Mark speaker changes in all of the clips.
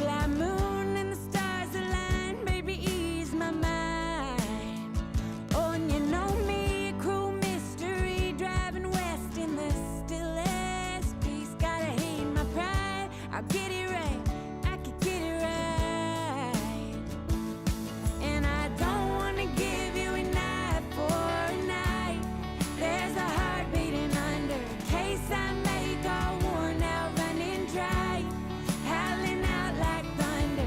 Speaker 1: July moon and the stars align, baby, ease my mind. Oh, and you know me, a cruel mystery, driving west in the stillest peace. Gotta hate my pride, I'll get it right, I could get it right. And I don't wanna give you a night for a night. There's a heart beating under, in case I may go worn out, running dry, howling out like thunder.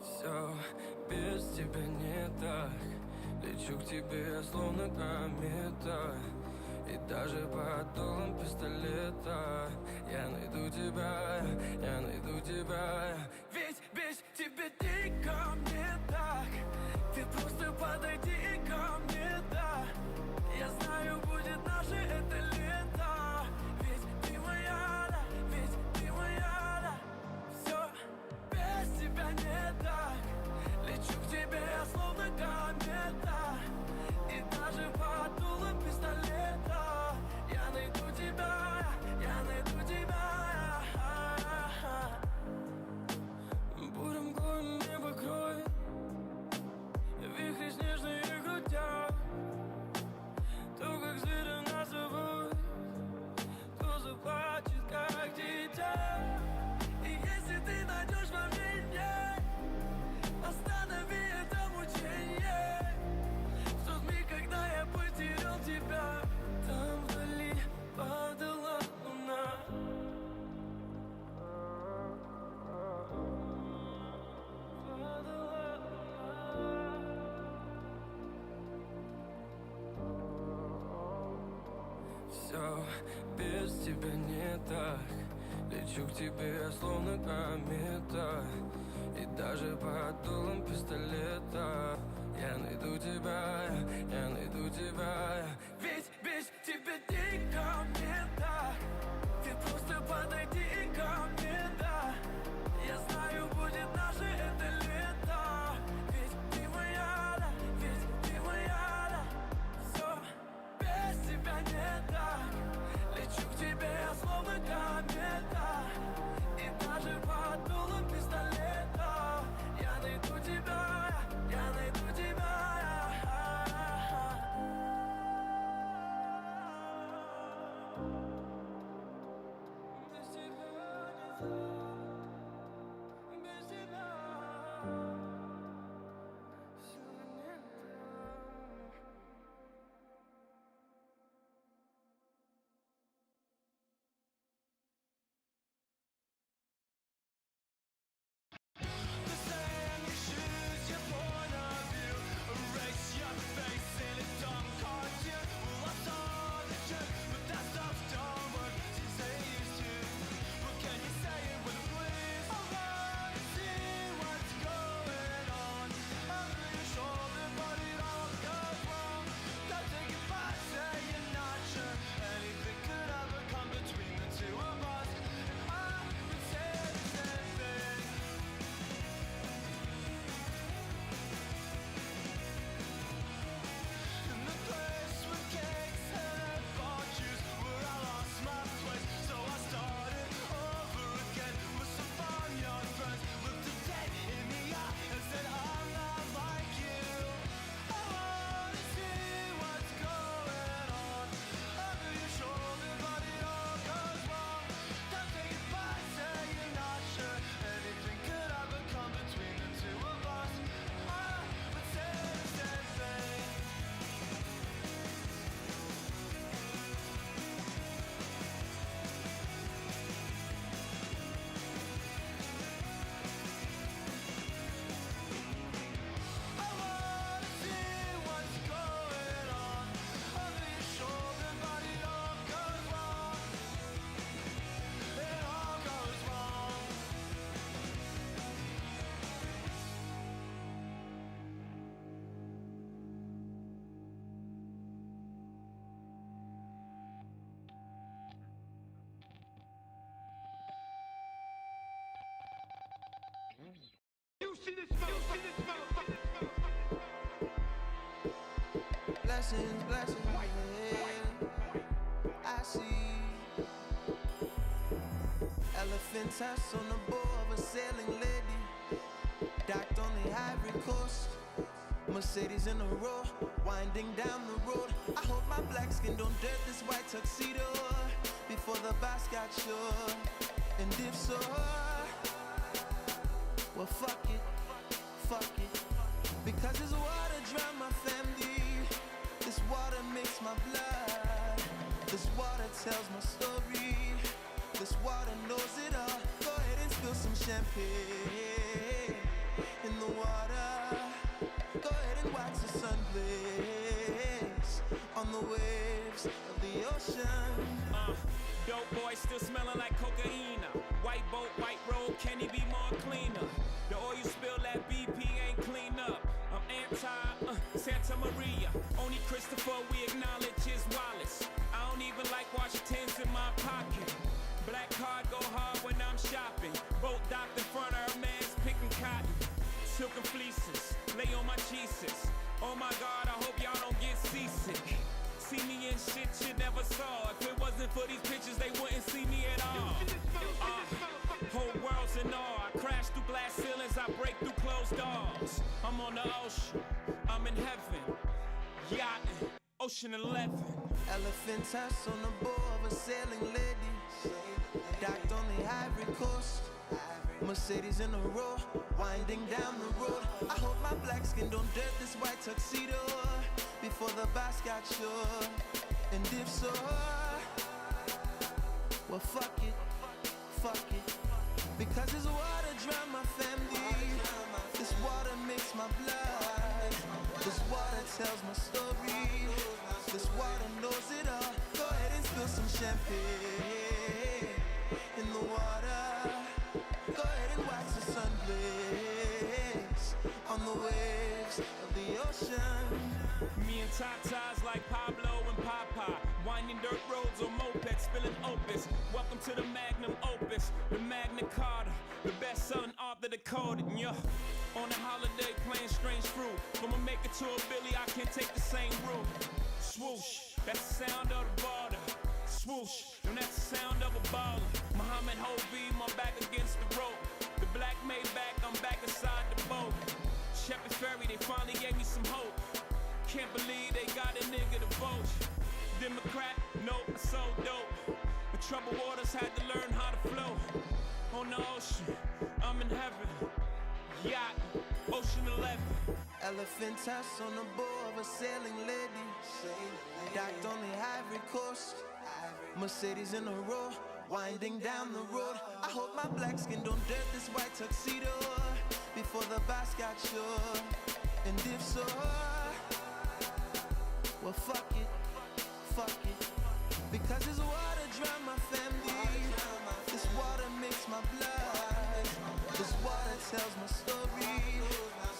Speaker 2: Все без тебя не так. Лечу к тебе, словно комета. И даже под дулом пистолета я найду тебя, я найду тебя. Ведь без тебя дико мне так. Ты просто подойди ко мне, да. Я знаю, будет наше это лето. Ведь ты моя, да, ведь ты моя, да. Все без тебя не так. Лечу к тебе, словно комета. И даже под дулом пистолета я найду тебя, я найду тебя. Бурым горем небо кроет, вихри снежные крутят. То, как зверя назовут, то заплачет, как дитя. И если ты найдешь во мне, останови это мучение. В тот миг, когда я потерял тебя, там вдали падала луна. Все без тебя не так. Лечу к тебе, словно комета. И даже под дулом пистолета я найду тебя, я найду тебя. Ведь без тебя дико мне так. Ты просто подойди ко мне, да. Я знаю, будет наше это лето. Ведь ты моя, да, ведь ты моя, да. Все без тебя не так. Лечу к тебе, словно комета. И даже под дулом пистолета я найду тебя, я найду тебя. Без тебя не так, без тебя всё не так. The sand, your shoes, your point of view. Erase your face in a dumb cartoon. Well, I saw the truth, but that stuff don't work since they used to. What can you say with a please? I wanna see what's going on over your shoulder, but it all goes wrong. Don't take it back, say you're not sure anything could ever come between the two of us. And I would say the same thing. In the place with cakes and fortunes, where I lost my place, so I started over again with some farmyard friends. Looked the dead in the eye and said, I'm not like you. I wanna see what's going on over your shoulder, but it all goes wrong. Don't take it back, say you're not sure anything could ever come between the two of us. I would say the same thing. I wanna see what's going on over your shoulder, but it all goes wrong. It all goes wrong.
Speaker 3: Blessings, blessings, yeah. I see elephant tusks on the bow of a sailing lady, docked on the Ivory Coast. Mercedes in a row, winding down the road. I hope my black skin don't dirt this white tuxedo before the boss got sure. And if so, well fuck it, because this water drown my family. This water makes my blood. This water tells my story. This water knows it all. Go ahead and spill some champagne in the ocean.
Speaker 4: Dope boy still smelling like cocaine. White boat, white road, can he be more cleaner? The oil you spill at BP ain't clean up. I'm anti Santa Maria. Only Christopher we acknowledge is Wallace. I don't even like Washington's in my pocket. Black card go hard when I'm shopping. Boat docked in front of her man's picking cotton. Silken fleeces, lay on my Jesus. Oh my God, I hope y'all don't get seasick. See me in shit you never saw. If it wasn't for these pictures, they wouldn't see me at all. Whole world's in awe. I crash through glass ceilings, I break through closed doors. I'm on the ocean, I'm in heaven. Yachting, Ocean 11.
Speaker 3: Elephant tusk on the bow of a sailing lady, docked on the Ivory Coast. Mercedes in a row, winding down the road. I hope my black skin don't dirt this white tuxedo before the bass got sure. And if so, well fuck it, because this water drown my family. This water makes my blood. This water tells my story. This water knows it all. Go ahead and spill some champagne in the water. Go ahead and watch the sun blaze on the waves of the ocean.
Speaker 4: Me and Tatas like Pablo and Papa, winding dirt roads on mopeds, spilling opus. Welcome to the magnum opus, the Magna Carta, the best-selling author decoded. Yeah, on a holiday playing strange fruit. I'ma make it to a Billy, I can't take the same route. Swoosh, that's the sound of the border. Swoosh, and that's the sound of a baller. Muhammad Hovey, my back against the rope. The black Maybach, I'm back inside the boat. Shepherd Ferry, they finally gave me some hope. Can't believe they got a nigga to vote. Democrat, nope, so dope. The troubled waters had to learn how to flow. On the ocean, I'm in heaven. Yacht, Ocean 11.
Speaker 3: Elephant tusk on the bow of a sailing lady, docked on the Ivory Coast. Mercedes in a row, winding down the road. I hope my black skin don't dirt this white tuxedo before the bass got sure. And if so, well fuck it, because this water drown my family. This water makes my blood. This water tells my story.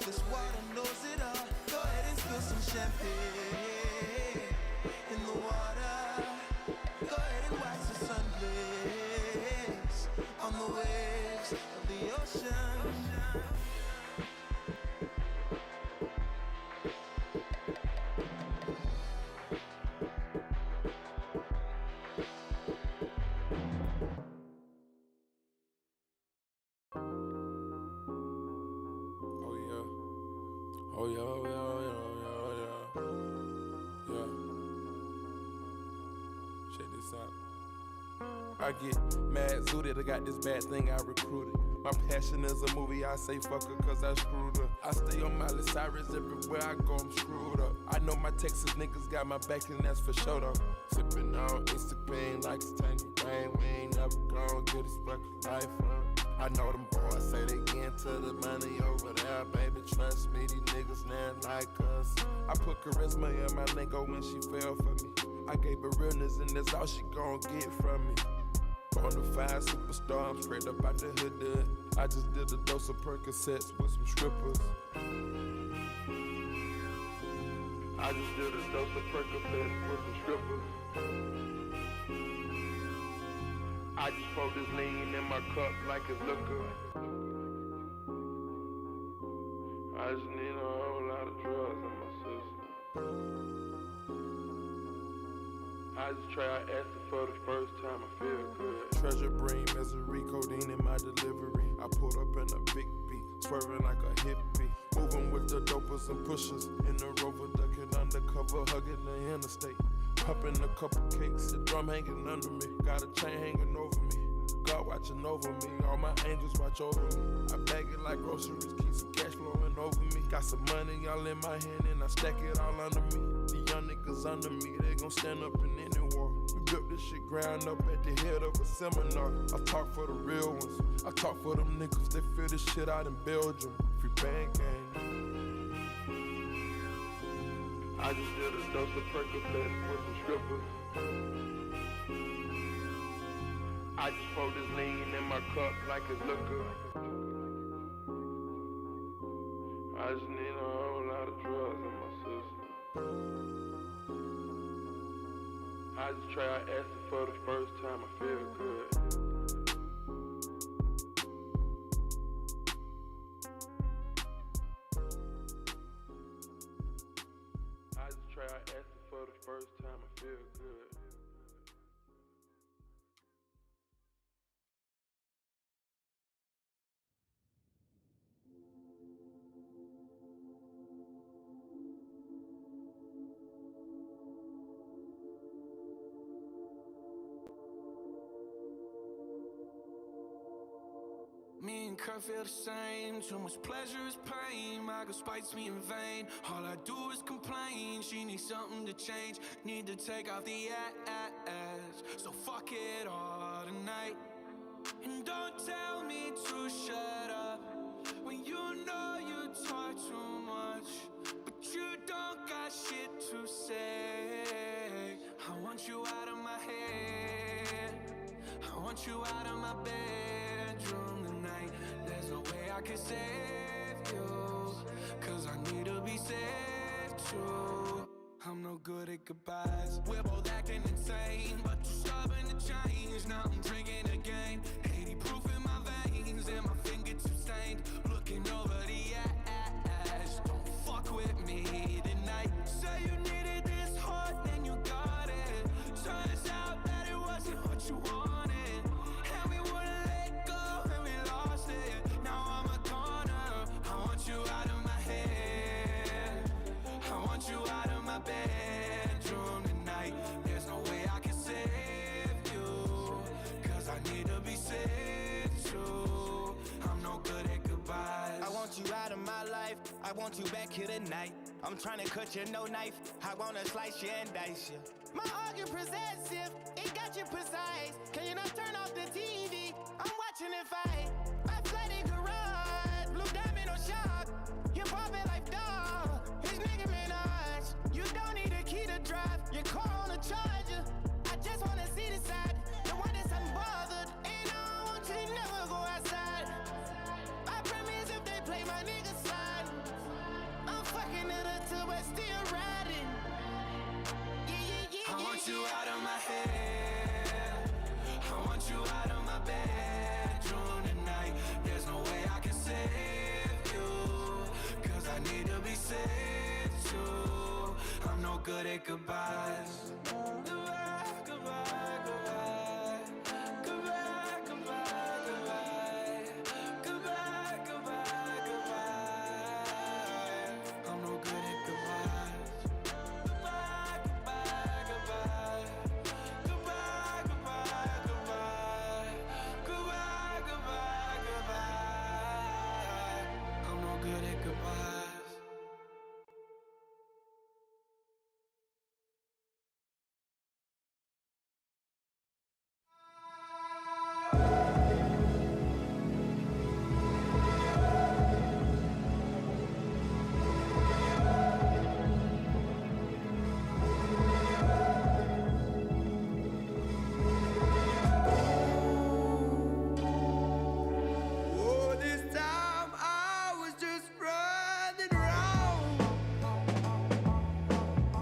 Speaker 3: This water knows it all. Go ahead and spill some champagne in the water. Go ahead and watch the sun blaze on the waves of the ocean.
Speaker 2: Oh yeah. Check this out. I get mad zooted, I got this bad thing I recruited. My passion is a movie, I say fuck her cause I screwed up. I stay on Miley Cyrus everywhere I go, I'm screwed up. I know my Texas niggas got my back and that's for sure though. Sippin' on Instagram like it's tangy rain. We ain't never gon' get this fucking life up. I know them boys say they get to the money over there, baby. Trust me, these niggas not like us. I put charisma in my lingo when she fell for me. I gave her realness and that's all she gon' get from me. Bonafide superstar, I'm straight up out the hood. I just did a dose of Percocets with some strippers. I just did a dose of Percocets with some strippers. I just pour this lean in my cup like it's liquor. I just need a whole lot of drugs in my system. I just try acid for the first time, I feel good. Treasure bring misery, codeine in my delivery. I pulled up in a big beat, swerving like a hippie. Moving with the dopers and pushers. In the Rover, ducking undercover, hugging the interstate. Pumping a couple cakes, the drum hanging under me. Got a chain hanging over me. God watching over me, all my angels watch over me. I bag it like groceries, keep some cash flowing over me. Got some money all in my hand and I stack it all under me. The young niggas under me, they gon' stand up in any war. We built this shit ground up at the head of a seminar. I talk for the real ones, I talk for them niggas, they feel this shit out in Belgium. Free band gang. I just did a dose of Percocets with some strippers.
Speaker 5: I just pour this lean in my cup like it's liquor. I just need a whole lot of drugs in my system. I just try acid for the first time, I feel good. I just try acid for the first time, I feel good.
Speaker 3: Me and Kurt feel the same. Too much pleasure is pain. My girl spites me in vain. All I do is complain. She needs something to change. Need to take off the ass. So fuck it all tonight. And don't tell me to shut up when you know you talk too much, but you don't got shit to say. I want you out of my head. I want you out of my bedroom tonight. There's no way I can save you, cause I need to be saved too. I'm no good at goodbyes. We're both acting insane, but you're stubborn to change. Now I'm drinking again. 80 proof in my veins and my fingertips stained. Looking over the ash. Don't fuck with me tonight. Say you needed this hard, then you got it. Turns out that it wasn't what you wanted, and we wouldn't let go, and we lost it. Now I'm a goner. I want you out of my head. I want you out of my bedroom tonight. There's no way I can save you, cause I need to be saved too. I'm no good at goodbyes.
Speaker 6: I want you out of my life. I want you back here tonight. I'm trying to cut you, no knife. I wanna slice you and dice you. My argument possessive, it got you precise. Can you not turn off the TV? I'm watching it fight. My flooded garage, blue diamond or shark. You pop it like dog. It's Nicki Minaj. You don't need a key to drive. Your car on a charger. I just wanna see the side, the one that's unbothered. And I don't want you to never go outside. I promise if they play my nigga slide, I'm fucking it up till but still riding.
Speaker 3: I want you out of my head. I want you out of my bedroom tonight. There's no way I can save you, cause I need to be saved too. I'm no good at goodbyes. Goodbye, goodbye, goodbye. Goodbye, goodbye, goodbye. Goodbye, goodbye, goodbye. I'm no good at goodbyes. Goodbye, goodbye, goodbye. Goodbye, goodbye, goodbye. Goodbye, goodbye, goodbye. I'm no good at goodbyes.
Speaker 7: Oh, this time I was just running around.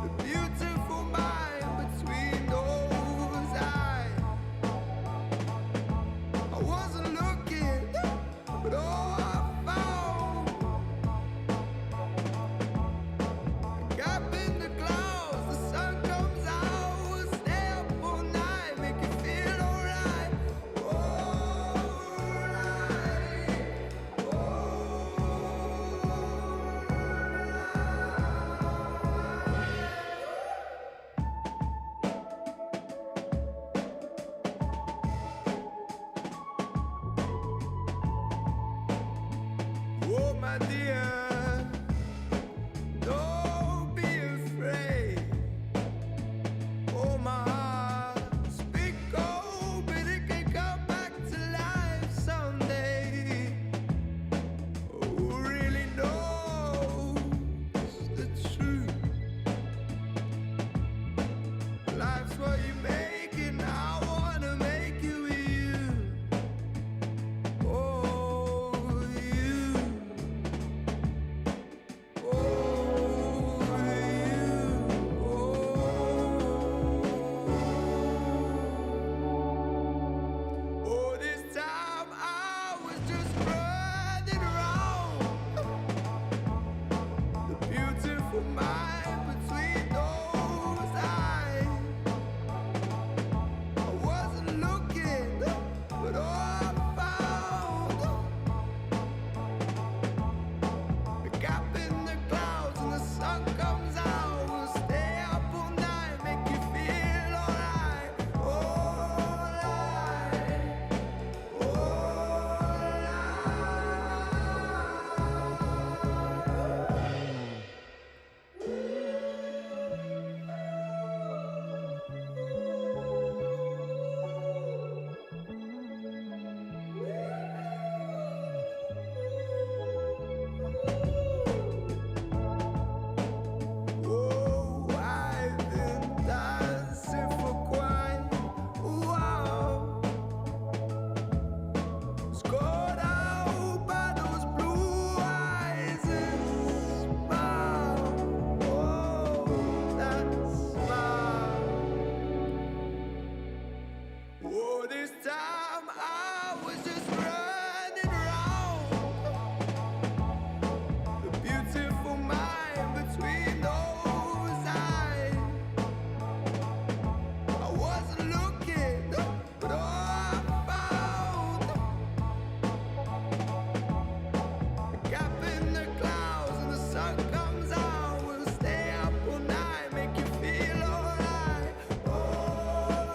Speaker 7: The beautiful mind between those eyes. I wasn't looking, but oh, I found a gap in the clouds. The sun comes out, stay up all night, make you feel alright. Oh, my dear, don't be afraid. Oh, my heart, speak open, it can come back to life someday. Who really knows the truth? Life's what you in the clouds and the sun comes out, we'll stay up all night, make you feel alright. Alright.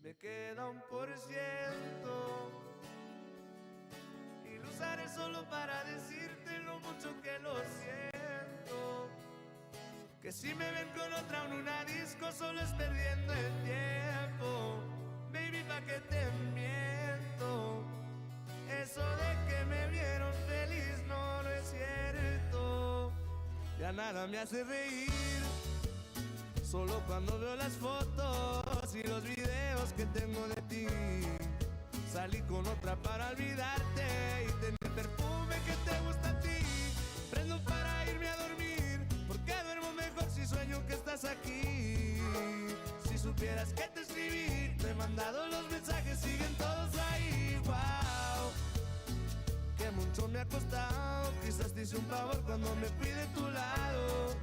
Speaker 3: me queda 1%. Y lo usaré solo para decirte lo mucho que lo siento. Que si me ven con otra en una disco solo es perdiendo el tiempo. Baby, pa' que te miento. Eso de que me vieron feliz no es cierto. Ya nada me hace reír. Solo cuando veo las fotos y los videos que tengo de ti. Salí con otra para olvidarte y tener el perfume que te gusta a ti. Prendo para irme a dormir, porque duermo mejor si sueño que estás aquí. Si supieras que te escribí, te he mandado los mensajes, siguen todos ahí. Wow, que mucho me ha costado. Quizás te hice un favor cuando me fui de tu lado.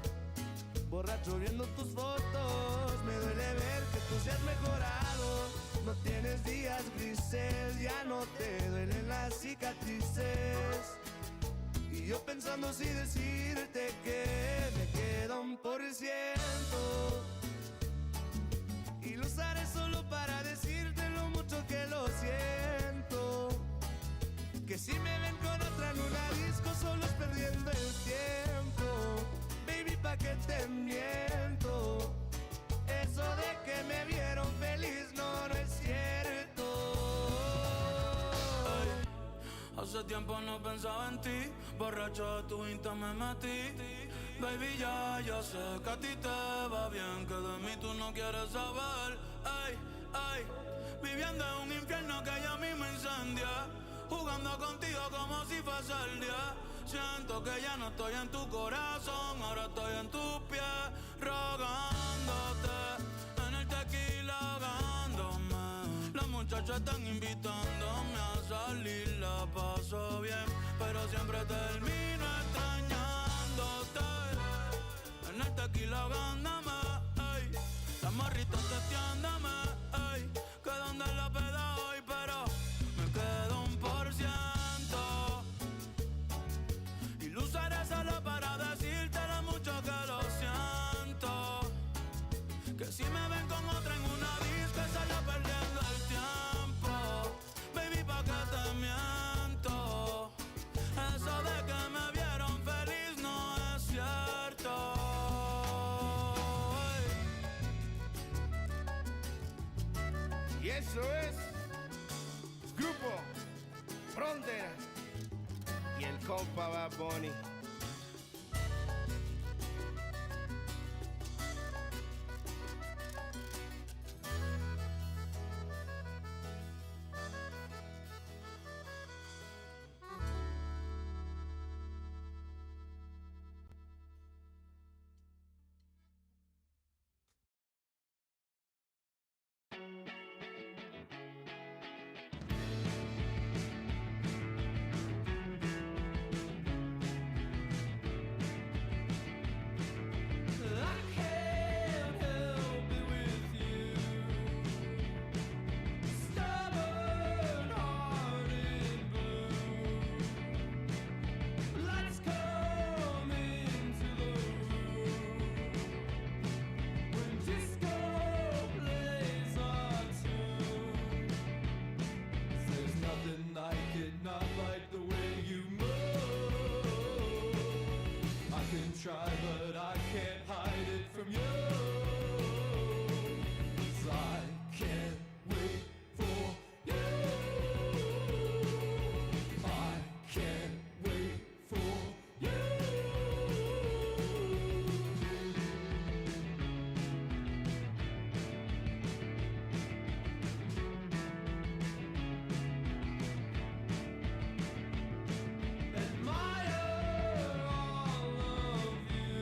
Speaker 3: Borracho viendo tus fotos, me duele ver que tú seas mejorado. No tienes días grises, ya no te duelen las cicatrices. Y yo pensando si decirte que me queda 1%. Y lo usaré solo para decirte lo mucho que lo siento. Que si me ven con otra en una disco solo es perdiendo el tiempo. Baby, pa' que te miento. Eso de que me vieron feliz no es cierto.
Speaker 8: Ay, hace tiempo no pensaba en ti. Borracho de tu Insta me metí. Baby, ya sé que a ti te va bien, que de mí tú no quieres saber. Ay, ay, viviendo en un infierno que ya a mí me incendia. Jugando contigo como si fuese el día. Siento que ya no estoy en tu corazón, ahora estoy en tus pies, rogándote, en el tequila ahogándome. Las muchachas están invitándome a salir, la paso bien, pero siempre termino extrañándote. En el tequila ahogándome, ey. Las morritas testeándome, ey. Que donde la peda hoy, pero me quedo 1%. Y lo usaré solo para decirte lo mucho que lo siento. Que si me ven con otra en una disco solo perdiendo el tiempo. Baby, pa' que te miento. Eso de que me vieron feliz no es cierto.
Speaker 9: Y eso es Grupo Frontera y el compa Bad Bunny.
Speaker 10: Try, but I can't hide it from you. 'Cause I can't wait for you. I can't wait for you. Admire all of you.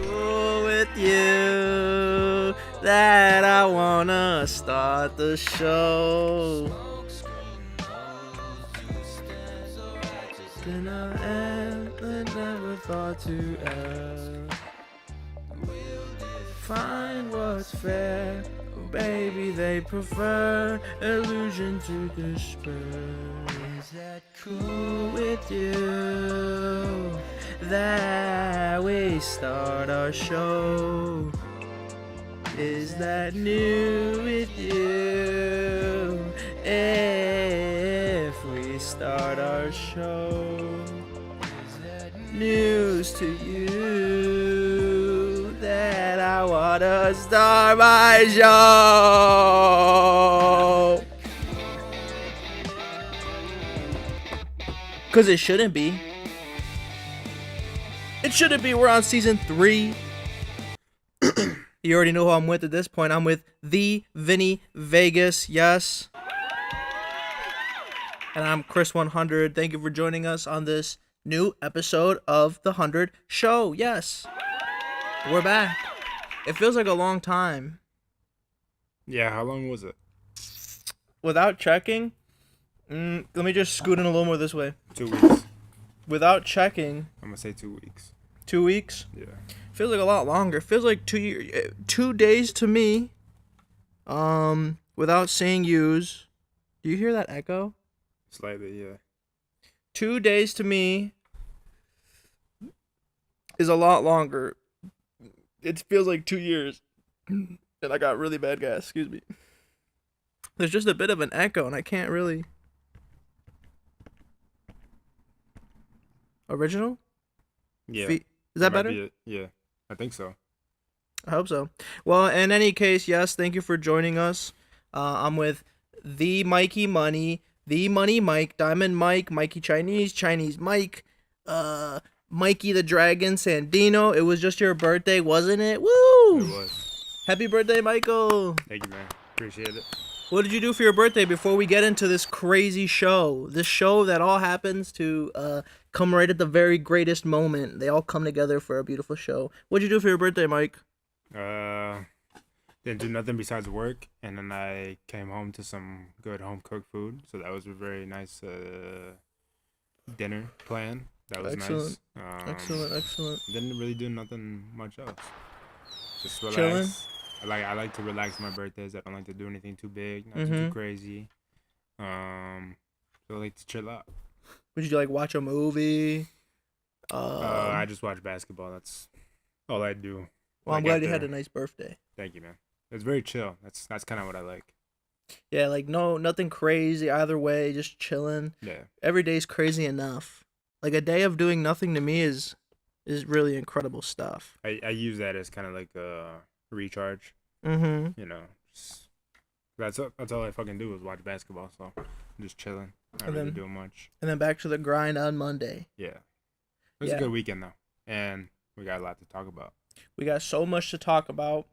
Speaker 11: cool with you that I wanna start the show. Can I ever, never thought to ever find what's fair? Baby, they prefer illusion to despair. Is that cool with you that we start our show? Is that new with you if we start our show? News to you that I wanna start my show. Cause it shouldn't be. It shouldn't be. We're on season 3. You already know who I'm with at this point. I'm with the Vinny Vegas. Yes. And I'm Chris 100. Thank you for joining us on this new episode of the 100 Show. Yes. We're back. It feels like a long time.
Speaker 12: Yeah, how long was it?
Speaker 11: Without checking, let me just scoot in a little more this way.
Speaker 12: 2 weeks.
Speaker 11: Without checking,
Speaker 12: I'm gonna say 2 weeks.
Speaker 11: 2 weeks?
Speaker 12: Yeah.
Speaker 11: Feels like a lot longer. Feels like 2 years, 2 days to me. Without saying use. Do you hear that echo?
Speaker 12: Slightly, yeah.
Speaker 11: 2 days to me is a lot longer. It feels like 2 years. And I got really bad gas. Excuse me. There's just a bit of an echo, and I can't really. Original?
Speaker 12: Yeah.
Speaker 11: Is that better?
Speaker 12: Yeah, I think so.
Speaker 11: I hope so. Well, in any case, yes, thank you for joining us. I'm with the Mikey Money, the Money Mike, Diamond Mike, Mikey Chinese, Chinese Mike, Mikey the Dragon, Sandino. It was just your birthday, wasn't it? Woo!
Speaker 12: It was.
Speaker 11: Happy birthday, Michael.
Speaker 12: Thank you, man. Appreciate it.
Speaker 11: What did you do for your birthday before we get into this crazy show? This show that all happens to come right at the very greatest moment. They all come together for a beautiful show. What did you do for your birthday, Mike?
Speaker 12: Didn't do nothing besides work, and then I came home to some good home cooked food. So that was a very nice dinner plan. That was
Speaker 11: Excellent.
Speaker 12: nice.
Speaker 11: Excellent.
Speaker 12: Didn't really do nothing much else. Just relax.
Speaker 11: Chilling.
Speaker 12: I like to relax my birthdays. I don't like to do anything too big, not too crazy. So I like to chill out.
Speaker 11: Would you watch a movie?
Speaker 12: I just watch basketball. That's all I do.
Speaker 11: Well, I'm glad you had a nice birthday.
Speaker 12: Thank you, man. It's very chill. That's kind of what I like.
Speaker 11: Yeah, nothing crazy either way, just chilling.
Speaker 12: Yeah.
Speaker 11: Every day's crazy enough. A day of doing nothing to me is really incredible stuff.
Speaker 12: I use that as kind of like a recharge.
Speaker 11: Mm-hmm.
Speaker 12: You know, that's all I fucking do is watch basketball. So I'm just chilling. Not really doing much.
Speaker 11: And then back to the grind on Monday.
Speaker 12: Yeah. It was a good weekend though, and we got a lot to talk about. We
Speaker 11: got so much to talk about.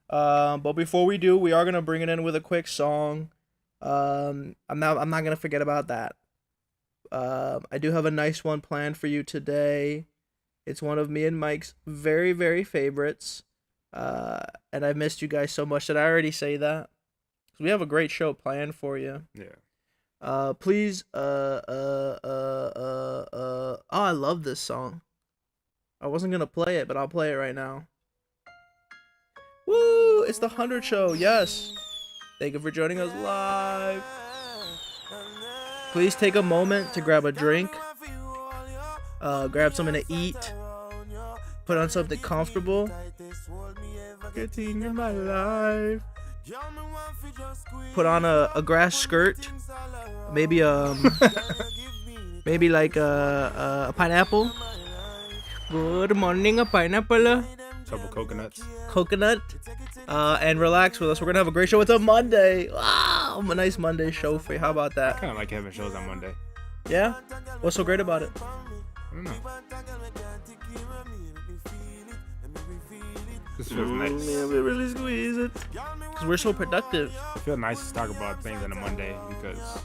Speaker 11: But before we do, we are gonna bring it in with a quick song. I'm not gonna forget about that. I do have a nice one planned for you today. It's one of me and Mike's very, very favorites. And I've missed you guys so much. Did I already say that? 'Cause we have a great show planned for you.
Speaker 12: Yeah.
Speaker 11: Please. Oh, I love this song. I wasn't gonna play it, but I'll play it right now. Woo! It's the 100 Show. Yes. Thank you for joining us live. Please take a moment to grab a drink. Grab something to eat. Put on something comfortable. Good thing in my life. Put on a grass skirt. Maybe maybe like a pineapple. Good morning, a pineapple.
Speaker 12: Couple coconuts.
Speaker 11: Coconut. And relax with us. We're gonna have a great show. It's a Monday. Wow, a nice Monday show for you. How about that?
Speaker 12: I kind of like having shows on Monday.
Speaker 11: Yeah? What's so great about it?
Speaker 12: I don't know. This feels nice.
Speaker 11: Yeah, we really squeeze it. Because we're so productive.
Speaker 12: It feels nice to talk about things on a Monday because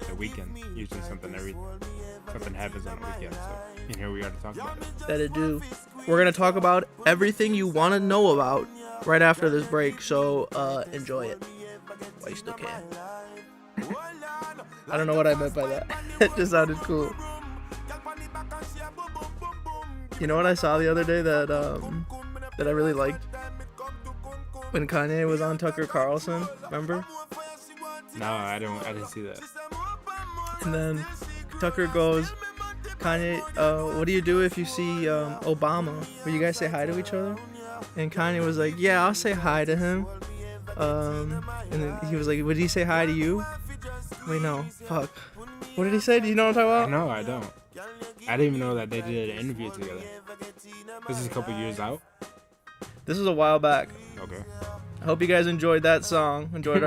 Speaker 12: the weekend, usually something happens on the weekend. So, and here we are to talk about it.
Speaker 11: That it do. We're gonna talk about everything you want to know about right after this break. So enjoy it while you still can. I don't know what I meant by that. It just sounded cool. You know what I saw the other day that I really liked? When Kanye was on Tucker Carlson, remember?
Speaker 12: No, I didn't see that.
Speaker 11: And then Tucker goes, Kanye, what do you do if you see Obama? Will you guys say hi to each other? And Kanye was like, yeah, I'll say hi to him. And then he was like, would he say hi to you? Wait, no. Fuck. What did he say? Do you know what I'm talking about?
Speaker 12: No, I don't. I didn't even know that they did an interview together. This is a couple years out.
Speaker 11: This is a while back.
Speaker 12: Okay.
Speaker 11: I hope you guys enjoyed that song. Enjoyed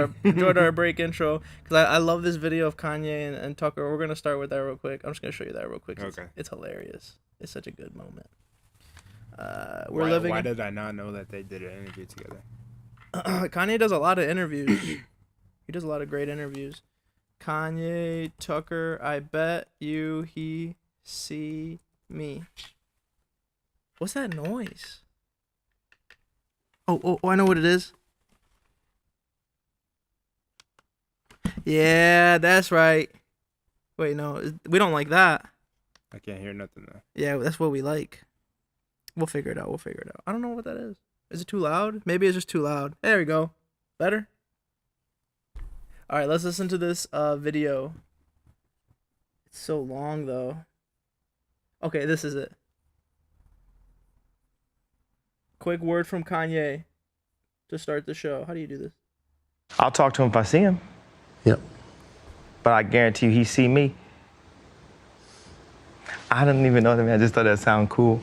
Speaker 11: our break intro. Because I love this video of Kanye and Tucker. We're gonna start with that real quick. I'm just gonna show you that real quick.
Speaker 12: Okay.
Speaker 11: It's hilarious. It's such a good moment.
Speaker 12: Why did I not know that they did an interview together?
Speaker 11: Kanye does a lot of interviews. He does a lot of great interviews. Kanye, Tucker, I bet you he see me. What's that noise? Oh, I know what it is. Yeah, that's right. Wait, no, we don't like that.
Speaker 12: I can't hear nothing though.
Speaker 11: Yeah, that's what we like. We'll figure it out. I don't know what that is. Is it too loud? Maybe it's just too loud. There we go. Better? All right, let's listen to this video. It's so long, though. Okay, this is it. Quick word from Kanye to start the show. How do you do this?
Speaker 6: I'll talk to him if I see him.
Speaker 13: Yep.
Speaker 6: But I guarantee you he see me. I didn't even know that, man. I just thought that sounded cool.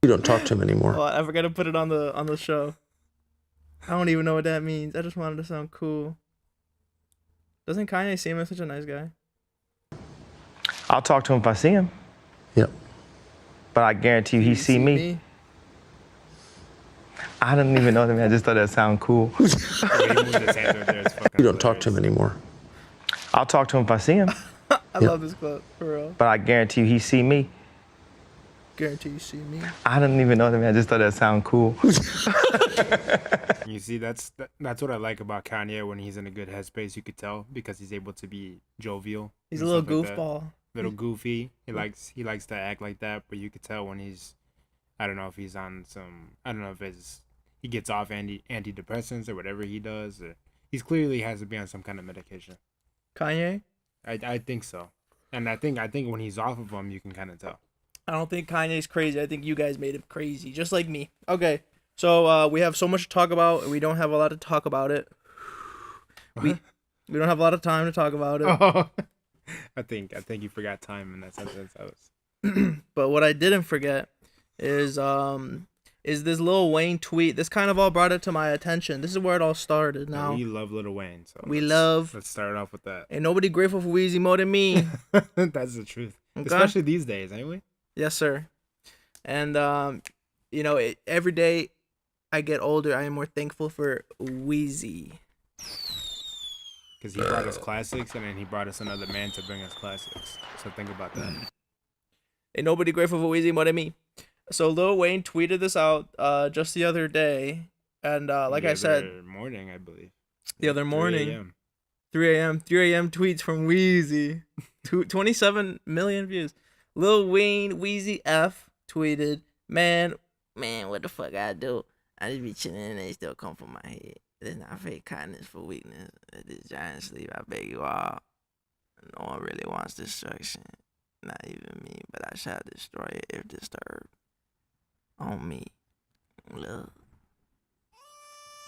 Speaker 13: You don't talk to him anymore.
Speaker 11: Oh, I forgot to put it on the show. I don't even know what that means. I just wanted to sound cool. Doesn't Kanye seem like such a nice guy?
Speaker 6: I'll talk to him if I see him.
Speaker 13: Yep.
Speaker 6: But I guarantee you he see me. I didn't even know that, man. I just thought that sounded cool.
Speaker 13: You don't talk to him anymore.
Speaker 6: I'll talk to him if I see him.
Speaker 11: I love this clip, for real.
Speaker 6: But I guarantee you he see me.
Speaker 11: Guarantee you see me.
Speaker 6: I didn't even know that, man. I just thought that sounded cool.
Speaker 12: You see, that's what I like about Kanye. When he's in a good headspace, you could tell, because he's able to be jovial.
Speaker 11: He's a little goofball.
Speaker 12: Little goofy. He likes to act like that, but you could tell when he's, I don't know if he's on some, I don't know if he gets off antidepressants or whatever he does. Or he's clearly has to be on some kind of medication.
Speaker 11: Kanye?
Speaker 12: I think so. And I think when he's off of them, you can kind of tell.
Speaker 11: I don't think Kanye's crazy. I think you guys made him crazy, just like me. Okay, so we have so much to talk about. We don't have a lot to talk about it. We don't have a lot of time to talk about it.
Speaker 12: Oh. I think you forgot time in that sentence.
Speaker 11: But what I didn't forget is this Lil Wayne tweet. This kind of all brought it to my attention. This is where it all started. Now
Speaker 12: we love Lil Wayne, so let's start off with that.
Speaker 11: Ain't nobody grateful for Weezy more than me.
Speaker 12: That's the truth, okay? Especially these days, ain't we?
Speaker 11: Yes, sir. And every day I get older, I am more thankful for Weezy.
Speaker 12: Because he brought us classics, and then he brought us another man to bring us classics. So think about that.
Speaker 11: Ain't nobody grateful for Weezy more than me. So Lil Wayne tweeted this out just the other day, and like I said,
Speaker 12: the other morning, I believe.
Speaker 11: The other morning, 3 a.m. tweets from Weezy, 27 million views. Lil Wayne Weezy F tweeted, man, what the fuck I do? I just be chilling and they still come from my head. It's not fake kindness for weakness. Let this giant sleep, I beg you all. No one really wants destruction. Not even me, but I shall destroy it if disturbed. On me. Love.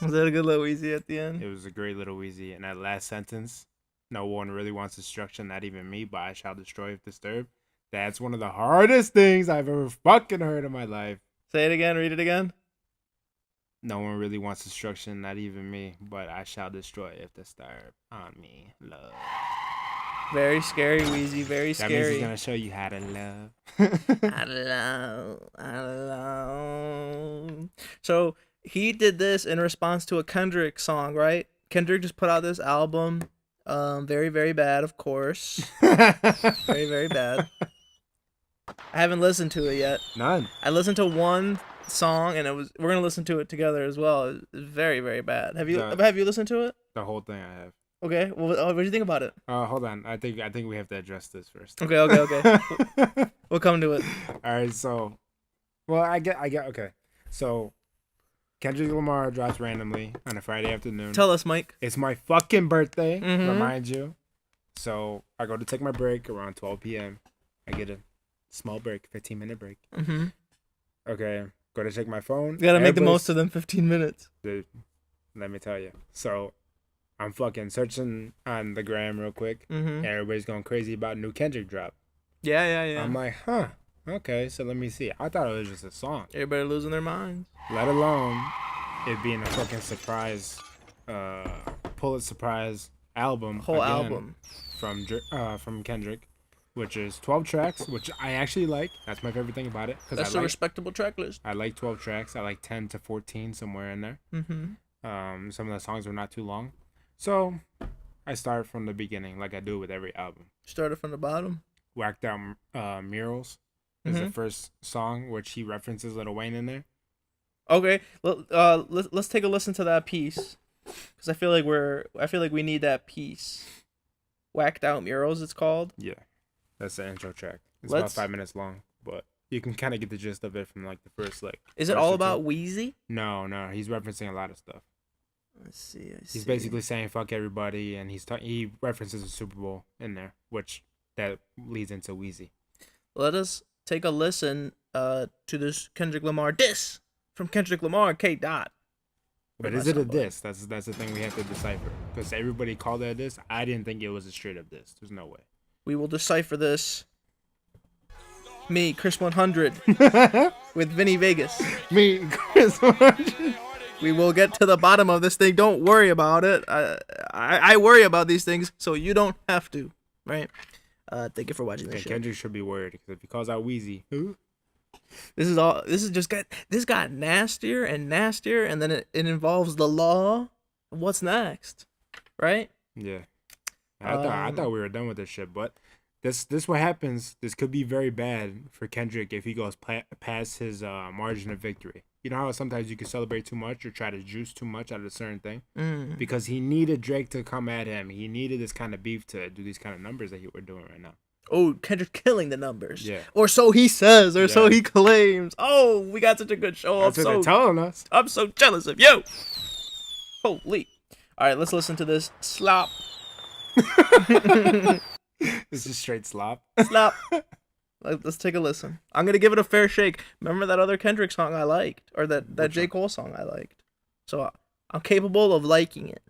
Speaker 11: Was that a good little Weezy at the end?
Speaker 12: It was a great little Weezy. And that last sentence, no one really wants destruction, not even me, but I shall destroy if disturbed. That's one of the hardest things I've ever fucking heard in my life.
Speaker 11: Say it again, read it again.
Speaker 12: No one really wants destruction, not even me, but I shall destroy if disturbed. On me, love.
Speaker 11: Very scary, Weezy, very scary.
Speaker 12: That means he's gonna show you how to love.
Speaker 11: I love. So he did this in response to a Kendrick song, right? Kendrick just put out this album. Very, very bad, of course. Very, very bad. I haven't listened to it yet.
Speaker 12: None.
Speaker 11: I listened to one song, and we're gonna listen to it together as well. It's very, very bad. Have you listened to it?
Speaker 12: The whole thing I have.
Speaker 11: Okay. Well, what do you think about it?
Speaker 12: Hold on. I think we have to address this first.
Speaker 11: Okay. We'll come to it.
Speaker 12: All right. So, well, I get. Okay. So, Kendrick Lamar drops randomly on a Friday afternoon.
Speaker 11: Tell us, Mike.
Speaker 12: It's my fucking birthday.
Speaker 11: Mhm.
Speaker 12: Remind you. So I go to take my break around 12 p.m. I get a small break, 15-minute break.
Speaker 11: Mm-hmm.
Speaker 12: Okay. Go to check my phone.
Speaker 11: You gotta make the most of them 15 minutes.
Speaker 12: Dude, let me tell you. So, I'm fucking searching on the gram real quick.
Speaker 11: Mm-hmm.
Speaker 12: And everybody's going crazy about new Kendrick drop.
Speaker 11: Yeah.
Speaker 12: I'm like, huh. Okay, so let me see. I thought it was just a song.
Speaker 11: Everybody losing their minds.
Speaker 12: Let alone it being a fucking surprise, Pulitzer surprise album.
Speaker 11: Whole album.
Speaker 12: From Kendrick, which is 12 tracks, which I actually like. That's my favorite thing about it.
Speaker 11: That's a respectable track list.
Speaker 12: I like 12 tracks. I like 10 to 14, somewhere in there.
Speaker 11: Mm-hmm.
Speaker 12: Some of the songs are not too long. So I start from the beginning like I do with every album.
Speaker 11: Started from the bottom.
Speaker 12: Whacked Out Murals is the first song, which he references Lil Wayne in there.
Speaker 11: Okay, let's take a listen to that piece, because I feel like we need that piece. Whacked Out Murals, it's called.
Speaker 12: Yeah, that's the intro track. It's about 5 minutes long, but you can kind of get the gist of it from like the first like.
Speaker 11: Is it all about Wheezy?
Speaker 12: No, he's referencing a lot of stuff.
Speaker 11: Let's see.
Speaker 12: He's basically saying fuck everybody, and he references the Super Bowl in there, which that leads into Wheezy.
Speaker 11: Let us take a listen to this Kendrick Lamar diss from Kendrick Lamar K. Dot.
Speaker 12: But is it a diss? That's the thing we have to decipher. Because everybody called it a diss. I didn't think it was a straight up diss. There's no way.
Speaker 11: We will decipher this. Me, Chris 100, with Vinny Vegas.
Speaker 12: Me, Chris 100.
Speaker 11: We will get to the bottom of this thing. Don't worry about it. I worry about these things, so you don't have to. Right? Thank you for watching this.
Speaker 12: Kendrick should be worried because if he calls out Wheezy,
Speaker 11: this got nastier and nastier, and then it involves the law. What's next? Right?
Speaker 12: Yeah. I thought we were done with this shit, but this what happens. This could be very bad for Kendrick if he goes past his margin of victory. You know how sometimes you can celebrate too much or try to juice too much out of a certain thing? Because he needed Drake to come at him. He needed this kind of beef to do these kind of numbers that we're doing right now.
Speaker 11: Oh, Kendrick killing the numbers.
Speaker 12: Yeah.
Speaker 11: Or so he says, or so he claims. Oh, we got such a good show.
Speaker 12: That's what they're telling us.
Speaker 11: I'm so jealous of you. Holy. All right, let's listen to this. Slop.
Speaker 12: This is straight slop.
Speaker 11: Slop. Let's take a listen. I'm going to give it a fair shake. Remember that other Kendrick song I liked? Or that J. Cole song I liked? So I'm capable of liking it.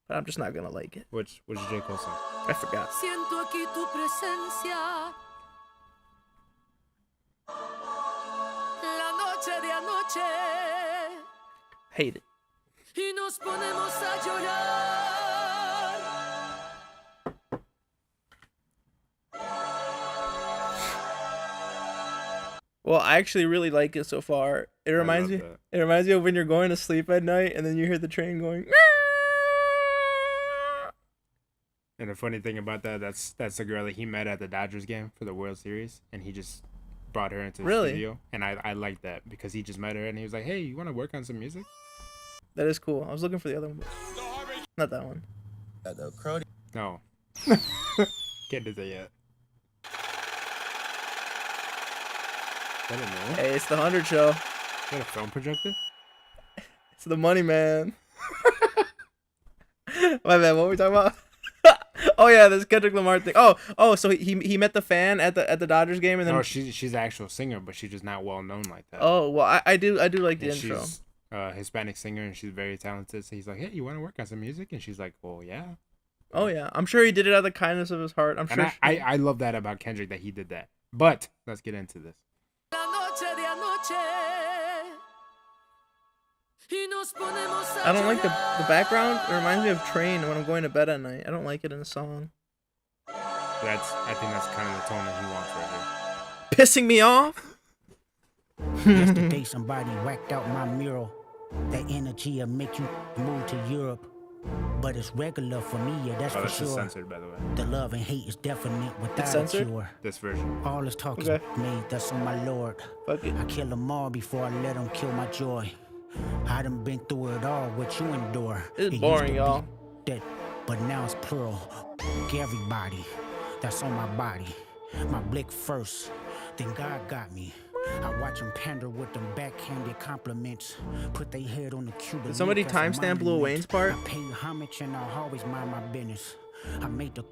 Speaker 11: But I'm just not going to like it.
Speaker 12: Which J. Cole song?
Speaker 11: I forgot.
Speaker 1: Siento aquí tu presencia. La noche de anoche.
Speaker 11: Hate it.
Speaker 1: Y nos ponemos a llorar.
Speaker 11: Well, I actually really like it so far. It reminds me of when you're going to sleep at night and then you hear the train going.
Speaker 12: And the funny thing about that's the girl that he met at the Dodgers game for the World Series, and he just brought her into the studio. And I like that because he just met her and he was like, "Hey, you want to work on some music?"
Speaker 11: That is cool. I was looking for the other one, but not that one.
Speaker 12: No, can't do that yet.
Speaker 11: Hey, it's the 100 show.
Speaker 12: Is that a film projector?
Speaker 11: It's the money, man. My bad. What were we talking about? Oh yeah, this Kendrick Lamar thing. Oh, so he met the fan at the Dodgers game, and then
Speaker 12: she's an actual singer, but she's just not well known like that.
Speaker 11: Oh well, I do like the intro.
Speaker 12: She's a Hispanic singer and she's very talented. So he's like, "Hey, you want to work on some music?" And she's like, "Well, yeah."
Speaker 11: Oh yeah, I'm sure he did it out of the kindness of his heart. I'm sure.
Speaker 12: I love that about Kendrick, that he did that. But let's get into this.
Speaker 11: I don't like the background. It reminds me of Train when I'm going to bed at night. I don't like it in a song.
Speaker 12: I think that's kind of the tone that he wants right here.
Speaker 11: Pissing me off?
Speaker 14: Yesterday somebody whacked out my mural. That energy'll make you move to Europe. But but it's regular for me, yeah, that's
Speaker 12: Oh,
Speaker 14: for
Speaker 12: this is
Speaker 14: sure.
Speaker 12: censored, by the way.
Speaker 14: The love and hate is definite without a
Speaker 11: censored?
Speaker 14: cure.
Speaker 12: This version.
Speaker 14: All this talk
Speaker 11: Okay.
Speaker 14: is made, that's on my lord.
Speaker 11: Fuck it.
Speaker 14: I kill them all before I let them kill my joy. I done been through it all, what you endure.
Speaker 11: It's
Speaker 14: It
Speaker 11: boring,
Speaker 14: used to
Speaker 11: y'all.
Speaker 14: be that, but now it's plural. Everybody that's on my body. My blick first, then God got me. I watch them pander with them backhanded compliments. Put their head on the Cuban.
Speaker 11: Did somebody
Speaker 14: link as a
Speaker 11: timestamp Lil
Speaker 14: monument.
Speaker 11: Wayne's part?
Speaker 14: I pay homage and I'll always mind my business. I made the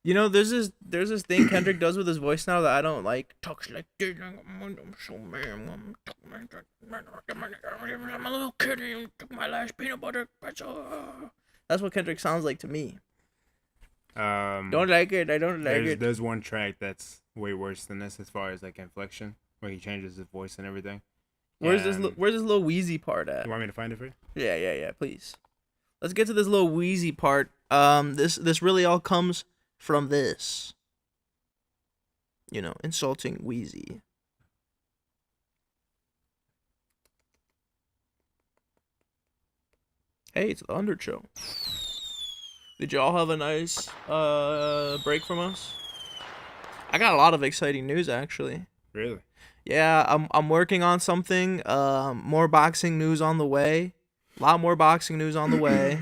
Speaker 11: You know, there's this thing Kendrick does with his voice now that I don't like. Talks like this. I'm so man. I'm a little kid and took my last peanut butter pretzel. That's what Kendrick sounds like to me. Don't like it. I don't like it.
Speaker 12: There's one track that's way worse than this as far as like inflection, where he changes his voice and everything.
Speaker 11: Where's this little wheezy part at?
Speaker 12: You want me to find it for you?
Speaker 11: Yeah, please. Let's get to this little wheezy part. This really all comes from this. You know, insulting Wheezy. Hey, it's the Under Show. Did y'all have a nice break from us? I got a lot of exciting news actually.
Speaker 12: Really?
Speaker 11: Yeah, I'm working on something. More boxing news on the way. A lot more boxing news on the way.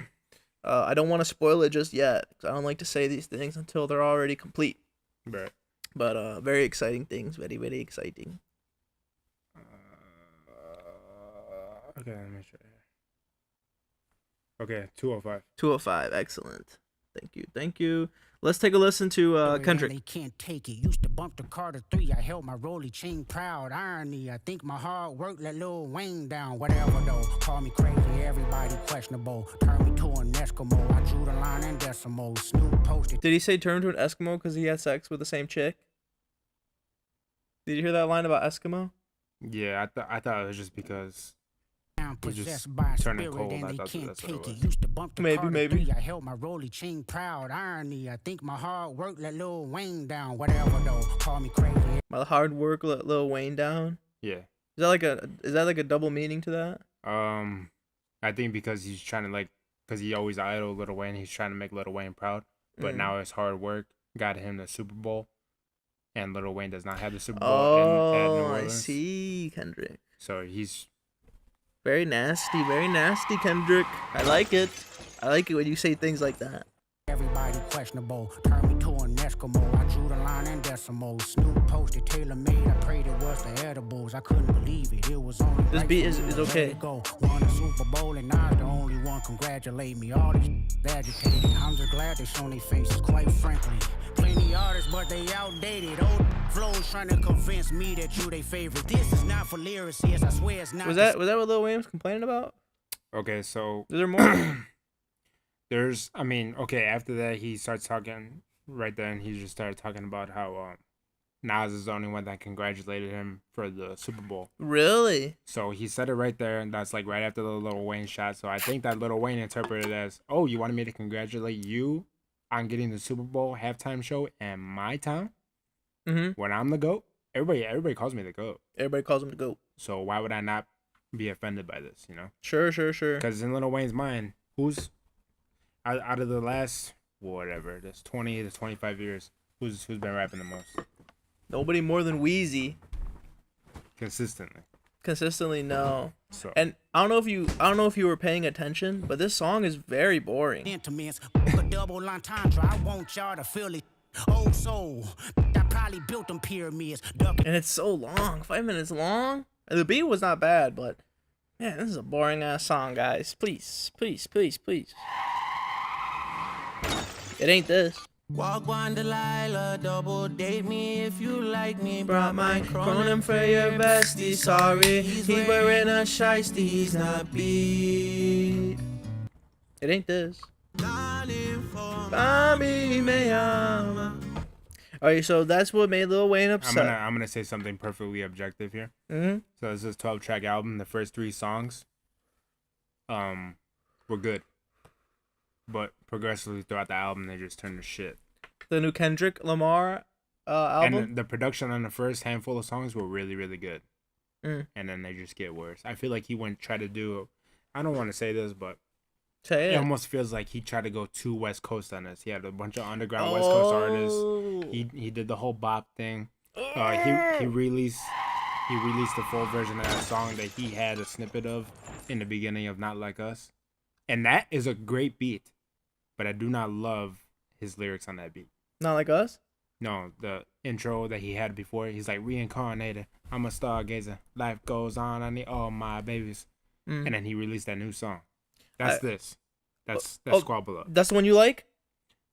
Speaker 11: I don't want to spoil it just yet, 'cause I don't like to say these things until they're already complete.
Speaker 12: Right.
Speaker 11: But very exciting things. Very, very exciting.
Speaker 12: Okay, let me try. Okay, 205.
Speaker 11: 205, excellent. Thank you. Let's take a listen to Kendrick.
Speaker 14: They can't take it. Used to bump the Carter 3. I held my rolly chain proud. Irony. I think my hard work let Lil Wayne down. Whatever though. Call me crazy. Everybody questionable. Turn me to an Eskimo. I drew the line in decimals. Snoop posted.
Speaker 11: Did he say turn to an Eskimo because he had sex with the same chick? Did you hear that line about Eskimo?
Speaker 12: Yeah, I thought it was just because he just
Speaker 14: Possessed by a
Speaker 12: turning
Speaker 14: spirit
Speaker 12: cold.
Speaker 14: and
Speaker 12: I
Speaker 14: they
Speaker 12: thought
Speaker 14: can't
Speaker 12: that's what it
Speaker 14: take it.
Speaker 12: was.
Speaker 14: Used to bump the
Speaker 11: Maybe,
Speaker 14: Carter
Speaker 11: maybe.
Speaker 14: 3. I held my rolly chain proud. Irony. I think my hard work let Lil Wayne down. Whatever though. Call me crazy.
Speaker 11: My hard work let Lil Wayne down.
Speaker 12: Yeah.
Speaker 11: Is that like a double meaning to that?
Speaker 12: I think because he's trying to because he always idoled Lil Wayne, he's trying to make Lil Wayne proud. But now his hard work got him the Super Bowl, and Lil Wayne does not have the Super Bowl at New
Speaker 11: I
Speaker 12: Orleans.
Speaker 11: see, Kendrick.
Speaker 12: So he's
Speaker 11: Very nasty, Kendrick. I like it. I like it when you say things like that.
Speaker 14: Everybody questionable. Turn me to an Eskimo. I drew the line in decimals. Snoop posted tailor made. I prayed it was the edibles. I couldn't believe it. It was only
Speaker 11: This
Speaker 14: right
Speaker 11: beat
Speaker 14: for
Speaker 11: is
Speaker 14: me to let
Speaker 11: okay.
Speaker 14: it go. Won a Super Bowl and I'm the only one congratulate me. All these agitated. I'm just glad they shown their faces. Quite frankly, plenty artists, but they outdated. Old flows trying to convince me that you they favorite. This is not for lyricists. I swear it's not.
Speaker 11: Was that what Lil Wayne was complaining about?
Speaker 12: okay. So
Speaker 11: Is there more?
Speaker 12: after that he starts talking right then. He just started talking about how Nas is the only one that congratulated him for the Super Bowl.
Speaker 11: Really?
Speaker 12: So he said it right there, and that's like right after the Lil Wayne shot. So I think that Lil Wayne interpreted it as, oh, you wanted me to congratulate you on getting the Super Bowl halftime show in my town?
Speaker 11: Mm-hmm.
Speaker 12: When I'm the GOAT? Everybody calls me the GOAT.
Speaker 11: Everybody calls him the GOAT.
Speaker 12: So why would I not be offended by this, you know?
Speaker 11: Sure.
Speaker 12: Because in Lil Wayne's mind, who's out of the last that's 20 to 25 years, who's been rapping the most
Speaker 11: Nobody more than Wheezy.
Speaker 12: consistently?
Speaker 11: No.
Speaker 12: So
Speaker 11: And I don't know if you were paying attention, but this song is very boring.
Speaker 14: Sentiments, a double entendre. I want y'all to feel it. Old soul. I probably built them pyramids.
Speaker 11: And it's so long. 5 minutes long. And the beat was not bad, but man, this is a boring ass song, guys. Please. It ain't this.
Speaker 6: Walk on Delilah, double date me if you like me.
Speaker 11: Brought my chronim for your bestie. Sorry, he's wearing a shiesty. He's not beat. It ain't this. Bami me ama. Alright, so that's what made Lil Wayne upset.
Speaker 12: I'm gonna say something perfectly objective here.
Speaker 11: Mm-hmm.
Speaker 12: So this is a 12-track album. The first 3 songs were good, but progressively throughout the album they just turned to shit.
Speaker 11: The new Kendrick Lamar album.
Speaker 12: And the production on the first handful of songs were really, really good. And then they just get worse. I feel like he tried to do, I don't want to say this, but
Speaker 11: Say
Speaker 12: it
Speaker 11: it.
Speaker 12: almost feels like he tried to go too West Coast on us. He had a bunch of underground West Coast artists. He did the whole bop thing. He released the full version of that song that he had a snippet of in the beginning of Not Like Us, and that is a great beat. But I do not love his lyrics on that beat.
Speaker 11: Not Like Us?
Speaker 12: No, the intro that he had before. He's like, reincarnated. I'm a stargazer. Life goes on. I need all my babies. And then he released that new song. That's That's Squabble Up.
Speaker 11: That's the one you like?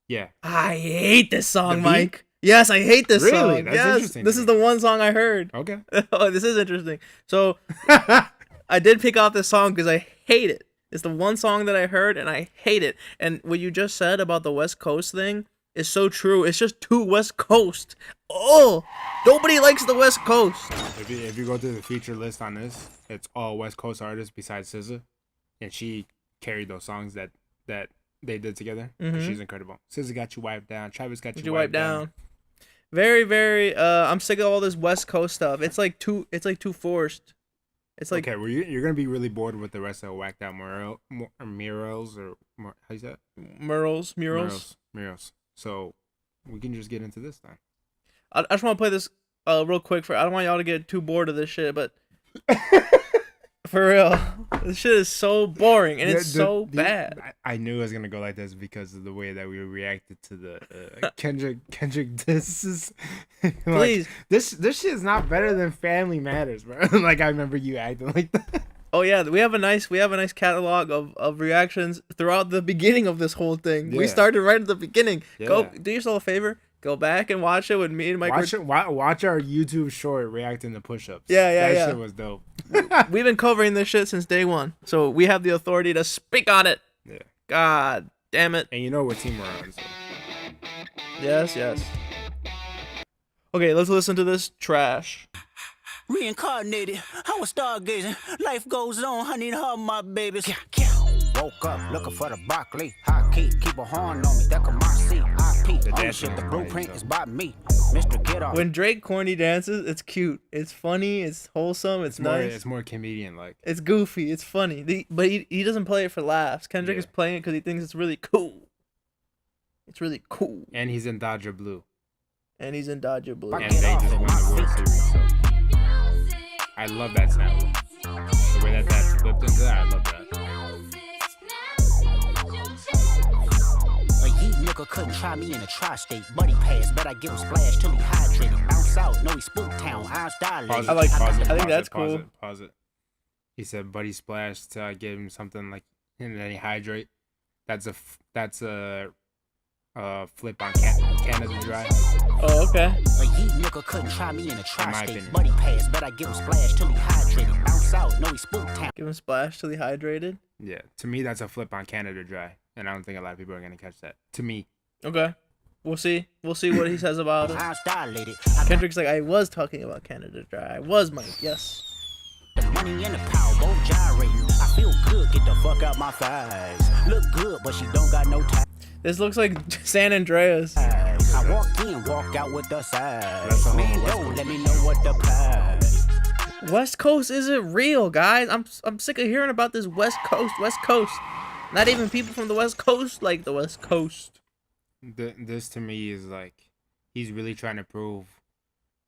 Speaker 12: Yeah.
Speaker 11: I hate this song, Mike. Yes, I hate this song.
Speaker 12: Really? That's interesting.
Speaker 11: This is the one song I heard.
Speaker 12: Okay.
Speaker 11: Oh, this is interesting. So, I did pick out this song because I hate it. It's the one song that I heard, and I hate it. And what you just said about the West Coast thing is so true. It's just too West Coast. Oh, nobody likes the West Coast.
Speaker 12: If you go through the feature list on this, it's all West Coast artists besides SZA, and she carried those songs that they did together. She's incredible. SZA got you wiped down. Travis got you wiped down.
Speaker 11: Very, very. I'm sick of all this West Coast stuff. It's like too forced. It's like
Speaker 12: okay. Well, you're gonna be really bored with the rest of Whacked Out murals or how you say that? Murals. So we can just get into this then.
Speaker 11: I just want to play this real quick. I don't want y'all to get too bored of this shit, but for real, this shit is so boring and it's so bad.
Speaker 12: I knew it was gonna go like this because of the way that we reacted to the Kendrick. This is
Speaker 11: please.
Speaker 12: This shit is not better than Family Matters, bro. Like I remember you acting like that.
Speaker 11: Oh yeah, we have a nice catalog of reactions throughout the beginning of this whole thing. Yeah. We started right at the beginning. Yeah. Go do yourself a favor. Go back and watch it with me and Mike.
Speaker 12: Watch our YouTube short reacting to push-ups.
Speaker 11: Yeah.
Speaker 12: That shit was dope.
Speaker 11: We've been covering this shit since day one, so we have the authority to speak on it.
Speaker 12: Yeah.
Speaker 11: God damn it.
Speaker 12: And you know what team we're on. So.
Speaker 11: Yes. Okay, let's listen to this trash.
Speaker 14: Reincarnated, I was stargazing. Life goes on, I need her, my babies. Woke up looking for the broccoli. High key, keep a horn on me. That come my seat. IP, ownership, the blueprint is by me. Mr. Get Off.
Speaker 11: When Drake corny dances, it's cute. It's funny. It's wholesome. It's nice.
Speaker 12: It's more comedian-like.
Speaker 11: It's goofy. It's funny. But he doesn't play it for laughs. Kendrick is playing it because he thinks it's really cool. It's really cool.
Speaker 12: And he's in Dodger Blue.
Speaker 11: And they just won
Speaker 12: the World Series, so. I love that sound. The way that flipped into that, I love that.
Speaker 14: A yeet nigga couldn't try me in a tri-state. Buddy pass, bet I give him splash till he hydrated. Bounce out, no he spook town, eyes dilated.
Speaker 11: Pause it. I think that's cool.
Speaker 12: Pause it. He said buddy splash till I give him something like, and then he hydrate. That's a flip on Canada Dry.
Speaker 11: Oh, okay.
Speaker 14: A yeet nigga couldn't try me in a tri-state. Buddy pass, bet I give him splash till he hydrated. Bounce out, no he spook town.
Speaker 11: Give him splash till he hydrated?
Speaker 12: Yeah, to me that's a flip on Canada Dry. And I don't think a lot of people are gonna catch that. To me.
Speaker 11: Okay. We'll see what he says about it.
Speaker 14: Eyes dilated.
Speaker 11: Kendrick's like, I was talking about Canada Dry. I was, Mike, yes.
Speaker 14: The money and the power both gyrating. I feel good, get the fuck out my thighs. Look good, but she don't got no time.
Speaker 11: This looks like San Andreas.
Speaker 14: I walk in, walk out with the size. Man, don't let me know what the prize.
Speaker 11: West Coast isn't real, guys. I'm sick of hearing about this West Coast. Not even people from the West Coast like the West Coast.
Speaker 12: This to me is like he's really trying to prove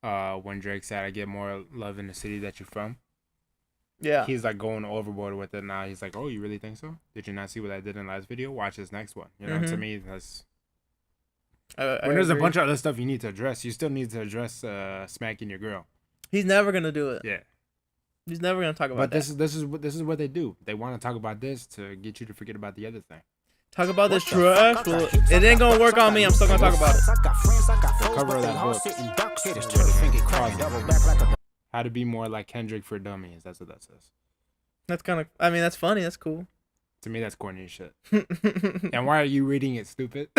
Speaker 12: when Drake said I get more love in the city that you're from.
Speaker 11: Yeah.
Speaker 12: He's like going overboard with it now. He's like, oh, you really think so? Did you not see what I did in the last video? Watch this next one. You know, to me, that's... when there's a bunch of other stuff you need to address, you still need to address smacking your girl.
Speaker 11: He's never going to do it.
Speaker 12: Yeah.
Speaker 11: He's never going to talk about that.
Speaker 12: But this is what they do. They want to talk about this to get you to forget about the other thing.
Speaker 11: Talk about this trash. Well, it ain't going to work on me. I'm still going to talk about it.
Speaker 12: The cover of that book. How to be more like Kendrick for dummies. That's what that says.
Speaker 11: That's kind of... I mean, that's funny. That's cool.
Speaker 12: To me, that's corny as shit. And why are you reading it, stupid?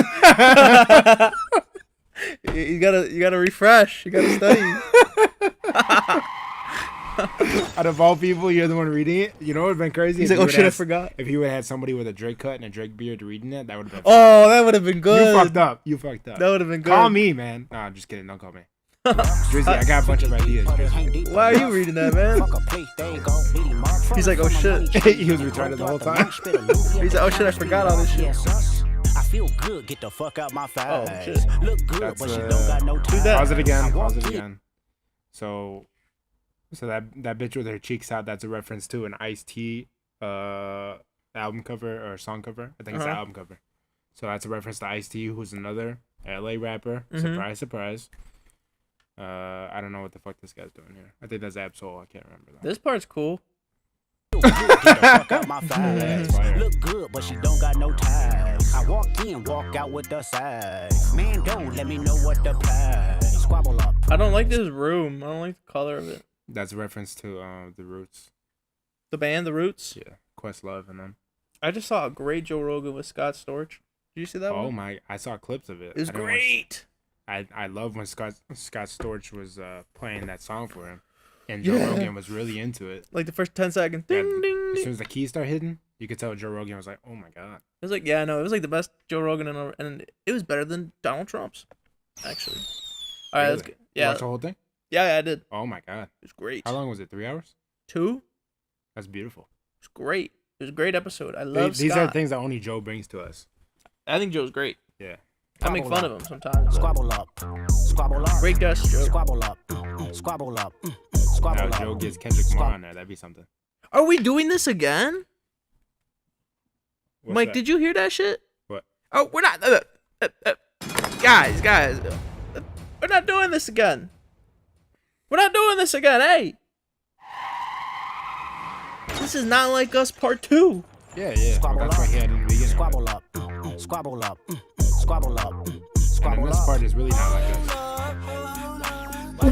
Speaker 11: you gotta refresh. You gotta study.
Speaker 12: Out of all people, you're the one reading it. You know what would have been crazy?
Speaker 11: He's like, oh shit, I forgot.
Speaker 12: If you would have had somebody with a Drake cut and a Drake beard reading it, that would have been.
Speaker 11: Oh, that would have been good.
Speaker 12: You fucked up.
Speaker 11: That would have been good.
Speaker 12: Call me, man. Nah, I'm just kidding. Don't call me. Drizzy, I got a bunch of ideas. Drizzy.
Speaker 11: Why are you reading that, man? He's like, oh shit.
Speaker 12: He was retarded the whole time.
Speaker 11: He's like, oh shit, I forgot all this shit.
Speaker 14: I feel good, get the fuck out my face.
Speaker 11: Oh shit.
Speaker 14: Look good,
Speaker 12: That's,
Speaker 14: but she don't got no time.
Speaker 12: Pause it again. Pause it again. So that bitch with her cheeks out, that's a reference to an Ice-T album cover or song cover. I think it's an album cover. So that's a reference to Ice-T, who's another LA rapper. Surprise, surprise. I don't know what the fuck this guy's doing here. I think that's Absol. I can't remember that.
Speaker 11: This part's cool.
Speaker 14: Get the fuck out my face. Look good, but she don't got no ties. I walk in, walk out with the size. Man, don't let me know what the price. Squabble up.
Speaker 11: I don't like this room. I don't like the color of it.
Speaker 12: That's a reference to The Roots.
Speaker 11: The band, The Roots?
Speaker 12: Yeah, Questlove and them.
Speaker 11: I just saw a great Joe Rogan with Scott Storch. Did you see that one?
Speaker 12: Oh my, I saw clips of it.
Speaker 11: It was great.
Speaker 12: I love when Scott Storch was playing that song for him. And Joe Rogan was really into it.
Speaker 11: Like the first 10 seconds. Ding, ding,
Speaker 12: as soon as the keys start hitting, you could tell Joe Rogan was like, oh my God.
Speaker 11: It was like, yeah, no, it was like the best Joe Rogan, and it was better than Donald Trump's, actually. All right,
Speaker 12: Really?
Speaker 11: let's get, yeah.
Speaker 12: You watched the whole thing?
Speaker 11: Yeah, I did.
Speaker 12: Oh my God.
Speaker 11: It was great.
Speaker 12: How long was it? 3 hours?
Speaker 11: 2?
Speaker 12: That's beautiful.
Speaker 11: It was great. It was a great episode. I love
Speaker 12: These
Speaker 11: Scott.
Speaker 12: are things that only Joe brings to us.
Speaker 11: I think Joe's great.
Speaker 12: Yeah.
Speaker 11: I make fun of him sometimes.
Speaker 14: Squabble up. Squabble up.
Speaker 11: Great guest, Joe.
Speaker 14: Squabble up. Squabble up. Squabble
Speaker 12: Now
Speaker 14: up.
Speaker 12: Joe gets Kendrick Lamar on there. That'd be something.
Speaker 11: Are we doing this again?
Speaker 12: What's
Speaker 11: Mike,
Speaker 12: that?
Speaker 11: did you hear that shit?
Speaker 12: What?
Speaker 11: Oh, we're not. Guys, we're not doing this again. We're not doing this again. Hey, this is Not Like Us Part 2.
Speaker 12: Yeah. That's why he had in the beginning.
Speaker 14: Squabble up. Squabble up. Squabble up.
Speaker 12: And then
Speaker 14: Squabble
Speaker 12: this
Speaker 14: up.
Speaker 12: part is really not like us.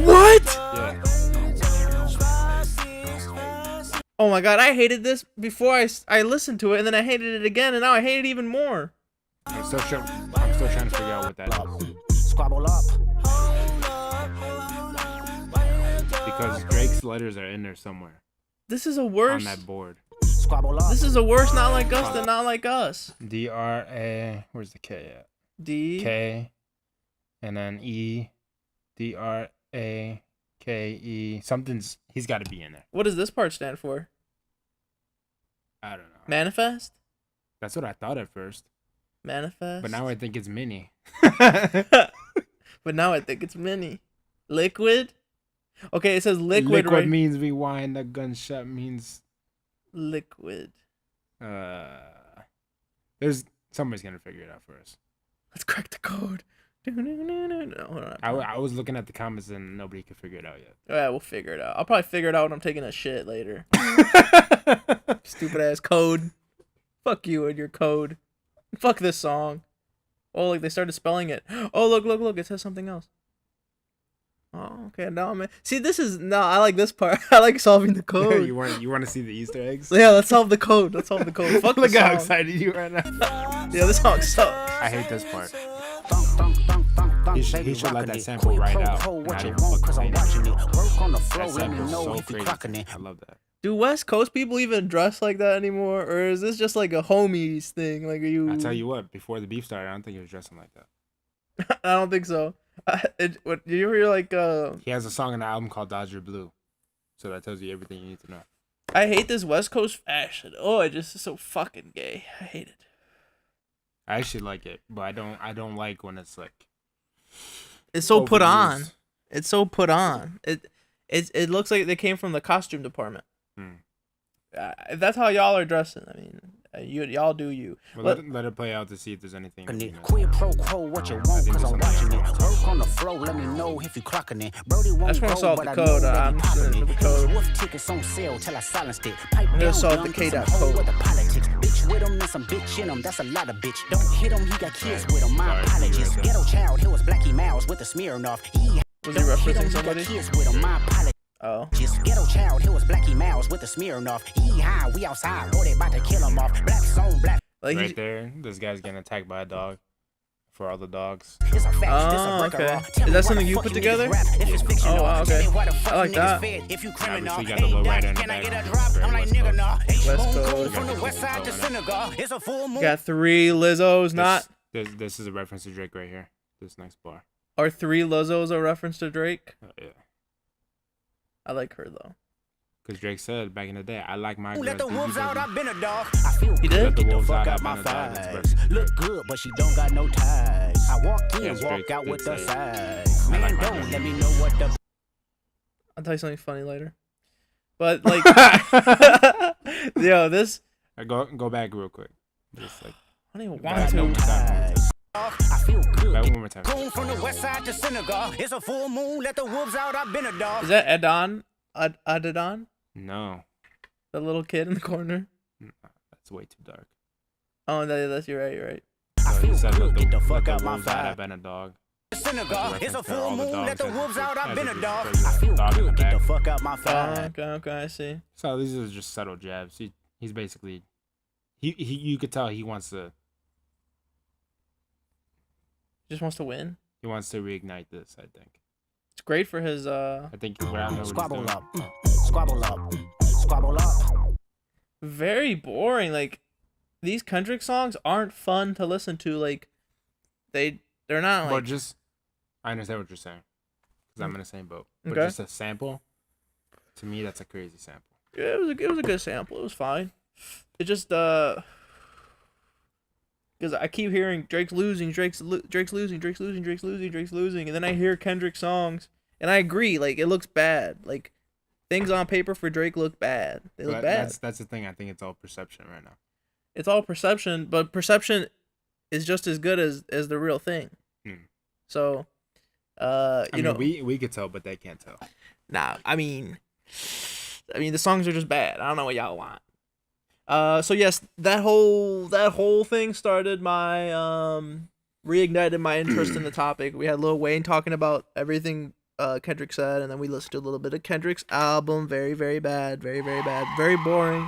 Speaker 11: What?
Speaker 12: Yeah.
Speaker 11: Oh my god, I hated this before I listened to it, and then I hated it again, and now I hate it even more.
Speaker 12: I'm still trying to figure out what that is.
Speaker 14: Squabble up.
Speaker 12: Because Drake's letters are in there somewhere.
Speaker 11: This is a worse.
Speaker 12: On that board.
Speaker 14: Squabble up.
Speaker 11: This is a worse Not Like Us than Not Like Us.
Speaker 12: D-R-A. Where's the K at?
Speaker 11: D.
Speaker 12: K. And then E. D-R-A-K-E. Something's. He's got to be in there.
Speaker 11: What does this part stand for?
Speaker 12: I don't know.
Speaker 11: Manifest?
Speaker 12: That's what I thought at first.
Speaker 11: Manifest?
Speaker 12: But now I think it's Mini.
Speaker 11: But now I think it's Mini. Liquid? Okay, it says liquid,
Speaker 12: Liquid
Speaker 11: right?
Speaker 12: means rewind. The gunshot means
Speaker 11: liquid.
Speaker 12: There's somebody's gonna figure it out for us.
Speaker 11: Let's crack the code. No, hold on.
Speaker 12: I was looking at the comments and nobody could figure it out yet.
Speaker 11: Yeah, we'll figure it out. I'll probably figure it out when I'm taking a shit later. Stupid ass code. Fuck you and your code. Fuck this song. Oh, like they started spelling it. Oh, look. It says something else. Oh, okay. Now I'm. See, this is I like this part. I like solving the code.
Speaker 12: you want to see the Easter eggs?
Speaker 11: Yeah, let's solve the code. Fuck
Speaker 12: Look
Speaker 11: the
Speaker 12: how
Speaker 11: song.
Speaker 12: excited you are now.
Speaker 11: Yeah, this song sucks.
Speaker 12: I hate this part. He should let that sample right out. Not even fucking play it. That sample's so crazy. I love that.
Speaker 11: Do West Coast people even dress like that anymore, or is this just like a homies thing? Like, are you?
Speaker 12: I tell you what, before the beef started, I don't think he was dressing like that.
Speaker 11: I don't think so. What you hear? Like,
Speaker 12: he has a song on the album called Dodger Blue, so that tells you everything you need to know.
Speaker 11: I hate this West Coast fashion. Oh, it just is so fucking gay. I hate it.
Speaker 12: I actually like it, but I don't like when it's like.
Speaker 11: It's so put on.
Speaker 12: overused.
Speaker 11: It's so put on. It looks like they came from the costume department. If that's how y'all are dressing, I mean, y'all do you.
Speaker 12: Well, let it play out to see if there's anything.
Speaker 14: Quid pro quo, what you want, cause I'm watching it. Work on the floor, let me know if you clocking it. Brody won't
Speaker 11: That's when I
Speaker 14: go,
Speaker 11: saw
Speaker 14: but
Speaker 11: the
Speaker 14: I
Speaker 11: code.
Speaker 14: know that
Speaker 11: I'm
Speaker 14: he
Speaker 11: just
Speaker 14: popping
Speaker 11: gonna
Speaker 14: it.
Speaker 11: the code.
Speaker 14: Wolf tickets on sale till I silenced it. Pipe
Speaker 11: I'm gonna
Speaker 14: down,
Speaker 11: solve the
Speaker 14: young,
Speaker 11: K
Speaker 14: get
Speaker 11: dot
Speaker 14: some hoe
Speaker 11: code.
Speaker 14: with the politics. Bitch with him and some bitch in him, that's a lot of bitch. Don't hit him, he got kids with him, my apologies. Ghetto child, here was Blackie Miles with the Smirnoff.
Speaker 11: Was he referencing somebody?
Speaker 14: Kids with him, my apologies.
Speaker 11: Oh.
Speaker 14: Just ghetto child, here was Blackie Miles with the Smirnoff. Yee-haw, we outside, boy, they about to kill him off. Black song, black.
Speaker 11: Like
Speaker 12: Right there, this guy's getting attacked by a dog. For all the dogs.
Speaker 11: Oh, okay. Is that something you put together? Oh, wow, okay. I like that.
Speaker 12: Obviously, you got the low rider in the back.
Speaker 11: West Coast. Got 3 Lizzos, not.
Speaker 12: This is a reference to Drake right here. This next bar.
Speaker 11: Are 3 Lizzos a reference to Drake?
Speaker 12: Yeah.
Speaker 11: I like her though.
Speaker 12: Because Drake said back in the day, I like my girls.
Speaker 14: Let the
Speaker 12: DB
Speaker 14: wolves out,
Speaker 12: baby.
Speaker 14: I've been a dog. I feel
Speaker 11: He
Speaker 14: good,
Speaker 11: did?
Speaker 14: get the
Speaker 12: Wolves
Speaker 14: fuck
Speaker 12: out,
Speaker 14: out
Speaker 12: I've
Speaker 14: my
Speaker 12: been a dog. That's
Speaker 14: thighs.
Speaker 12: verse.
Speaker 14: Look good, but she don't got no ties. I walk in,
Speaker 12: Yes,
Speaker 14: walk
Speaker 12: Drake
Speaker 14: out
Speaker 12: did
Speaker 14: with the
Speaker 12: say it.
Speaker 14: size.
Speaker 12: I
Speaker 14: Man,
Speaker 12: like my
Speaker 14: don't
Speaker 12: girls.
Speaker 14: let me know what the
Speaker 11: I'll tell you something funny later. But like, yo, this
Speaker 12: Go back real quick. Just like
Speaker 11: I don't even
Speaker 12: back
Speaker 11: want
Speaker 12: one more
Speaker 11: to.
Speaker 12: time.
Speaker 14: I feel good.
Speaker 12: Back
Speaker 14: Get
Speaker 12: one more time.
Speaker 14: Going from the west side to Senegal. It's a full moon. Let the wolves out. I've been a dog.
Speaker 11: Is that Adon? Adon?
Speaker 12: No,
Speaker 11: The little kid in the corner.
Speaker 12: that's way too dark.
Speaker 11: Oh, that's you're right. You're right.
Speaker 14: I
Speaker 12: So he
Speaker 14: feel
Speaker 12: said,
Speaker 14: good.
Speaker 12: let
Speaker 14: Get the
Speaker 12: the
Speaker 14: fuck out my
Speaker 12: wolves out. I've
Speaker 14: thighs.
Speaker 12: been a dog.
Speaker 14: Senegal. It's a
Speaker 12: reference to
Speaker 14: full
Speaker 12: all the
Speaker 14: moon. Let
Speaker 12: dogs
Speaker 14: the
Speaker 12: as
Speaker 14: wolves
Speaker 12: if-
Speaker 14: out. I've
Speaker 12: as
Speaker 14: been
Speaker 12: if
Speaker 14: a
Speaker 12: it's
Speaker 14: dog.
Speaker 12: because
Speaker 14: I
Speaker 12: of
Speaker 14: feel
Speaker 12: dog in the
Speaker 14: good. Get the
Speaker 12: back.
Speaker 14: fuck out my
Speaker 11: Oh,
Speaker 14: thighs.
Speaker 11: okay, I see.
Speaker 12: So these are just subtle jabs. He's basically, he you could tell he wants to
Speaker 11: Just wants to win.
Speaker 12: reignite this. I think.
Speaker 11: It's great for his
Speaker 12: I think what I know what he's
Speaker 14: Squabble
Speaker 12: doing.
Speaker 14: up. Squabble up. Squabble up.
Speaker 11: very boring. Like these Kendrick songs aren't fun to listen to. Like they're not
Speaker 12: But
Speaker 11: like
Speaker 12: just, I understand what you're saying, because I'm in the same boat. But
Speaker 11: Okay.
Speaker 12: just a sample, to me, that's a crazy sample.
Speaker 11: yeah, it was a good sample. It was fine. It just because I keep hearing Drake's losing, Drake's losing, and then I hear Kendrick songs, and I agree. Like it looks bad. Like things on paper for Drake look bad. They look
Speaker 12: But
Speaker 11: bad.
Speaker 12: That's the thing. I think it's all perception right now.
Speaker 11: It's all perception, but perception is just as good as the real thing.
Speaker 12: Hmm.
Speaker 11: So,
Speaker 12: I
Speaker 11: you
Speaker 12: mean,
Speaker 11: know,
Speaker 12: we could tell, but they can't tell.
Speaker 11: nah. I mean, the songs are just bad. I don't know what y'all want. So yes, that whole thing started my reignited my interest in the topic. We had Lil Wayne talking about everything Kendrick said, and then we listened to a little bit of Kendrick's album. Very, very bad. Very, very bad. Very boring.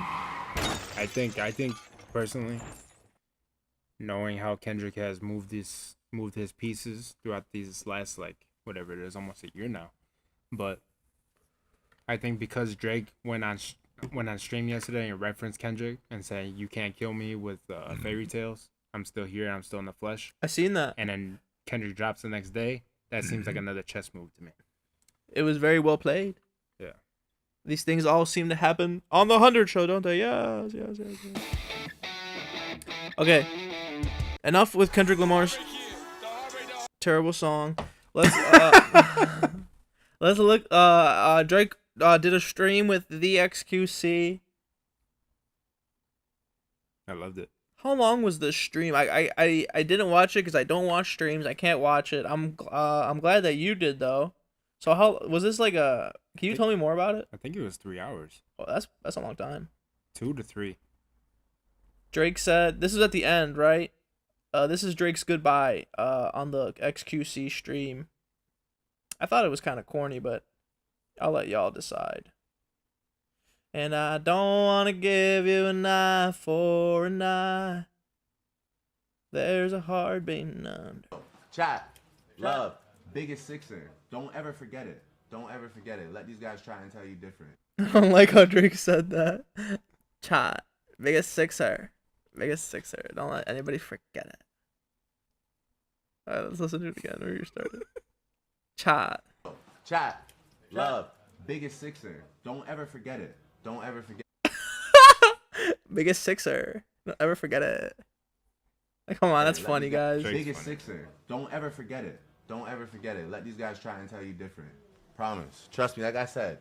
Speaker 12: I think personally, knowing how Kendrick has moved his pieces throughout these last, like, whatever it is, almost a year now, but I think because Drake went on stream yesterday and referenced Kendrick and said, "You can't kill me with fairy tales. I'm still here. I'm still in the flesh."
Speaker 11: I seen that.
Speaker 12: And then Kendrick drops the next day. That seems like another chess move to me.
Speaker 11: It was very well played.
Speaker 12: Yeah.
Speaker 11: These things all seem to happen on the 100 show, don't they? Yes. Okay. Enough with Kendrick Lamar's terrible song. Let's let's look. Drake did a stream with the XQC.
Speaker 12: I loved it.
Speaker 11: How long was the stream? I didn't watch it because I don't watch streams. I can't watch it. I'm glad that you did though. So how was this like a? Can you tell me more about it?
Speaker 12: I think it was 3 hours.
Speaker 11: Oh, that's a long time.
Speaker 12: 2 to 3.
Speaker 11: Drake said this is at the end, right? This is Drake's goodbye on the XQC stream. I thought it was kind of corny, but I'll let y'all decide. And I don't want to give you an eye for an eye. There's a heart beating under.
Speaker 15: Chat, love, biggest sixer. Don't ever forget it. Don't ever forget it. Let these guys try and tell you different.
Speaker 11: I don't like how Drake said that. Chat, biggest sixer. Biggest sixer. Don't let anybody forget it. Alright, let's listen to it again where you started.
Speaker 15: Chat, love, biggest sixer. Don't ever forget it. Don't ever forget.
Speaker 11: Biggest sixer. Don't ever forget it. Like, come on, that's
Speaker 15: Let
Speaker 11: funny,
Speaker 15: these guys-
Speaker 11: guys.
Speaker 15: Biggest sixer. Don't ever forget it. Don't ever forget it. Let these guys try and tell you different. Promise. Trust me. Like I said,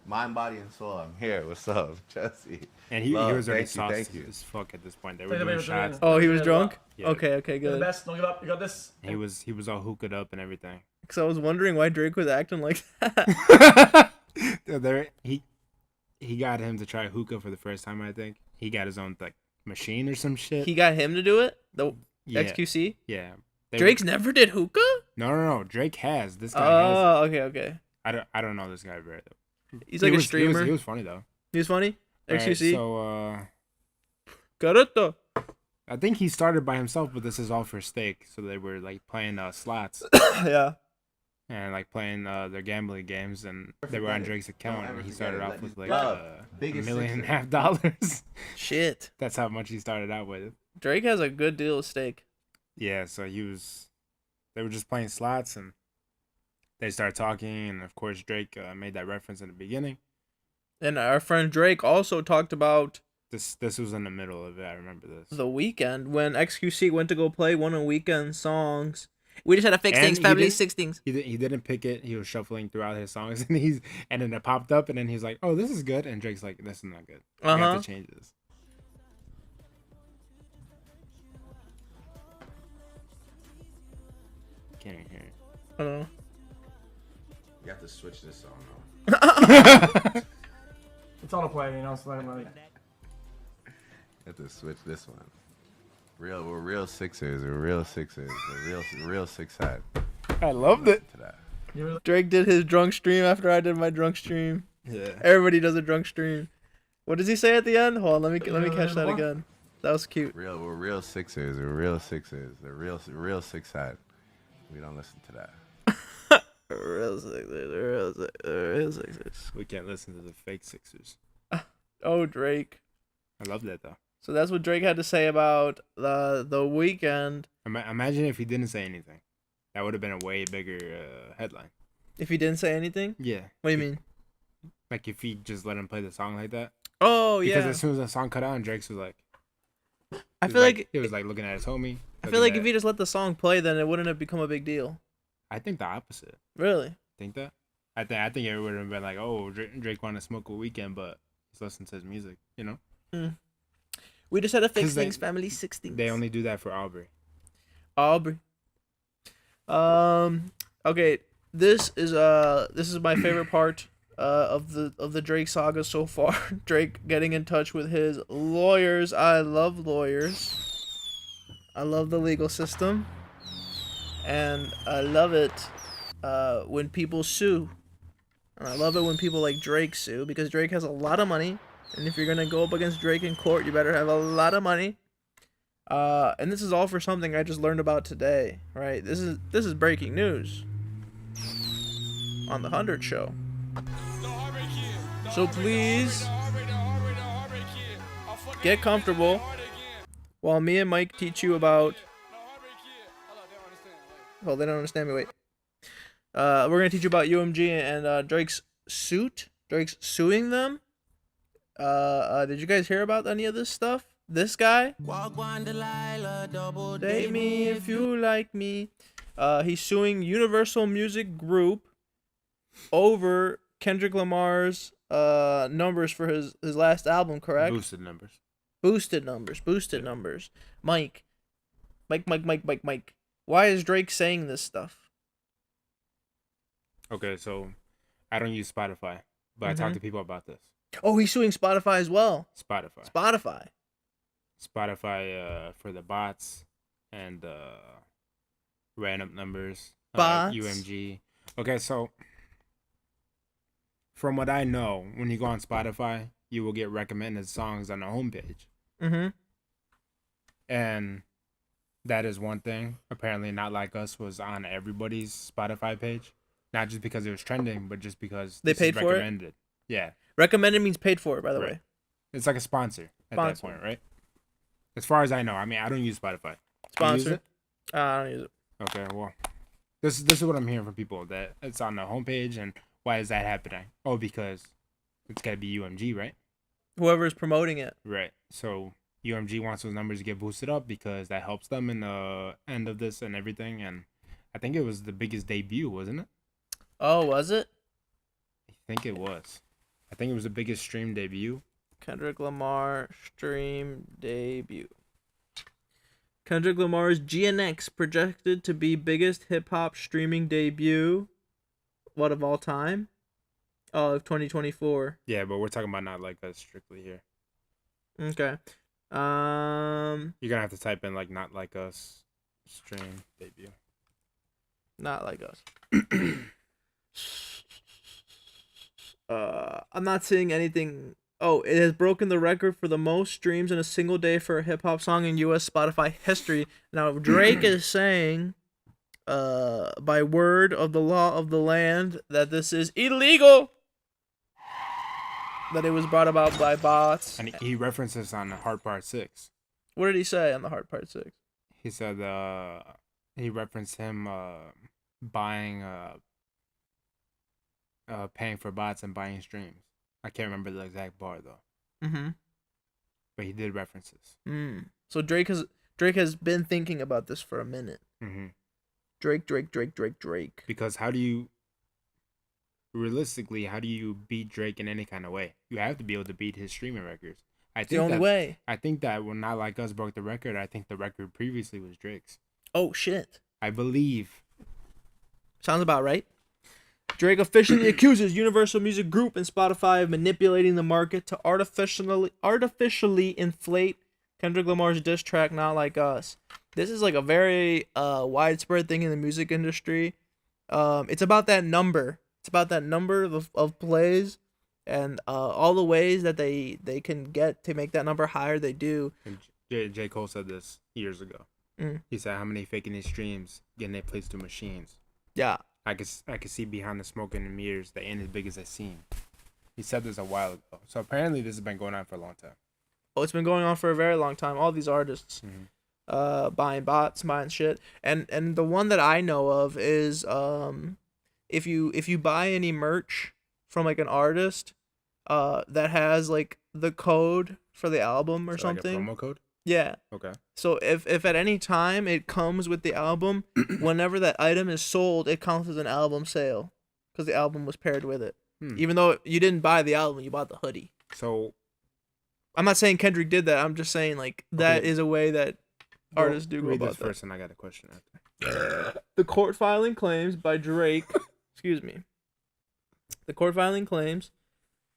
Speaker 15: mind, body, and soul. I'm here. What's up, Jesse?
Speaker 12: And he
Speaker 15: Love,
Speaker 12: was already
Speaker 15: thank
Speaker 12: sauced
Speaker 15: you.
Speaker 12: as fuck at this point. They
Speaker 16: Take
Speaker 12: were
Speaker 16: the
Speaker 12: doing
Speaker 16: baby,
Speaker 12: shots.
Speaker 11: Oh, he was drunk?
Speaker 12: Yeah.
Speaker 11: Okay,
Speaker 16: You're
Speaker 11: good.
Speaker 16: the best. Don't give up. You got this.
Speaker 12: He was all hooked up and everything.
Speaker 11: Because I was wondering why Drake was acting like that.
Speaker 12: He got him to try hookah for the first time, I think. He got his own like machine or some shit.
Speaker 11: He got him to do it? The
Speaker 12: Yeah.
Speaker 11: XQC?
Speaker 12: Yeah.
Speaker 11: Drake's never did hookah?
Speaker 12: No. Drake has. This guy has.
Speaker 11: Oh, okay.
Speaker 12: I don't know this guy very though.
Speaker 11: He's like a streamer.
Speaker 12: He was funny though.
Speaker 11: He was funny?
Speaker 12: Alright,
Speaker 11: XQC?
Speaker 12: so
Speaker 11: Correcto.
Speaker 12: I think he started by himself, but this is all for stake. So they were like playing slots.
Speaker 11: Yeah.
Speaker 12: And like playing their gambling games, and they were on Drake's account, and he started off with like
Speaker 15: Biggest
Speaker 12: $1.5 million.
Speaker 11: Shit.
Speaker 12: That's how much he started out with.
Speaker 11: Drake has a good deal of stake.
Speaker 12: Yeah, so they were just playing slots, and they started talking, and of course Drake made that reference in the beginning,
Speaker 11: And our friend Drake also talked about
Speaker 12: This was in the middle of it. I remember this.
Speaker 11: the weekend when XQC went to go play one of Weekend's songs. We just had to fix
Speaker 12: And
Speaker 11: things, family, six things.
Speaker 12: He didn't pick it. He was shuffling throughout his songs, and then it popped up, and then he's like, "Oh, this is good," and Drake's like, "This is not good. We have to change this." Can't even hear it.
Speaker 11: I don't know.
Speaker 15: You have to switch this song though.
Speaker 16: It's on a play, you know, so like.
Speaker 15: You have to switch this one. We're real Sixers. We're real Sixers. We're real six hat.
Speaker 11: I loved it.
Speaker 15: To that.
Speaker 11: Drake did his drunk stream after I did my drunk stream.
Speaker 12: Yeah.
Speaker 11: Everybody does a drunk stream. What does he say at the end? Hold on, let me catch that again. That was cute.
Speaker 15: We're real Sixers. We're real Sixers. They're real six hat. We don't listen to that.
Speaker 11: Real Sixers.
Speaker 12: We can't listen to the fake Sixers.
Speaker 11: Oh, Drake.
Speaker 12: I love that though.
Speaker 11: So that's what Drake had to say about the weekend.
Speaker 12: Imagine if he didn't say anything. That would have been a way bigger headline.
Speaker 11: If he didn't say anything?
Speaker 12: Yeah.
Speaker 11: What do you mean?
Speaker 12: Like if he just let him play the song like that.
Speaker 11: Oh, yeah.
Speaker 12: Because as soon as the song cut out, and Drake's was like,
Speaker 11: I feel like
Speaker 12: he was like looking at his homie.
Speaker 11: I feel like if he just let the song play, then it wouldn't have become a big deal.
Speaker 12: I think the opposite.
Speaker 11: Really?
Speaker 12: Think that? I think it would have been like, oh, Drake wanted to smoke a weekend, but he's listening to his music, you know?
Speaker 11: We just had to fix things, family. 6 things.
Speaker 12: They only do that for Aubrey.
Speaker 11: Okay, this is my favorite part of the Drake saga so far. Drake getting in touch with his lawyers. I love lawyers. I love the legal system. And I love it when people sue. And I love it when people like Drake sue, because Drake has a lot of money. And if you're going to go up against Drake in court, you better have a lot of money. And this is all for something I just learned about today, right? This is breaking news on the 100 show. So please get comfortable while me and Mike teach you about... Well, they don't understand me. Wait. We're going to teach you about UMG and Drake's suit. Drake's suing them. Did you guys hear about any of this stuff? This guy? Date me if you like me. He's suing Universal Music Group over Kendrick Lamar's numbers for his last album, correct?
Speaker 12: Boosted numbers.
Speaker 11: Boosted numbers. Mike. Why is Drake saying this stuff?
Speaker 12: Okay, so I don't use Spotify, but I talk to people about this.
Speaker 11: Oh, he's suing Spotify as well.
Speaker 12: Spotify for the bots and random numbers.
Speaker 11: Bots.
Speaker 12: UMG. Okay, so from what I know, when you go on Spotify, you will get recommended songs on the homepage. And that is one thing. Apparently, Not Like Us was on everybody's Spotify page. Not just because it was trending, but just because
Speaker 11: they paid for
Speaker 12: it. Yeah.
Speaker 11: Recommended means paid for, by the way.
Speaker 12: It's like a sponsor at that point, right? As far as I know. I mean, I don't use Spotify.
Speaker 11: Sponsor?
Speaker 12: You use it?
Speaker 11: I don't use it.
Speaker 12: Okay, well, this is what I'm hearing from people, that it's on the homepage, and why is that happening? Oh, because it's got to be UMG, right?
Speaker 11: Whoever's promoting it.
Speaker 12: Right. So UMG wants those numbers to get boosted up because that helps them in the end of this and everything. And I think it was the biggest debut, wasn't it?
Speaker 11: Oh, was it?
Speaker 12: I think it was. I think it was the biggest stream debut.
Speaker 11: Kendrick Lamar stream debut. Kendrick Lamar's GNX projected to be biggest hip-hop streaming debut, what, of all time? Oh, of 2024.
Speaker 12: Yeah, but we're talking about Not Like Us strictly here.
Speaker 11: Okay.
Speaker 12: You're going to have to type in, like, Not Like Us stream debut.
Speaker 11: Not Like Us. I'm not seeing anything. Oh, it has broken the record for the most streams in a single day for a hip-hop song in U.S. Spotify history. Now, Drake is saying, by word of the law of the land, that this is illegal. That it was brought about by bots.
Speaker 12: And he references on Hard Part 6.
Speaker 11: What did he say on the Hard Part 6?
Speaker 12: He said he referenced him buying, paying for bots and buying streams. I can't remember the exact bar though.
Speaker 11: Mm-hmm.
Speaker 12: But he did references.
Speaker 11: So Drake has been thinking about this for a minute.
Speaker 12: Mm-hmm.
Speaker 11: Drake.
Speaker 12: Because realistically, how do you beat Drake in any kind of way? You have to be able to beat his streaming records.
Speaker 11: The only way.
Speaker 12: I think that when Not Like Us broke the record, I think the record previously was Drake's.
Speaker 11: Oh, shit.
Speaker 12: I believe.
Speaker 11: Sounds about right. Drake officially accuses Universal Music Group and Spotify of manipulating the market to artificially inflate Kendrick Lamar's diss track Not Like Us. This is like a very widespread thing in the music industry. It's about that number. It's about that number of plays and all the ways that they can get to make that number higher, they do.
Speaker 12: And J. Cole said this years ago. He said, how many faking these streams, getting their plays through machines.
Speaker 11: Yeah.
Speaker 12: I could see behind the smoke and the mirrors they ain't as big as they seem. He said this a while ago. So apparently this has been going on for a long time.
Speaker 11: Oh, it's been going on for a very long time. All these artists buying bots, buying shit. And the one that I know of is if you buy any merch from like an artist that has like the code for the album or something.
Speaker 12: Like a promo code?
Speaker 11: Yeah.
Speaker 12: Okay.
Speaker 11: So if at any time it comes with the album, whenever that item is sold, it counts as an album sale because the album was paired with it. Even though you didn't buy the album, you bought the hoodie.
Speaker 12: So
Speaker 11: I'm not saying Kendrick did that. I'm just saying like that is a way that artists do go
Speaker 12: read
Speaker 11: about
Speaker 12: this
Speaker 11: that.
Speaker 12: first, and I got a question after.
Speaker 11: The court filing claims by Drake. Excuse me. The court filing claims.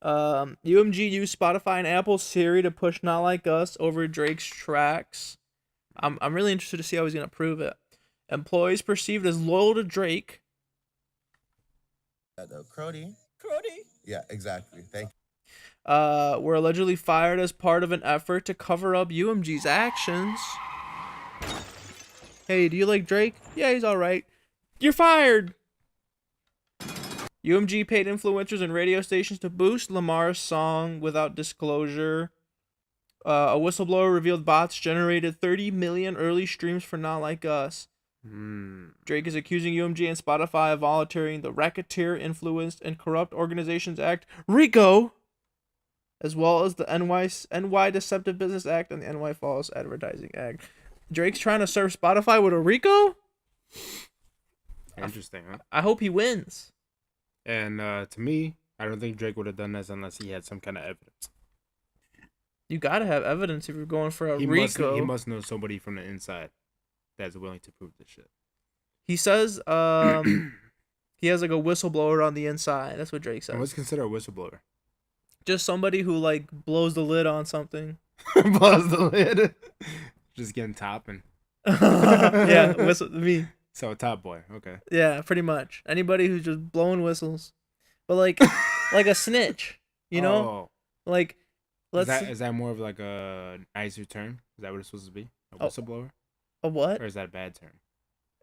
Speaker 11: UMG used Spotify and Apple Siri to push Not Like Us over Drake's tracks. I'm really interested to see how he's gonna prove it. Employees perceived as loyal to Drake.
Speaker 15: Crody. Yeah, exactly. Thank you.
Speaker 11: Were allegedly fired as part of an effort to cover up UMG's actions. Hey, do you like Drake? Yeah, he's alright. You're fired! UMG paid influencers and radio stations to boost Lamar's song without disclosure. A whistleblower revealed bots generated 30 million early streams for Not Like Us. Drake is accusing UMG and Spotify of violating the Racketeer Influenced and Corrupt Organizations Act, RICO, as well as the NY Deceptive Business Act and the NY False Advertising Act. Drake's trying to serve Spotify with a RICO?
Speaker 12: Interesting, huh?
Speaker 11: I hope he wins.
Speaker 12: And to me, I don't think Drake would have done this unless he had some kind of evidence.
Speaker 11: You gotta have evidence if you're going for a RICO.
Speaker 12: He must know somebody from the inside that's willing to prove this shit.
Speaker 11: He says he has like a whistleblower on the inside. That's what Drake says.
Speaker 12: And what's considered a whistleblower?
Speaker 11: Just somebody who like blows the lid on something.
Speaker 12: Blows the lid. Just getting top and
Speaker 11: yeah, me.
Speaker 12: So top boy, okay.
Speaker 11: Yeah, pretty much. Anybody who's just blowing whistles, but like like a snitch, you know? Like
Speaker 12: is that more of like a nicer term? Is that what it's supposed to be? A whistleblower?
Speaker 11: A what?
Speaker 12: Or is that a bad term?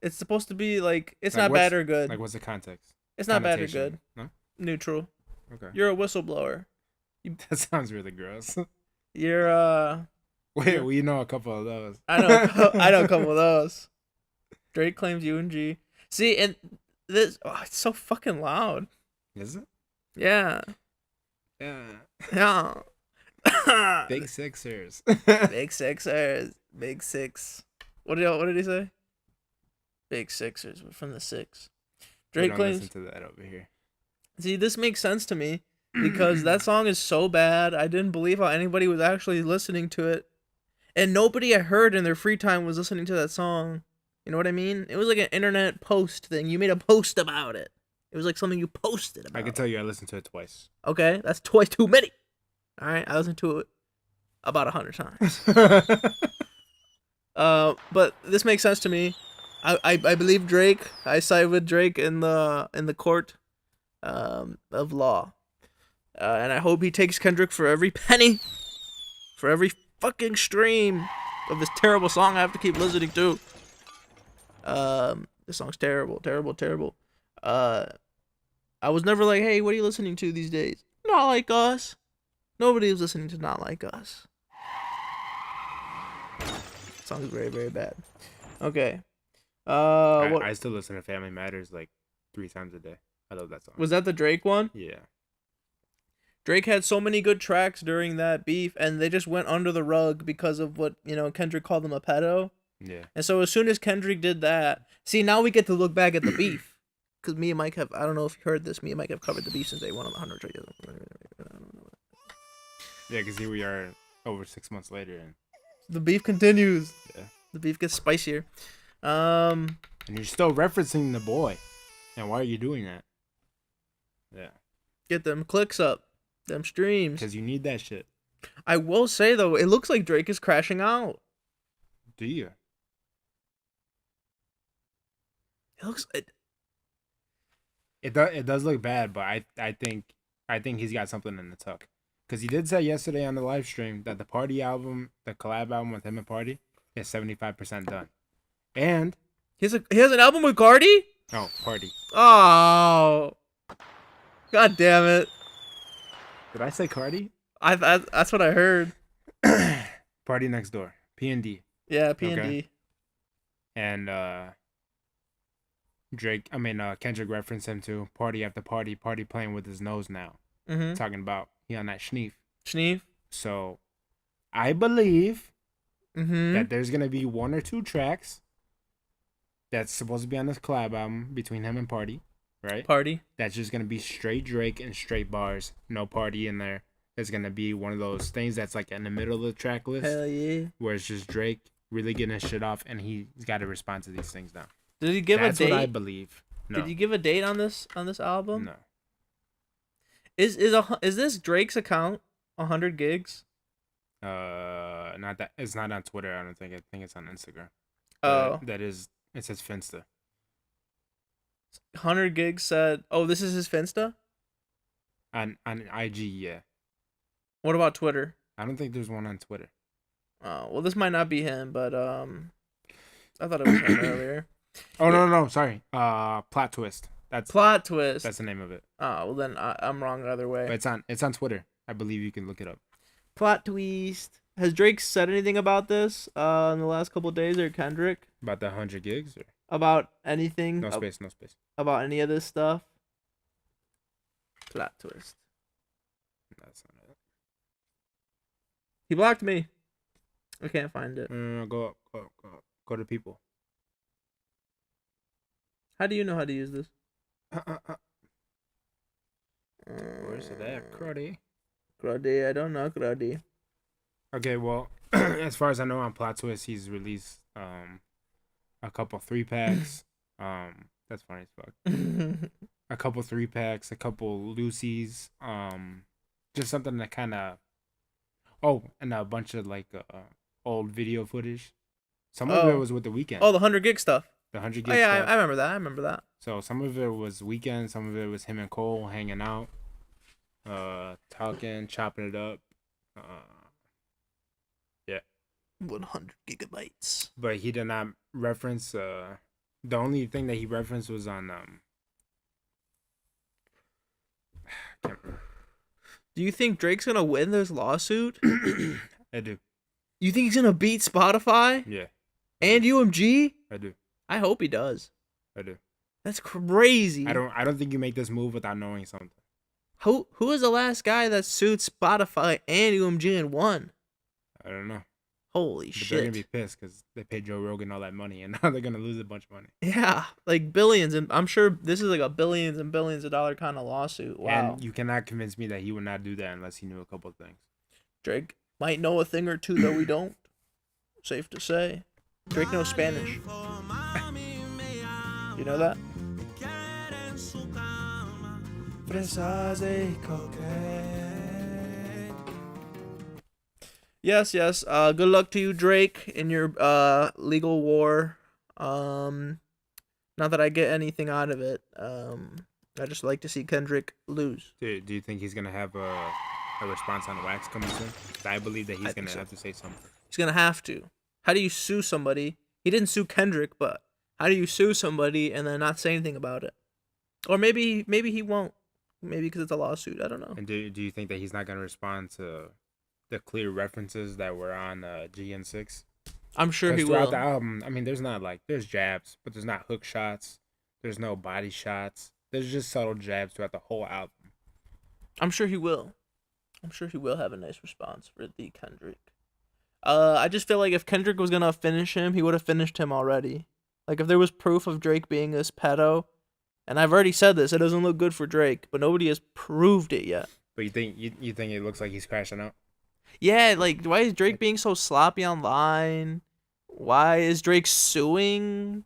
Speaker 11: It's supposed to be like it's
Speaker 12: like
Speaker 11: not bad or good.
Speaker 12: Like what's the context?
Speaker 11: It's not bad or good.
Speaker 12: No?
Speaker 11: Neutral.
Speaker 12: Okay.
Speaker 11: You're a whistleblower.
Speaker 12: That sounds really gross.
Speaker 11: You're
Speaker 12: Wait, well, you know a couple of those.
Speaker 11: I know a couple of those. Drake claims UMG. See, and this it's so fucking loud.
Speaker 12: Is it?
Speaker 11: Yeah.
Speaker 12: Yeah.
Speaker 11: Yeah.
Speaker 12: Big Sixers.
Speaker 11: Big Sixers. Big Six. What did he say? Big Sixers from the six. Drake claims.
Speaker 12: Listen to that over here.
Speaker 11: See, this makes sense to me because that song is so bad. I didn't believe how anybody was actually listening to it, and nobody I heard in their free time was listening to that song. You know what I mean? It was like an internet post thing. You made a post about it. It was like something you posted about.
Speaker 12: I can tell you I listened to it twice.
Speaker 11: Okay, that's twice too many. All right, I listened to it about 100 times. But this makes sense to me. I believe Drake. I side with Drake in the court of law. And I hope he takes Kendrick for every penny, for every fucking stream of this terrible song I have to keep listening to. This song's terrible. I was never like, hey, what are you listening to these days? Not Like Us. Nobody was listening to Not Like Us. This song is very, very bad. Okay.
Speaker 12: I still listen to Family Matters like 3 times a day. I love that song.
Speaker 11: Was that the Drake one?
Speaker 12: Yeah.
Speaker 11: Drake had so many good tracks during that beef, and they just went under the rug because of what, Kendrick called him a pedo.
Speaker 12: Yeah.
Speaker 11: And so as soon as Kendrick did that, see, now we get to look back at the beef. Because me and Mike have, I don't know if you heard this, me and Mike have covered the beef since day one on the 100 trade.
Speaker 12: Yeah, because here we are over 6 months later. And
Speaker 11: the beef continues.
Speaker 12: Yeah.
Speaker 11: The beef gets spicier.
Speaker 12: And you're still referencing the boy. And why are you doing that? Yeah.
Speaker 11: Get them clicks up. Them streams.
Speaker 12: Because you need that shit.
Speaker 11: I will say, though, it looks like Drake is crashing out.
Speaker 12: Do you?
Speaker 11: It looks...
Speaker 12: It does look bad, but I think he's got something in the tuck. Because he did say yesterday on the live stream that the Party album, the collab album with him and Party, is 75% done. And...
Speaker 11: He has an album with Cardi?
Speaker 12: Oh, Party.
Speaker 11: Oh. God damn it.
Speaker 12: Did I say Cardi?
Speaker 11: That's what I heard.
Speaker 12: Party Next Door. P&D.
Speaker 11: Yeah, P&D.
Speaker 12: Okay. And Kendrick referenced him to Party After Party, Party playing with his nose now.
Speaker 11: Mm-hmm.
Speaker 12: Talking about he on that schneef.
Speaker 11: Schneef?
Speaker 12: So, I believe
Speaker 11: mm-hmm.
Speaker 12: that there's going to be 1 or 2 tracks that's supposed to be on this collab album between him and Party. Right?
Speaker 11: Party.
Speaker 12: That's just going to be straight Drake and straight bars. No Party in there. It's going to be one of those things that's like in the middle of the track list.
Speaker 11: Hell yeah.
Speaker 12: Where it's just Drake really getting his shit off and he's got to respond to these things now.
Speaker 11: Did he give a date?
Speaker 12: That's what I believe. No.
Speaker 11: Did you give a date on this album?
Speaker 12: No.
Speaker 11: Is this Drake's account 100 gigs?
Speaker 12: Not that. It's not on Twitter. I don't think. I think it's on Instagram.
Speaker 11: Oh.
Speaker 12: That is. It says Finsta.
Speaker 11: 100 gigs said, oh, this is his Finsta?
Speaker 12: On IG, yeah.
Speaker 11: What about Twitter?
Speaker 12: I don't think there's one on Twitter.
Speaker 11: Oh, well, this might not be him, but I thought it was him earlier.
Speaker 12: Oh, yeah. No, sorry. Plot Twist. That's
Speaker 11: Plot Twist.
Speaker 12: That's the name of it.
Speaker 11: Oh, well then I'm wrong either way.
Speaker 12: But it's on Twitter. I believe you can look it up.
Speaker 11: Plot Twist. Has Drake said anything about this in the last couple of days, or Kendrick?
Speaker 12: About the 100 gigs? Or?
Speaker 11: About anything?
Speaker 12: No space.
Speaker 11: About any of this stuff? Plot Twist.
Speaker 12: That's not it.
Speaker 11: He blocked me. I can't find it.
Speaker 12: Go to people.
Speaker 11: How do you know how to use this?
Speaker 12: Where's it at? Cruddy.
Speaker 11: I don't know, Cruddy.
Speaker 12: Okay, well, as far as I know, on Plot Twist, he's released a couple 3-packs. That's funny as fuck. A couple 3-packs, a couple Lucy's. Just something that kind of. Oh, and a bunch of like old video footage. Some of it was with the Weeknd.
Speaker 11: Oh, the 100 gig stuff.
Speaker 12: The 100 gig.
Speaker 11: Oh yeah,
Speaker 12: stuff.
Speaker 11: I remember that.
Speaker 12: So some of it was Weeknd, some of it was him and Cole hanging out, talking, chopping it up. Yeah.
Speaker 11: 100 gigabytes.
Speaker 12: But he did not reference. The only thing that he referenced was on. I can't remember.
Speaker 11: Do you think Drake's gonna win this lawsuit?
Speaker 12: I do.
Speaker 11: You think he's gonna beat Spotify?
Speaker 12: Yeah.
Speaker 11: And UMG?
Speaker 12: I do.
Speaker 11: I hope he does.
Speaker 12: I do.
Speaker 11: That's crazy.
Speaker 12: I don't think you make this move without knowing something.
Speaker 11: Who is the last guy that sued Spotify and UMG and won?
Speaker 12: I don't know.
Speaker 11: Holy
Speaker 12: but
Speaker 11: shit.
Speaker 12: They're gonna be pissed because they paid Joe Rogan all that money, and now they're gonna lose a bunch of money.
Speaker 11: Yeah, like billions, and I'm sure this is like a billions and billions of dollar kind of lawsuit. Wow.
Speaker 12: And you cannot convince me that he would not do that unless he knew a couple of things.
Speaker 11: Drake might know a thing or two that we don't. Safe to say. Drake knows Spanish. You know that? Yes. Good luck to you, Drake, in your legal war. Not that I get anything out of it. I just like to see Kendrick lose.
Speaker 12: Do you think he's gonna have a response on Wax coming soon? I believe that he's gonna have to say something.
Speaker 11: He's gonna have to. How do you sue somebody? He didn't sue Kendrick, but how do you sue somebody and then not say anything about it? Or maybe he won't. Maybe because it's a lawsuit. I don't know.
Speaker 12: And do you think that he's not gonna respond to the clear references that were on GN6?
Speaker 11: I'm sure he will.
Speaker 12: Throughout the album, I mean, there's jabs, but there's not hook shots. There's no body shots. There's just subtle jabs throughout the whole album.
Speaker 11: I'm sure he will. I'm sure he will have a nice response for the Kendrick. I just feel like if Kendrick was gonna finish him, he would have finished him already. Like if there was proof of Drake being this pedo, and I've already said this, it doesn't look good for Drake, but nobody has proved it yet.
Speaker 12: But you think it looks like he's crashing out?
Speaker 11: Yeah, like why is Drake being so sloppy online? Why is Drake suing?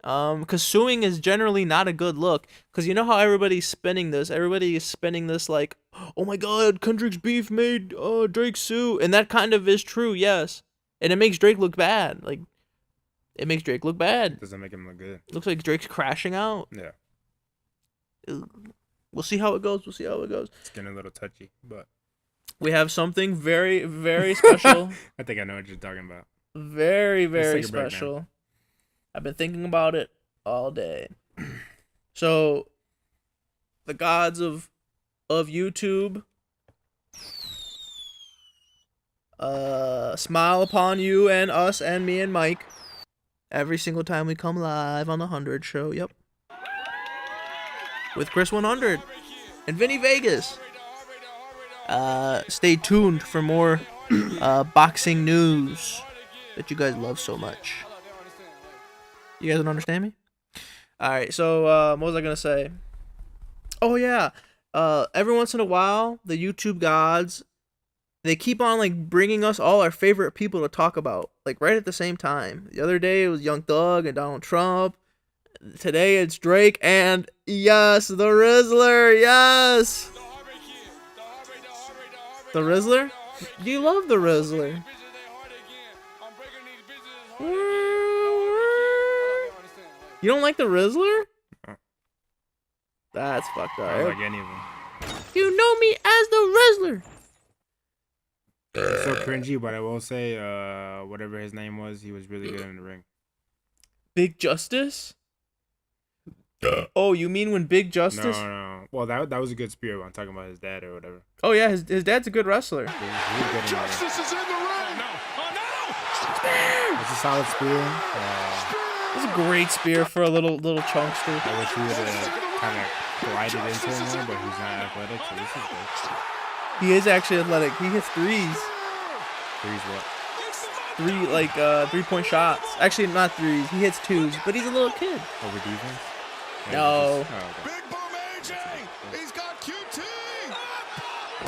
Speaker 11: Because suing is generally not a good look. Because you know how everybody's spinning this? Everybody is spinning this like, oh my god, Kendrick's beef made Drake sue. And that kind of is true, yes. And it makes Drake look bad. Like, it makes Drake look bad.
Speaker 12: It doesn't make him look good.
Speaker 11: Looks like Drake's crashing out.
Speaker 12: Yeah.
Speaker 11: We'll see how it goes. It's
Speaker 12: getting a little touchy, but...
Speaker 11: We have something very, very special.
Speaker 12: I think I know what you're talking about.
Speaker 11: Very, very special. I've been thinking about it all day. So, the gods of YouTube smile upon you and us and me and Mike every single time we come live on the 100 show. Yep. With Chris 100 and Vinny Vegas. Stay tuned for more boxing news that you guys love so much. You guys don't understand me? Alright, so what was I gonna say? Oh yeah. Every once in a while, the YouTube gods, they keep on like bringing us all our favorite people to talk about, like right at the same time. The other day it was Young Thug and Donald Trump. Today it's Drake and yes, the Rizzler, yes. The Rizzler? You love the Rizzler. You don't like the Rizzler? That's fucked up.
Speaker 12: I don't like any of them.
Speaker 11: You know me as the Rizzler.
Speaker 12: It's so cringy, but I will say, whatever his name was, he was really good in the ring.
Speaker 11: Big Justice? Oh, you mean when Big Justice?
Speaker 12: No. Well, that was a good spear. I'm talking about his dad or whatever.
Speaker 11: Oh yeah, his dad's a good wrestler.
Speaker 7: Justice is in the ring.
Speaker 12: It's a solid spear.
Speaker 11: It's a great spear for a little chunkster.
Speaker 12: I wish he would have kind of glided into him more, but he's not athletic, so this is good.
Speaker 11: He is actually athletic. He hits threes.
Speaker 12: Threes what?
Speaker 11: 3-point shots. Actually, not threes. He hits twos, but he's a little kid.
Speaker 12: Over defense?
Speaker 11: No.
Speaker 7: Big Boom AJ. He's got QT.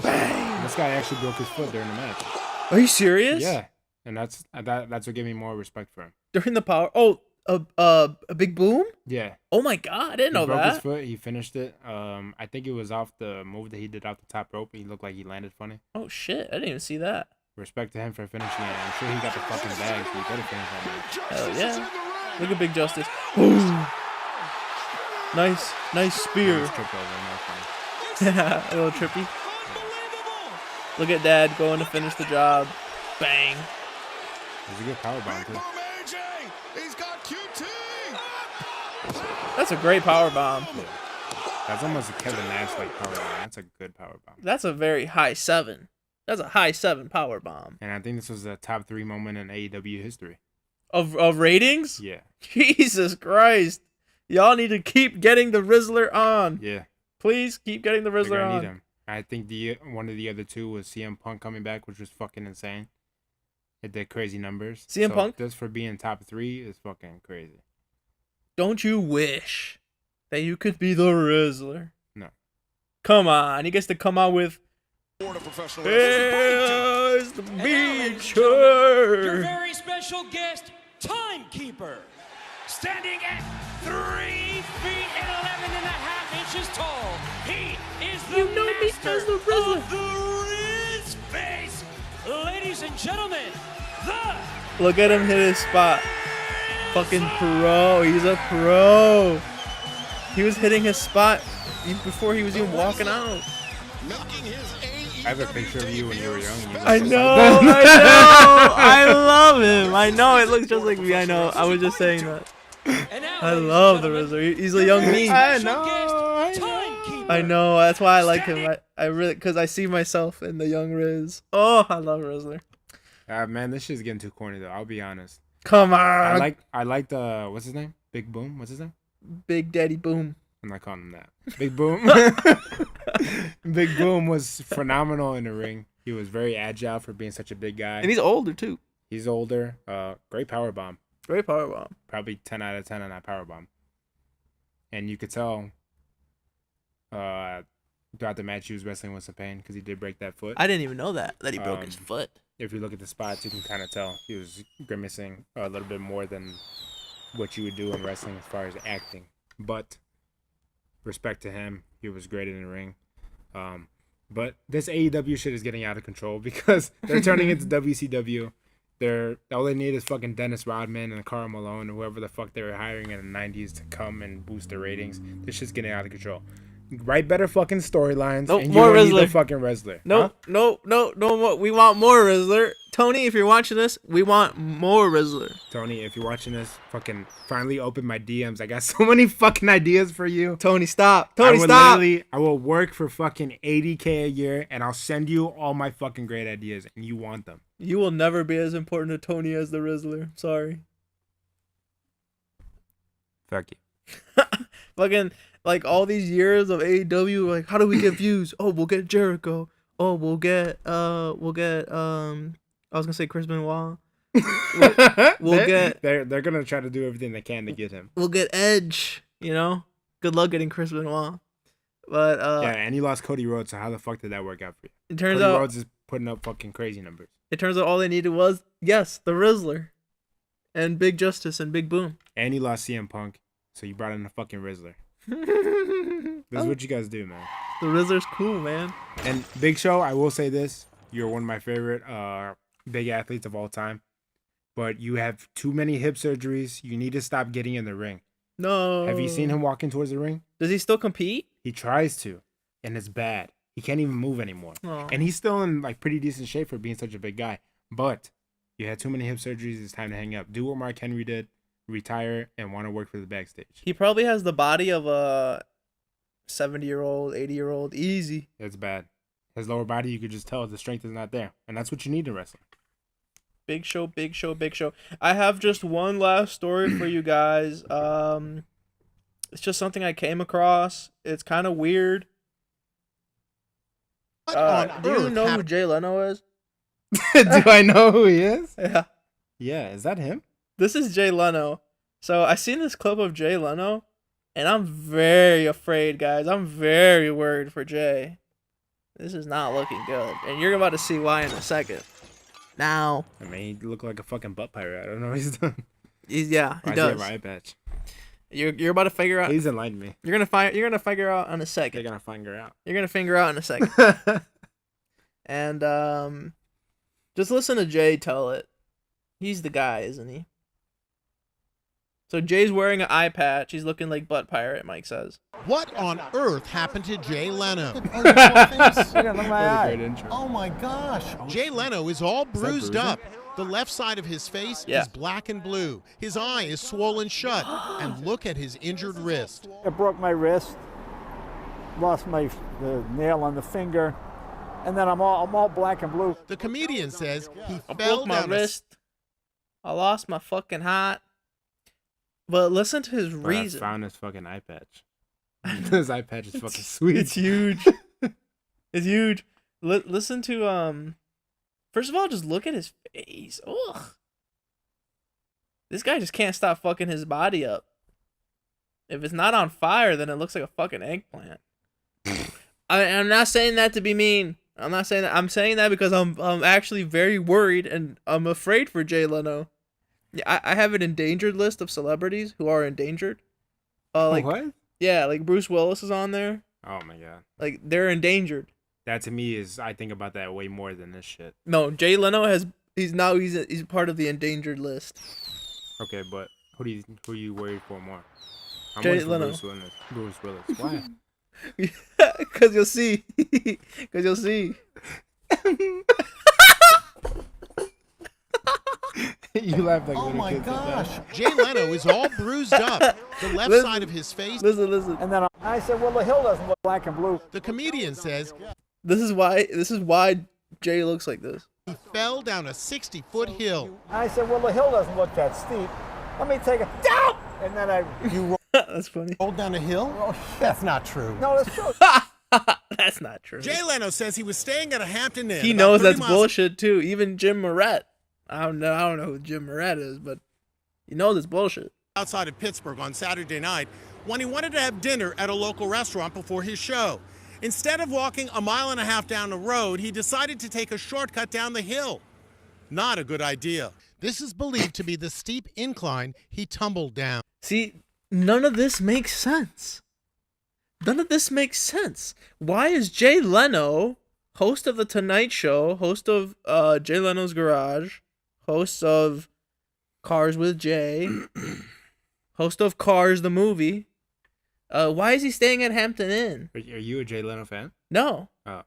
Speaker 11: Bang.
Speaker 12: This guy actually broke his foot during the match.
Speaker 11: Are you serious?
Speaker 12: Yeah, and that's what gave me more respect for him.
Speaker 11: During the power. Oh, a Big Boom?
Speaker 12: Yeah.
Speaker 11: Oh my god, I didn't know that.
Speaker 12: He broke his foot. He finished it. I think it was off the move that he did off the top rope. He looked like he landed funny.
Speaker 11: Oh shit, I didn't even see that.
Speaker 12: Respect to him for finishing it. I'm sure he got the fucking bag, so he better finish that match.
Speaker 11: Hell yeah. Look at Big Justice. Ooh. Nice spear. Yeah, a little trippy. Look at Dad going to finish the job. Bang.
Speaker 12: He's a good power bomb too.
Speaker 7: He's got QT.
Speaker 11: That's a great power bomb.
Speaker 12: Yeah. That's almost a Kevin Nash like power bomb. That's a good power bomb.
Speaker 11: That's a very high 7. That's a high 7 power bomb.
Speaker 12: And I think this was a top 3 moment in AEW history.
Speaker 11: Of ratings?
Speaker 12: Yeah.
Speaker 11: Jesus Christ. Y'all need to keep getting the Rizzler on.
Speaker 12: Yeah.
Speaker 11: Please keep getting the Rizzler on.
Speaker 12: Need him. I think one of the other two was CM Punk coming back, which was fucking insane. It did crazy numbers.
Speaker 11: CM Punk?
Speaker 12: Just for being top 3 is fucking crazy.
Speaker 11: Don't you wish that you could be the Rizzler?
Speaker 12: No.
Speaker 11: Come on. He gets to come out with... Here's the beacher.
Speaker 17: Your very special guest, Timekeeper. Standing at 3 feet and 11 and a half inches tall. He is the master
Speaker 11: the Rizzler.
Speaker 17: of the Riz Face. Ladies and gentlemen, the...
Speaker 11: Look at him hit his spot. Fucking pro. He's a pro. He was hitting his spot even before he was even walking out.
Speaker 12: I have a picture of you when you were young.
Speaker 11: I know. I love him. I know. It looks just like me. I know. I was just saying that. I love the Rizzler. He's a young me. I know. That's why I like him. I really, because I see myself in the young Riz. Oh, I love Rizzler.
Speaker 12: Man, this shit's getting too corny though. I'll be honest.
Speaker 11: Come on.
Speaker 12: I like what's his name? Big Boom. What's his name?
Speaker 11: Big Daddy Boom.
Speaker 12: I'm not calling him that. Big Boom. Big Boom was phenomenal in the ring. He was very agile for being such a big guy.
Speaker 11: And he's older too.
Speaker 12: He's older. Great power bomb.
Speaker 11: Great power bomb.
Speaker 12: Probably 10 out of 10 on that power bomb. And you could tell throughout the match he was wrestling with some pain because he did break that foot.
Speaker 11: I didn't even know that he broke his foot.
Speaker 12: If you look at the spots, you can kind of tell he was grimacing a little bit more than what you would do in wrestling as far as acting. But respect to him, he was great in the ring. But this AEW shit is getting out of control because they're turning into WCW. All they need is fucking Dennis Rodman and Karl Malone or whoever the fuck they were hiring in the 90s to come and boost the ratings. This shit's getting out of control. Write better fucking storylines.
Speaker 11: Nope,
Speaker 12: and
Speaker 11: more
Speaker 12: you don't need
Speaker 11: Rizzler.
Speaker 12: the fucking wrestler.
Speaker 11: No,
Speaker 12: Huh?
Speaker 11: no more. We want more Rizzler. Tony, if you're watching this, we want more Rizzler.
Speaker 12: Tony, if you're watching this, fucking finally open my DMs. I got so many fucking ideas for you.
Speaker 11: Tony, stop. Tony, stop.
Speaker 12: I will work for fucking $80K a year, and I'll send you all my fucking great ideas, and you want them.
Speaker 11: You will never be as important to Tony as the Rizzler. Sorry.
Speaker 12: Fuck you.
Speaker 11: Fucking, like, all these years of AEW, like, how do we get views? Oh, we'll get Jericho. Oh, we'll get, I was gonna say Chris Benoit.
Speaker 12: They're gonna try to do everything they can to get him.
Speaker 11: We'll get Edge, you know? Good luck getting Chris Benoit. But,
Speaker 12: yeah, and he lost Cody Rhodes, so how the fuck did that work out for you?
Speaker 11: It turns
Speaker 12: Cody
Speaker 11: out
Speaker 12: Rhodes is putting up fucking crazy numbers.
Speaker 11: It turns out all they needed was, yes, the Rizzler. And Big Justice and Big Boom.
Speaker 12: And he lost CM Punk, so you brought in a fucking Rizzler. That's what you guys do, man.
Speaker 11: The Rizzler's cool, man.
Speaker 12: And Big Show, I will say this. You're one of my favorite big athletes of all time. But you have too many hip surgeries. You need to stop getting in the ring.
Speaker 11: No.
Speaker 12: Have you seen him walking towards the ring?
Speaker 11: Does he still compete?
Speaker 12: He tries to, and it's bad. He can't even move anymore.
Speaker 11: Aw.
Speaker 12: And he's still in like pretty decent shape for being such a big guy. But you had too many hip surgeries. It's time to hang up. Do what Mark Henry did. Retire and want to work for the backstage.
Speaker 11: He probably has the body of a 70-year-old, 80-year-old. Easy.
Speaker 12: It's bad. His lower body, you could just tell the strength is not there. And that's what you need in wrestling.
Speaker 11: Big Show, Big Show, Big Show. I have just one last story for you guys. It's just something I came across. It's kind of weird. Do you know who Jay Leno is?
Speaker 12: Do I know who he is?
Speaker 11: Yeah.
Speaker 12: Yeah, is that him?
Speaker 11: This is Jay Leno. So I seen this clip of Jay Leno, and I'm very afraid, guys. I'm very worried for Jay. This is not looking good, and you're about to see why in a second. Now,
Speaker 12: I mean, he looked like a fucking butt pirate. I don't know what he's done.
Speaker 11: He does.
Speaker 12: He has a eye patch.
Speaker 11: You're about to figure out.
Speaker 12: Please enlighten me.
Speaker 11: You're gonna figure out in a second.
Speaker 12: You're gonna figure out.
Speaker 11: You're gonna figure out in a second. And just listen to Jay tell it. He's the guy, isn't he? So Jay's wearing an eye patch. He's looking like butt pirate. Mike says.
Speaker 18: What on earth happened to Jay Leno? Oh my gosh. Jay Leno is all bruised up. The left side of his face is black and blue. His eye is swollen shut. And look at his injured wrist.
Speaker 19: I broke my wrist, lost the nail on the finger, and then I'm all black and blue.
Speaker 18: The comedian says he
Speaker 11: I
Speaker 18: fell
Speaker 11: broke my
Speaker 18: down
Speaker 11: wrist. I lost my fucking heart. But listen to his reason.
Speaker 12: I found his fucking eye patch. His eye patch is fucking sweet.
Speaker 11: It's huge. It's huge. Listen to First of all, just look at his face. Ugh. This guy just can't stop fucking his body up. If it's not on fire, then it looks like a fucking eggplant. I'm not saying that to be mean. I'm not saying that. I'm saying that because I'm actually very worried and I'm afraid for Jay Leno. Yeah, I have an endangered list of celebrities who are endangered. Like,
Speaker 12: what?
Speaker 11: Yeah, like Bruce Willis is on there.
Speaker 12: Oh my god.
Speaker 11: Like they're endangered.
Speaker 12: That to me is, I think about that way more than this shit.
Speaker 11: No, Jay Leno he's part of the endangered list.
Speaker 12: Okay, but who are you worried for more? I'm
Speaker 11: Jay
Speaker 12: worried for
Speaker 11: Leno.
Speaker 12: Bruce Willis. Why?
Speaker 11: Because you'll see. Because you'll see.
Speaker 12: You laugh like
Speaker 18: Oh
Speaker 12: little
Speaker 18: my
Speaker 12: kids like
Speaker 18: gosh.
Speaker 12: that.
Speaker 18: Jay Leno is all bruised up. The left side of his face.
Speaker 11: Listen.
Speaker 19: And then I said, well, the hill doesn't look black and blue.
Speaker 18: The comedian says
Speaker 11: This is why Jay looks like this.
Speaker 18: he fell down a 60-foot hill.
Speaker 19: I said, well, the hill doesn't look that steep. Let me take it down. And then you
Speaker 11: That's funny.
Speaker 18: Rolled down a hill? That's not true.
Speaker 19: No, that's true.
Speaker 11: That's not true.
Speaker 18: Jay Leno says he was staying at a Hampton Inn.
Speaker 11: He
Speaker 18: about
Speaker 11: knows
Speaker 18: 30
Speaker 11: that's
Speaker 18: miles
Speaker 11: bullshit too. Even Jim Moret. I don't know who Jim Moret is, but you know this bullshit.
Speaker 18: outside of Pittsburgh on Saturday night when he wanted to have dinner at a local restaurant before his show. Instead of walking a mile and a half down the road, he decided to take a shortcut down the hill. Not a good idea. This is believed to be the steep incline he tumbled down.
Speaker 11: See, none of this makes sense. None of this makes sense. Why is Jay Leno, host of The Tonight Show, host of Jay Leno's Garage, host of Cars with Jay, host of Cars the movie, why is he staying at Hampton Inn?
Speaker 12: Are you a Jay Leno fan?
Speaker 11: No.
Speaker 12: Oh.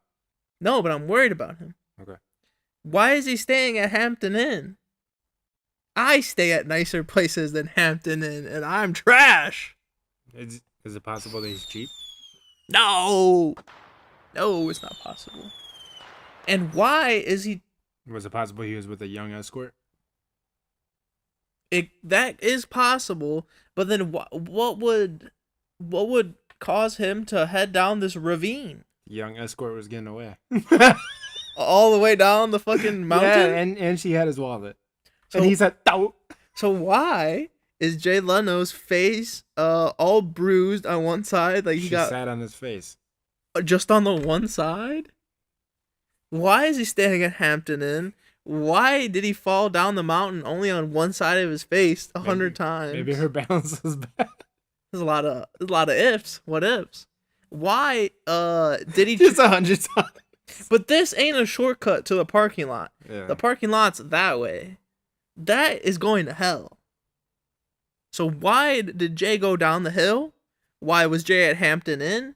Speaker 11: No, but I'm worried about him.
Speaker 12: Okay.
Speaker 11: Why is he staying at Hampton Inn? I stay at nicer places than Hampton Inn, and I'm trash.
Speaker 12: Is it possible that he's cheap?
Speaker 11: No. No, it's not possible. And why is he...
Speaker 12: Was it possible he was with a young escort?
Speaker 11: That is possible, but then what would cause him to head down this ravine?
Speaker 12: Young escort was getting away.
Speaker 11: All the way down the fucking mountain?
Speaker 12: Yeah, and she had his wallet. And he said, "Dow."
Speaker 11: So why is Jay Leno's face all bruised on one side? Like
Speaker 12: She sat on his face.
Speaker 11: Just on the one side? Why is he staying at Hampton Inn? Why did he fall down the mountain only on one side of his face 100 times?
Speaker 12: Maybe her balance was bad.
Speaker 11: There's a lot of ifs. What ifs? Why did he
Speaker 12: just 100 times?
Speaker 11: But this ain't a shortcut to the parking lot.
Speaker 12: Yeah.
Speaker 11: The parking lot's that way. That is going to hell. So why did Jay go down the hill? Why was Jay at Hampton Inn?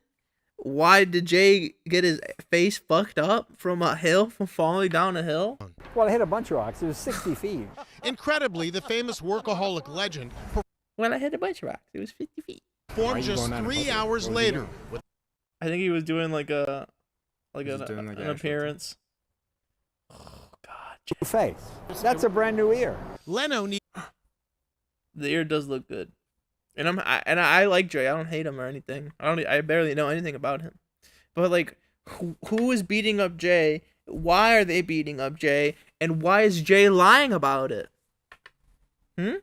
Speaker 11: Why did Jay get his face fucked up from a hill, from falling down a hill?
Speaker 19: Well, I hit a bunch of rocks. It was 60 feet.
Speaker 18: Incredibly, the famous workaholic legend
Speaker 11: Well, I hit a bunch of rocks. It was 50 feet.
Speaker 18: performed just 3 hours later.
Speaker 11: I think he was doing like an
Speaker 12: actual
Speaker 11: appearance.
Speaker 19: Face. That's a brand new ear.
Speaker 18: Leno needs...
Speaker 11: The ear does look good, and I like Jay. I don't hate him or anything. I barely know anything about him, but like, who is beating up Jay? Why are they beating up Jay? And why is Jay lying about it? Can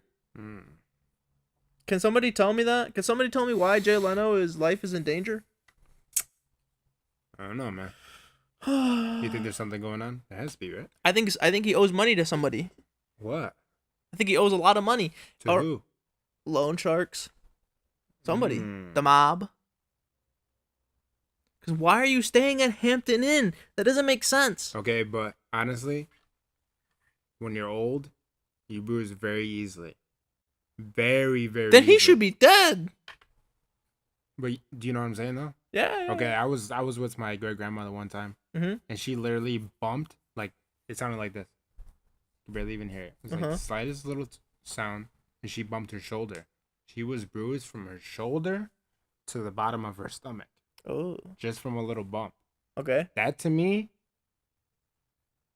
Speaker 11: somebody tell me that? Can somebody tell me why Jay Leno's life is in danger?
Speaker 12: I don't know, man. You think there's something going on? There has to be, right?
Speaker 11: I think he owes money to somebody.
Speaker 12: What?
Speaker 11: I think he owes a lot of money.
Speaker 12: To who?
Speaker 11: Loan sharks. Somebody. The mob. Because why are you staying at Hampton Inn? That doesn't make sense.
Speaker 12: Okay, but honestly, when you're old, you bruise very easily. Very, very
Speaker 11: Then he
Speaker 12: easily.
Speaker 11: should be dead.
Speaker 12: But do you know what I'm saying, though?
Speaker 11: Yeah.
Speaker 12: Okay, I was with my great-grandmother one time, and she literally bumped, like, it sounded like this. You could barely even hear it. It was like the slightest little sound, and she bumped her shoulder. She was bruised from her shoulder to the bottom of her stomach.
Speaker 11: Oh.
Speaker 12: Just from a little bump.
Speaker 11: Okay.
Speaker 12: That, to me...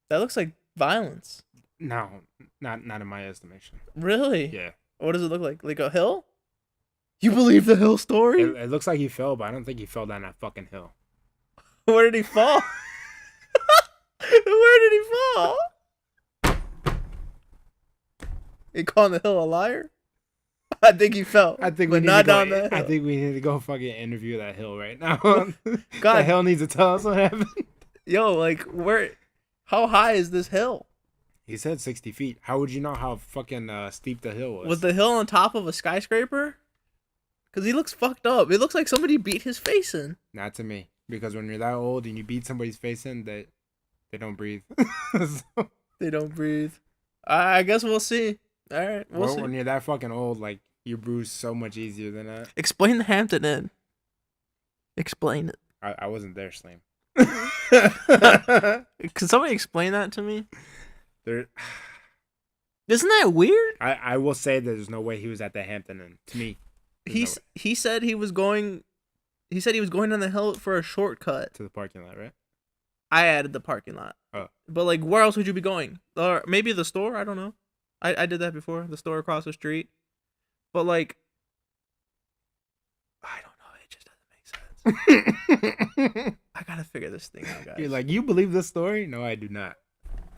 Speaker 11: That looks like violence.
Speaker 12: No, not in my estimation.
Speaker 11: Really?
Speaker 12: Yeah.
Speaker 11: What does it look like? Like a hill? You believe the hill story?
Speaker 12: It looks like he fell, but I don't think he fell down that fucking hill.
Speaker 11: Where did he fall? Where did he fall? You calling the hill a liar? I think he fell.
Speaker 12: I think
Speaker 11: but
Speaker 12: we
Speaker 11: not
Speaker 12: need to
Speaker 11: down
Speaker 12: go,
Speaker 11: that hill.
Speaker 12: I think we need to go fucking interview that hill right now.
Speaker 11: God.
Speaker 12: That hill needs to tell us what happened.
Speaker 11: Yo, like where? How high is this hill?
Speaker 12: He said 60 feet. How would you know how fucking steep the hill was?
Speaker 11: Was the hill on top of a skyscraper? Because he looks fucked up. It looks like somebody beat his face in.
Speaker 12: Not to me. Because when you're that old and you beat somebody's face in, they don't breathe. So,
Speaker 11: they don't breathe. I guess we'll see. All right, we'll see.
Speaker 12: When you're that fucking old, like, you're bruised so much easier than that.
Speaker 11: Explain the Hampton Inn. Explain it.
Speaker 12: I wasn't there, Slam.
Speaker 11: Can somebody explain that to me?
Speaker 12: There...
Speaker 11: Isn't that weird?
Speaker 12: I will say there's no way he was at the Hampton Inn. To me,
Speaker 11: he said he was going. He said he was going down the hill for a shortcut
Speaker 12: to the parking lot, right?
Speaker 11: I added the parking lot.
Speaker 12: Oh,
Speaker 11: but like, where else would you be going? Or maybe the store? I don't know. I did that before. The store across the street. But like, I gotta figure this thing out, guys.
Speaker 12: You're like, you believe this story? No, I do not.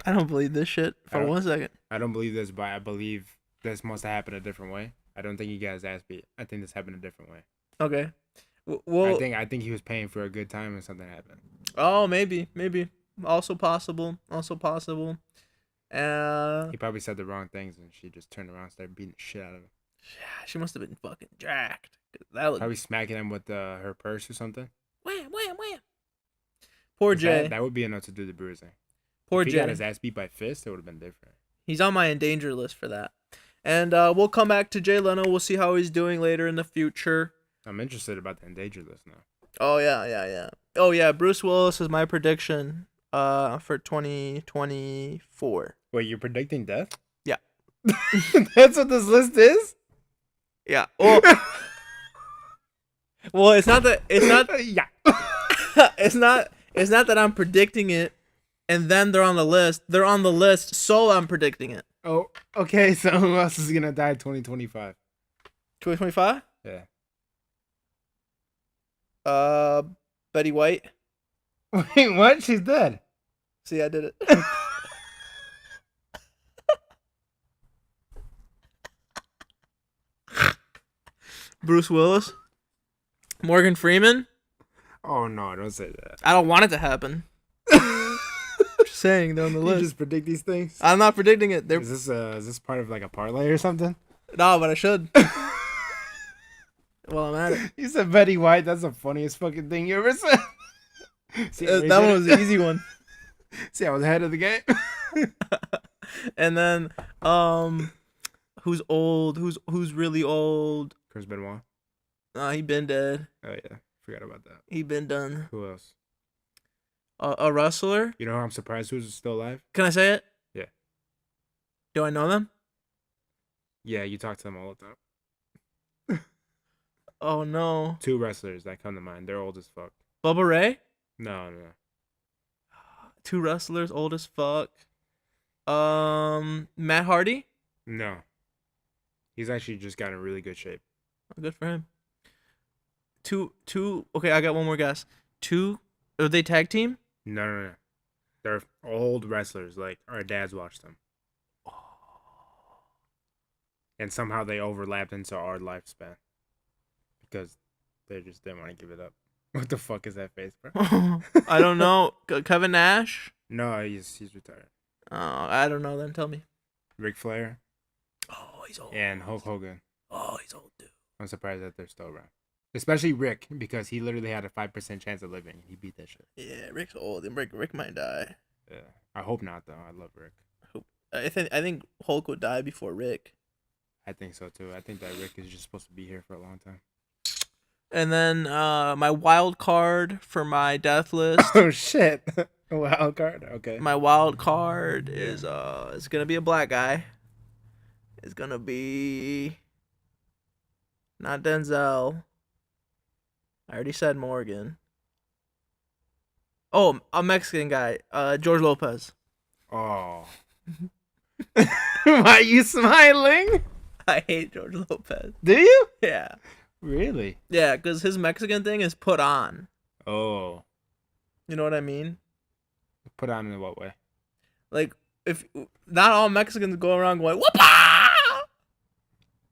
Speaker 11: I don't believe this shit for 1 second.
Speaker 12: I don't believe this, but I believe this must have happened a different way. I don't think you guys asked me. I think this happened a different way.
Speaker 11: Okay. Well,
Speaker 12: I think he was paying for a good time and something happened.
Speaker 11: Oh, maybe. Also possible.
Speaker 12: He probably said the wrong things and she just turned around and started beating the shit out of him.
Speaker 11: Yeah, she must have been fucking jacked. That was
Speaker 12: probably smacking him with her purse or something.
Speaker 11: Wham. Poor Jay.
Speaker 12: That would be enough to do the bruising.
Speaker 11: Poor
Speaker 12: if he
Speaker 11: Jay.
Speaker 12: got his ass beat by fist, it would have been different.
Speaker 11: He's on my endanger list for that. And we'll come back to Jay Leno. We'll see how he's doing later in the future.
Speaker 12: I'm interested about the endanger list now.
Speaker 11: Oh, yeah. Oh, yeah. Bruce Willis is my prediction for 2024.
Speaker 12: Wait, you're predicting death?
Speaker 11: Yeah.
Speaker 12: That's what this list is?
Speaker 11: Yeah. Well, it's not that.
Speaker 12: Yeah.
Speaker 11: It's not that I'm predicting it and then they're on the list. They're on the list, so I'm predicting it.
Speaker 12: Oh, okay. So who else is going to die 2025?
Speaker 11: 2025?
Speaker 12: Yeah.
Speaker 11: Betty White.
Speaker 12: Wait, what? She's dead.
Speaker 11: See, I did it. Bruce Willis. Morgan Freeman.
Speaker 12: Oh, no, don't say that.
Speaker 11: I don't want it to happen. Just saying, they're on the list.
Speaker 12: You just predict these things?
Speaker 11: I'm not predicting it.
Speaker 12: Is this part of like a parlay or something?
Speaker 11: No, but I should. Well, I'm at it.
Speaker 12: You said Betty White. That's the funniest fucking thing you ever said. See,
Speaker 11: that one was the easy one.
Speaker 12: See, I was ahead of the game.
Speaker 11: And then, who's old? Who's really old?
Speaker 12: Chris Benoit.
Speaker 11: He been dead.
Speaker 12: Oh yeah, forgot about that.
Speaker 11: He been done.
Speaker 12: Who else?
Speaker 11: A wrestler.
Speaker 12: You know who I'm surprised who's still alive?
Speaker 11: Can I say it?
Speaker 12: Yeah.
Speaker 11: Do I know them?
Speaker 12: Yeah, you talk to them all the time.
Speaker 11: Oh no.
Speaker 12: 2 wrestlers that come to mind. They're old as fuck.
Speaker 11: Bubba Ray?
Speaker 12: No.
Speaker 11: 2 wrestlers old as fuck. Matt Hardy?
Speaker 12: No. He's actually just got in really good shape.
Speaker 11: Oh, good for him. Two. Okay, I got one more guess. 2. Are they tag team?
Speaker 12: No. They're old wrestlers. Like our dads watched them. And somehow they overlapped into our lifespan. Because they just didn't want to give it up. What the fuck is that face, bro?
Speaker 11: I don't know. Kevin Nash?
Speaker 12: No, he's retired.
Speaker 11: Oh, I don't know then. Tell me.
Speaker 12: Ric Flair.
Speaker 11: Oh, he's old.
Speaker 12: And Hulk Hogan.
Speaker 11: Oh, he's old, dude.
Speaker 12: I'm surprised that they're still around. Especially Rick, because he literally had a 5% chance of living. He beat that shit.
Speaker 11: Yeah, Rick's old, and Rick might die.
Speaker 12: Yeah, I hope not though. I love Rick.
Speaker 11: I think Hulk would die before Rick.
Speaker 12: I think so too. I think that Rick is just supposed to be here for a long time.
Speaker 11: And then my wild card for my death list.
Speaker 12: Oh shit! A wild card. Okay.
Speaker 11: My wild card is it's gonna be a black guy. It's gonna be not Denzel. I already said Morgan. Oh, a Mexican guy. George Lopez.
Speaker 12: Oh. Why are you smiling?
Speaker 11: I hate George Lopez.
Speaker 12: Do you?
Speaker 11: Yeah.
Speaker 12: Really?
Speaker 11: Yeah, because his Mexican thing is put on.
Speaker 12: Oh.
Speaker 11: You know what I mean?
Speaker 12: Put on in what way?
Speaker 11: Like, if not all Mexicans go around going, whoop-ah!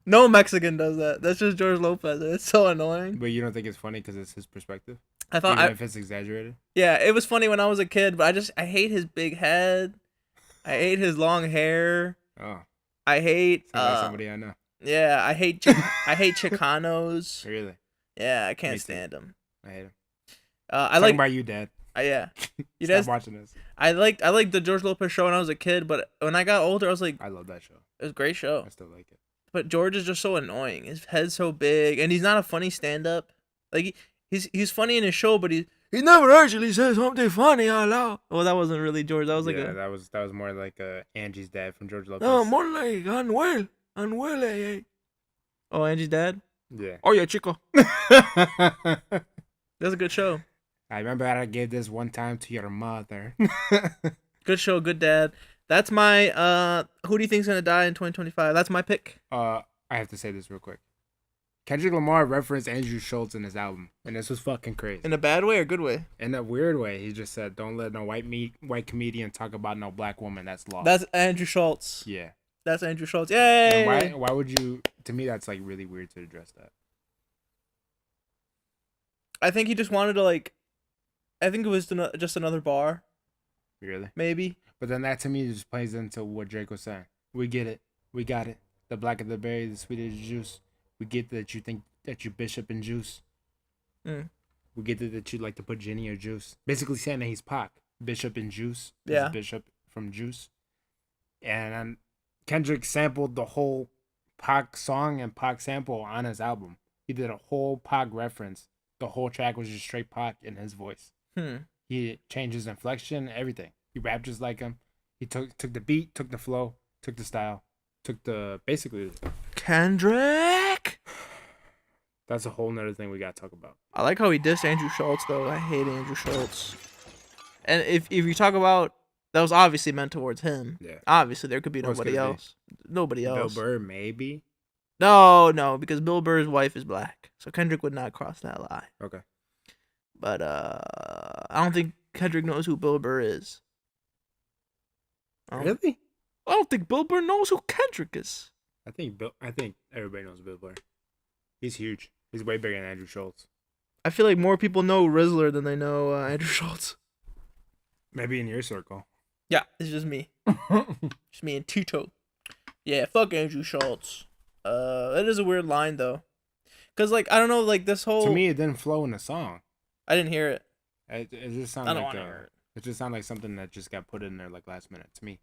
Speaker 11: No Mexican does that. That's just George Lopez. It's so annoying.
Speaker 12: But you don't think it's funny because it's his perspective?
Speaker 11: I thought
Speaker 12: even if it's exaggerated?
Speaker 11: Yeah, it was funny when I was a kid, but I hate his big head. I hate his long hair.
Speaker 12: Oh.
Speaker 11: I hate
Speaker 12: somebody I know.
Speaker 11: Yeah, I hate Chicanos.
Speaker 12: Really?
Speaker 11: Yeah, I can't stand them.
Speaker 12: I hate him.
Speaker 11: I like
Speaker 12: about you, Dad.
Speaker 11: Yeah. You
Speaker 12: Stop watching this.
Speaker 11: I liked the George Lopez show when I was a kid, but when I got older, I was like,
Speaker 12: I love that show.
Speaker 11: It was a great show.
Speaker 12: I still like it.
Speaker 11: But George is just so annoying. His head's so big, and he's not a funny stand-up. Like he's funny in his show, but he never actually says something funny out loud. Well, that wasn't really George. That was like
Speaker 12: that was more like Angie's dad from George Lopez.
Speaker 11: No, more like Anuel. Oh, Angie's dad.
Speaker 12: Yeah.
Speaker 11: Oh yeah, Chico. That's a good show.
Speaker 12: I remember that I gave this one time to your mother.
Speaker 11: Good show, good dad. That's my who do you think's gonna die in 2025? That's my pick.
Speaker 12: I have to say this real quick. Kendrick Lamar referenced Andrew Schultz in his album, and this was fucking crazy.
Speaker 11: In a bad way or good way?
Speaker 12: In a weird way. He just said, "Don't let no white comedian talk about no black woman. That's law."
Speaker 11: That's Andrew Schultz.
Speaker 12: Yeah.
Speaker 11: That's Andrew Schultz. Yay!
Speaker 12: And why would you? To me, that's like really weird to address that.
Speaker 11: I think he just wanted to like. I think it was just another bar.
Speaker 12: Really?
Speaker 11: Maybe.
Speaker 12: But then that to me just plays into what Drake was saying. We get it. We got it. The blacker the berry, the sweeter the juice. We get that you think that you bishop and juice.
Speaker 11: Mm.
Speaker 12: We get that you like to put Jenny or Juice. Basically saying that he's Pac. Bishop and Juice.
Speaker 11: Yeah.
Speaker 12: Bishop from Juice. And Kendrick sampled the whole Pac song and Pac sample on his album. He did a whole Pac reference. The whole track was just straight Pac in his voice. He changed his inflection, everything. He rapped just like him. He took the beat, took the flow, took the style, took the basically.
Speaker 11: Kendrick.
Speaker 12: That's a whole nother thing we gotta talk about.
Speaker 11: I like how he dissed Andrew Schultz though. I hate Andrew Schultz. And if you talk about that was obviously meant towards him.
Speaker 12: Yeah.
Speaker 11: Obviously there could be nobody else. Nobody else.
Speaker 12: Bill Burr maybe.
Speaker 11: No, because Bill Burr's wife is black, so Kendrick would not cross that line.
Speaker 12: Okay.
Speaker 11: But I don't think Kendrick knows who Bill Burr is.
Speaker 12: Really?
Speaker 11: I don't think Bill Burr knows who Kendrick is.
Speaker 12: I think everybody knows Bill Burr. He's huge. He's way bigger than Andrew Schultz.
Speaker 11: I feel like more people know Rizzler than they know Andrew Schultz.
Speaker 12: Maybe in your circle.
Speaker 11: Yeah, it's just me. Just me and Tito. Yeah, fuck Andrew Schultz. It is a weird line though, cause like I don't know, like this whole.
Speaker 12: To me, it didn't flow in the song.
Speaker 11: I didn't hear it.
Speaker 12: It just sounded like it just sounded like something that just got put in there like last minute to me.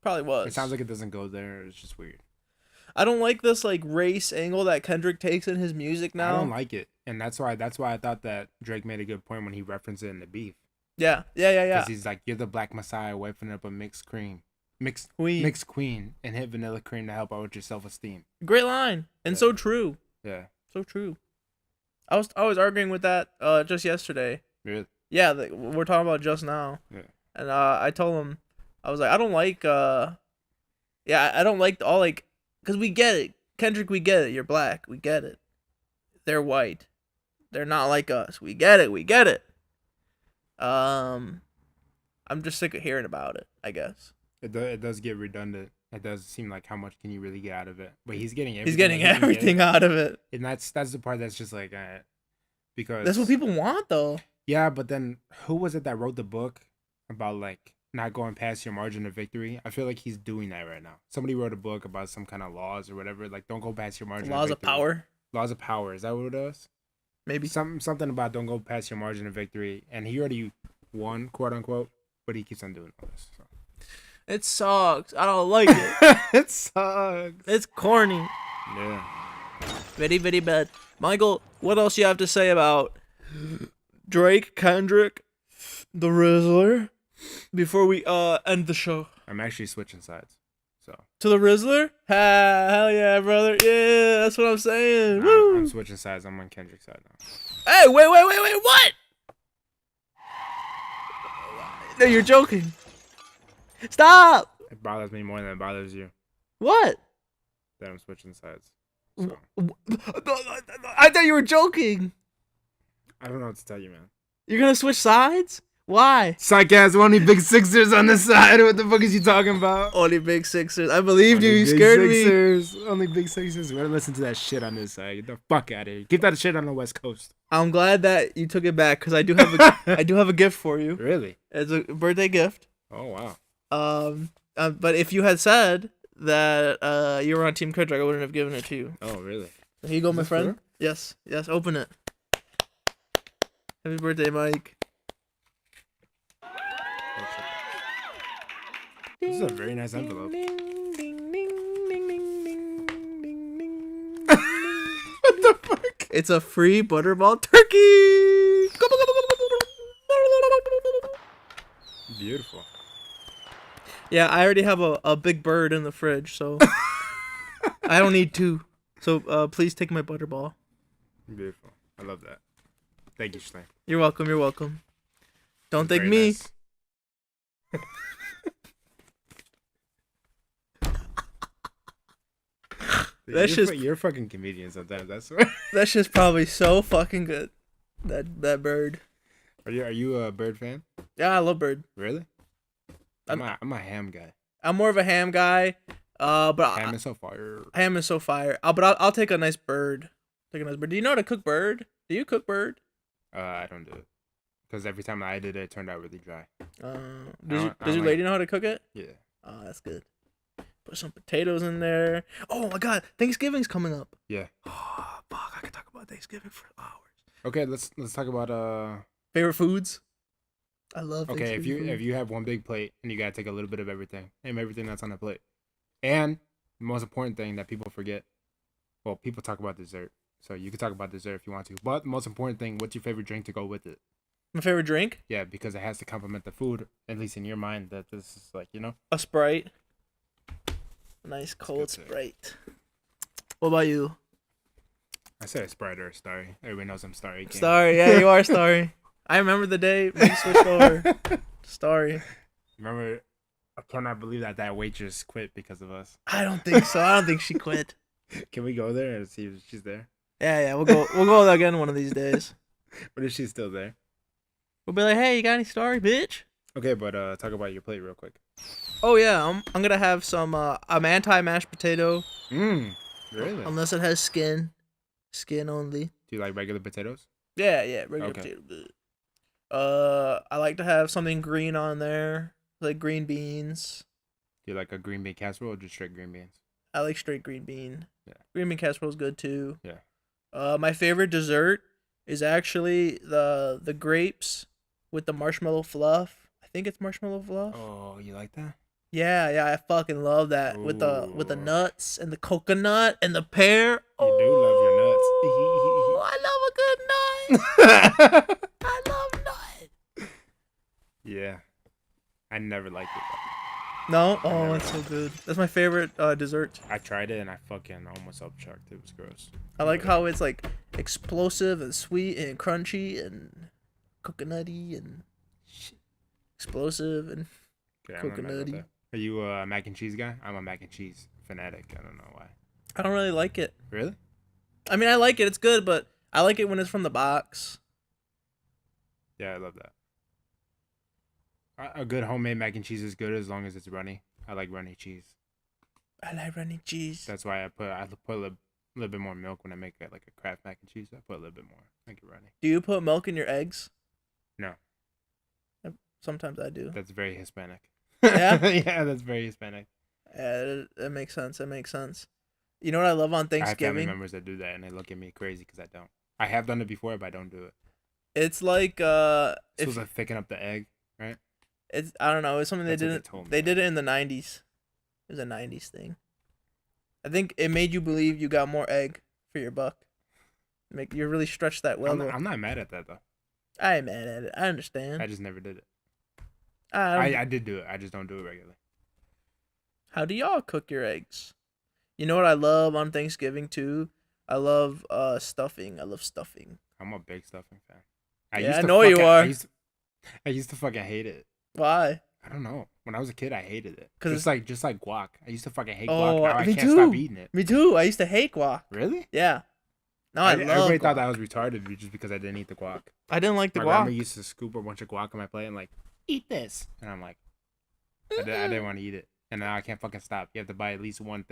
Speaker 11: Probably was.
Speaker 12: It sounds like it doesn't go there. It's just weird.
Speaker 11: I don't like this like race angle that Kendrick takes in his music now.
Speaker 12: I don't like it, and that's why I thought that Drake made a good point when he referenced it in the beef.
Speaker 11: Yeah.
Speaker 12: Because he's like, you're the Black Messiah wiping up a mixed queen, and hit vanilla cream to help out with your self-esteem.
Speaker 11: Great line, and so true.
Speaker 12: Yeah.
Speaker 11: So true. I was arguing with that just yesterday.
Speaker 12: Really?
Speaker 11: Yeah, we're talking about just now.
Speaker 12: Yeah.
Speaker 11: And I told him, I was like, I don't like I don't like all like, cause we get it, Kendrick, we get it. You're black, we get it. They're white, they're not like us. We get it. I'm just sick of hearing about it. I guess
Speaker 12: it does get redundant. It does seem like how much can you really get out of it? But he's getting everything.
Speaker 11: He's getting everything out of it,
Speaker 12: and that's the part that's just like, because
Speaker 11: that's what people want though.
Speaker 12: Yeah, but then who was it that wrote the book about like not going past your margin of victory? I feel like he's doing that right now. Somebody wrote a book about some kind of laws or whatever. Like, don't go past your margin.
Speaker 11: Laws of power.
Speaker 12: Laws of power. Is that what it was?
Speaker 11: Maybe
Speaker 12: something about don't go past your margin of victory. And he already won, quote unquote, but he keeps on doing all this. So.
Speaker 11: It sucks. I don't like it.
Speaker 12: It sucks.
Speaker 11: It's corny.
Speaker 12: Yeah.
Speaker 11: Very, very bad. Michael, what else you have to say about Drake, Kendrick, the Rizzler, before we end the show?
Speaker 12: I'm actually switching sides. So
Speaker 11: to the Rizzler? Hell yeah, brother. Yeah, that's what I'm saying. Woo.
Speaker 12: I'm switching sides. I'm on Kendrick's side now.
Speaker 11: Hey, wait, what? No, you're joking. Stop.
Speaker 12: It bothers me more than it bothers you.
Speaker 11: What?
Speaker 12: That I'm switching sides. So.
Speaker 11: I thought you were joking.
Speaker 12: I don't know what to tell you, man.
Speaker 11: You're gonna switch sides? Why?
Speaker 12: Psych-ass, only big Sixers on the side. What the fuck is you talking about?
Speaker 11: Only big Sixers. I believed you. You scared me.
Speaker 12: Only big Sixers. We're gonna listen to that shit on this side. Get the fuck out of here. Keep that shit on the West Coast.
Speaker 11: I'm glad that you took it back because I do have a gift for you.
Speaker 12: Really?
Speaker 11: It's a birthday gift.
Speaker 12: Oh wow.
Speaker 11: But if you had said that you were on Team Kendrick, I wouldn't have given it to you.
Speaker 12: Oh really?
Speaker 11: Here you go, my friend. True? Yes. Open it. Happy birthday, Mike.
Speaker 12: This is a very nice envelope.
Speaker 11: What the fuck? It's a free Butterball turkey.
Speaker 12: Beautiful.
Speaker 11: Yeah, I already have a big bird in the fridge, so I don't need two. So please take my Butterball.
Speaker 12: Beautiful. I love that. Thank you, Schlein.
Speaker 11: You're welcome. Don't thank me.
Speaker 12: Nice.
Speaker 11: That's
Speaker 12: you're a fucking comedian sometimes. That's swear.
Speaker 11: That's just probably so fucking good. That bird.
Speaker 12: Are you a bird fan?
Speaker 11: Yeah, I love bird.
Speaker 12: Really? I'm a ham guy.
Speaker 11: I'm more of a ham guy. But
Speaker 12: ham is so fire.
Speaker 11: Ham is so fire. But I'll take a nice bird. Take a nice bird. Do you know how to cook bird? Do you cook bird?
Speaker 12: I don't do it. Because every time I did it, it turned out really dry.
Speaker 11: Does your lady know how to cook it?
Speaker 12: Yeah.
Speaker 11: Oh, that's good. Put some potatoes in there. Oh my god, Thanksgiving's coming up.
Speaker 12: Yeah.
Speaker 11: Oh fuck, I could talk about Thanksgiving for hours.
Speaker 12: Okay, let's talk about
Speaker 11: favorite foods. I love.
Speaker 12: Okay, if you have one big plate and you gotta take a little bit of everything, name everything that's on the plate, and the most important thing that people forget. Well, people talk about dessert, so you can talk about dessert if you want to. But the most important thing, what's your favorite drink to go with it?
Speaker 11: My favorite drink?
Speaker 12: Yeah, because it has to complement the food, at least in your mind. That this is like, you know,
Speaker 11: a Sprite. A nice cold Sprite. What about you?
Speaker 12: I said a Sprite or a Starry. Everybody knows I'm Starry.
Speaker 11: Starry, yeah, you are Starry. I remember the day we switched over. Starry.
Speaker 12: Remember, I cannot believe that waitress quit because of us.
Speaker 11: I don't think so. I don't think she quit.
Speaker 12: Can we go there and see if she's there?
Speaker 11: Yeah, we'll go again one of these days.
Speaker 12: What if she's still there?
Speaker 11: We'll be like, hey, you got any Starry, bitch?
Speaker 12: Okay, but talk about your plate real quick.
Speaker 11: Oh yeah, I'm gonna have some. I'm anti mashed potato.
Speaker 12: Really?
Speaker 11: Unless it has skin only.
Speaker 12: Do you like regular potatoes?
Speaker 11: Yeah, regular potato. Good. I like to have something green on there, like green beans.
Speaker 12: Do you like a green bean casserole or just straight green beans?
Speaker 11: I like straight green bean.
Speaker 12: Yeah.
Speaker 11: Green bean casserole is good too.
Speaker 12: Yeah.
Speaker 11: My favorite dessert is actually the grapes with the marshmallow fluff. I think it's marshmallow fluff.
Speaker 12: Oh, you like that?
Speaker 11: Yeah, I fucking love that.
Speaker 12: Ooh.
Speaker 11: with the nuts and the coconut and the pear.
Speaker 12: You do love your nuts.
Speaker 11: Oh, I love a good nut. I love nut.
Speaker 12: Yeah, I never liked it.
Speaker 11: No, oh, it's so good. That's my favorite dessert.
Speaker 12: I tried it and I fucking almost upchucked. It was gross.
Speaker 11: I like how it's like explosive and sweet and crunchy and coconutty and explosive and coconutty.
Speaker 12: Are you a mac and cheese guy? I'm a mac and cheese fanatic. I don't know why.
Speaker 11: I don't really like it.
Speaker 12: Really?
Speaker 11: I mean, I like it. It's good, but I like it when it's from the box.
Speaker 12: Yeah, I love that. A good homemade mac and cheese is good as long as it's runny. I like runny cheese.
Speaker 11: I like runny cheese.
Speaker 12: That's why I put a little bit more milk when I make it, like a Kraft mac and cheese. I put a little bit more, make it runny.
Speaker 11: Do you put milk in your eggs?
Speaker 12: No.
Speaker 11: Sometimes I do.
Speaker 12: That's very Hispanic.
Speaker 11: Yeah?
Speaker 12: Yeah, that's very Hispanic.
Speaker 11: Yeah, that makes sense. That makes sense. You know what I love on Thanksgiving?
Speaker 12: I have family members that do that, and they look at me crazy because I don't. I have done it before, but I don't do it.
Speaker 11: It's like
Speaker 12: It's supposed to thicken up the egg, right?
Speaker 11: It's I don't know. It's something
Speaker 12: That's
Speaker 11: they
Speaker 12: what
Speaker 11: did.
Speaker 12: they told me.
Speaker 11: They did it in the 90s. It was a 90s thing. I think it made you believe you got more egg for your buck. You really stretched that well.
Speaker 12: I'm not mad at that though.
Speaker 11: I ain't mad at it. I understand.
Speaker 12: I just never did it.
Speaker 11: I
Speaker 12: did do it. I just don't do it regularly.
Speaker 11: How do y'all cook your eggs? You know what I love on Thanksgiving too? I love stuffing. I love stuffing.
Speaker 12: I'm a big stuffing fan.
Speaker 11: I know you are.
Speaker 12: I used to fucking hate it.
Speaker 11: Why?
Speaker 12: I don't know. When I was a kid, I hated it.
Speaker 11: Cause
Speaker 12: just like guac. I used to fucking hate
Speaker 11: guac.
Speaker 12: Now I
Speaker 11: me
Speaker 12: can't
Speaker 11: too.
Speaker 12: stop eating it.
Speaker 11: Me too. I used to hate guac.
Speaker 12: Really?
Speaker 11: Yeah. No, I love
Speaker 12: Everybody
Speaker 11: guac.
Speaker 12: thought that I was retarded just because I didn't eat the guac.
Speaker 11: I didn't like the
Speaker 12: My
Speaker 11: guac.
Speaker 12: grandma used to scoop a bunch of guac on my plate and like, eat this. And I'm like, I didn't want to eat it. And now I can't fucking stop. You have to buy at least one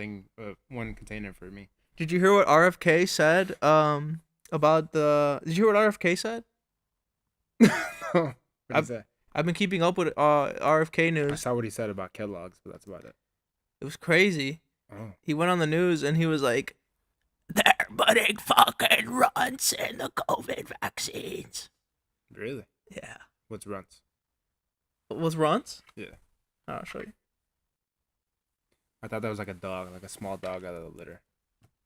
Speaker 12: container for me.
Speaker 11: Did you hear what RFK said about the... Did you hear what RFK said?
Speaker 12: What did he say?
Speaker 11: I've been keeping up with RFK news.
Speaker 12: I saw what he said about Kellogg's, but that's about it.
Speaker 11: It was crazy.
Speaker 12: Oh.
Speaker 11: He went on the news and he was like, they're putting fucking runts in the COVID vaccines.
Speaker 12: Really?
Speaker 11: Yeah.
Speaker 12: What's runts?
Speaker 11: What's runts?
Speaker 12: Yeah.
Speaker 11: I'll show you.
Speaker 12: I thought that was like a dog, like a small dog out of the litter.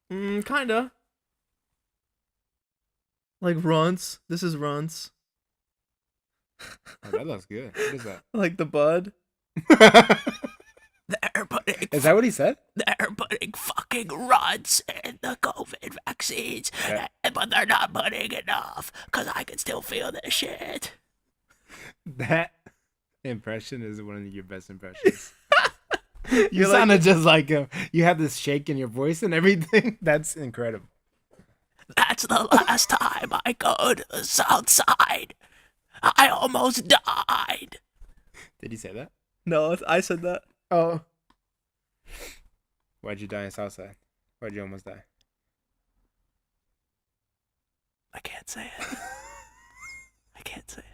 Speaker 11: Kinda. Like runts. This is runts.
Speaker 12: Oh, that looks good. What is that?
Speaker 11: Like the bud. They're putting...
Speaker 12: Is that what he said?
Speaker 11: They're putting fucking runts in the COVID vaccines. Yeah. But they're not putting enough. Because I can still feel this shit.
Speaker 12: That impression is one of your best impressions. You sounded just like him. You have this shake in your voice and everything. That's incredible.
Speaker 11: That's the last time I go to the south side. I almost died.
Speaker 12: Did he say that?
Speaker 11: No, I said that. Oh.
Speaker 12: Why'd you die in Southside? Why'd you almost die?
Speaker 11: I can't say it. I can't say it.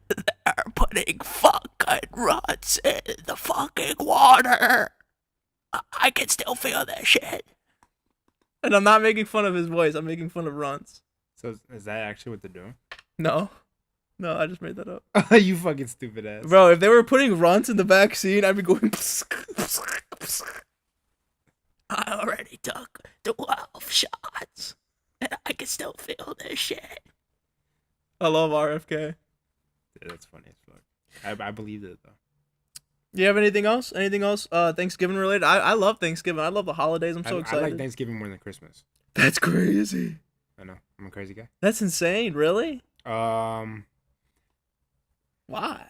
Speaker 11: They're putting fucking runs in the fucking water. I can still feel that shit. And I'm not making fun of his voice. I'm making fun of runs.
Speaker 12: So is that actually what they're doing?
Speaker 11: No. No, I just made that up.
Speaker 12: You fucking stupid ass.
Speaker 11: Bro, if they were putting runts in the back seat, I'd be going... I already took 12 shots. And I can still feel this shit. I love RFK.
Speaker 12: Yeah, that's funny as fuck. I believed it, though.
Speaker 11: You have anything else? Anything else Thanksgiving related? I love Thanksgiving. I love the holidays. I'm so excited.
Speaker 12: I like Thanksgiving more than Christmas.
Speaker 11: That's crazy.
Speaker 12: I know. I'm a crazy guy.
Speaker 11: That's insane. Really?
Speaker 12: Why?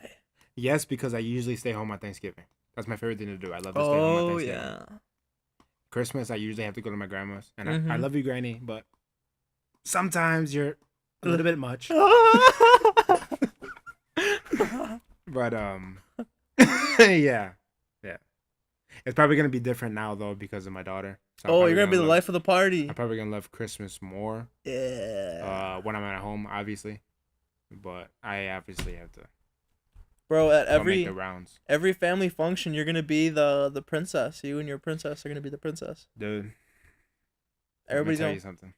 Speaker 12: Yes, because I usually stay home on Thanksgiving. That's my favorite thing to do. I love to stay home on Thanksgiving. Oh, yeah. Christmas, I usually have to go to my grandma's. And I love you, Granny, but sometimes you're a little bit much. But, yeah. It's probably going to be different now, though, because of my daughter. So
Speaker 11: you're going to be the life of the party.
Speaker 12: I'm probably going to love Christmas more.
Speaker 11: Yeah.
Speaker 12: When I'm at home, obviously. But I obviously have to.
Speaker 11: Bro, at
Speaker 12: make the rounds.
Speaker 11: Every family function, you're going to be the princess. You and your princess are going to be the princess.
Speaker 12: Dude.
Speaker 11: Everybody's
Speaker 12: going to tell you something.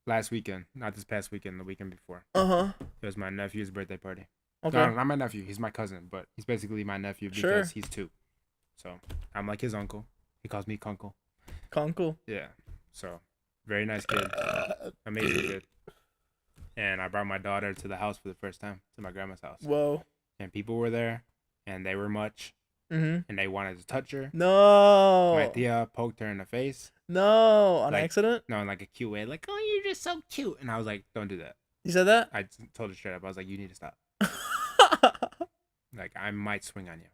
Speaker 12: Last weekend, not this past weekend, the weekend before. It was my nephew's birthday party. Okay. No, not my nephew. He's my cousin, but he's basically my nephew because he's 2. So I'm like his uncle. He calls me Kunkle.
Speaker 11: Kunkle?
Speaker 12: Yeah. So very nice kid. Amazing kid. And I brought my daughter to the house for the first time, to my grandma's house.
Speaker 11: Whoa.
Speaker 12: And people were there, and they were much. And they wanted to touch her.
Speaker 11: No.
Speaker 12: My tia poked her in the face.
Speaker 11: No. On accident?
Speaker 12: No, in like a cute way. Like, oh, you're just so cute. And I was like, don't do that.
Speaker 11: You said that?
Speaker 12: I told her straight up. I was like, you need to stop. Like, I might swing on you.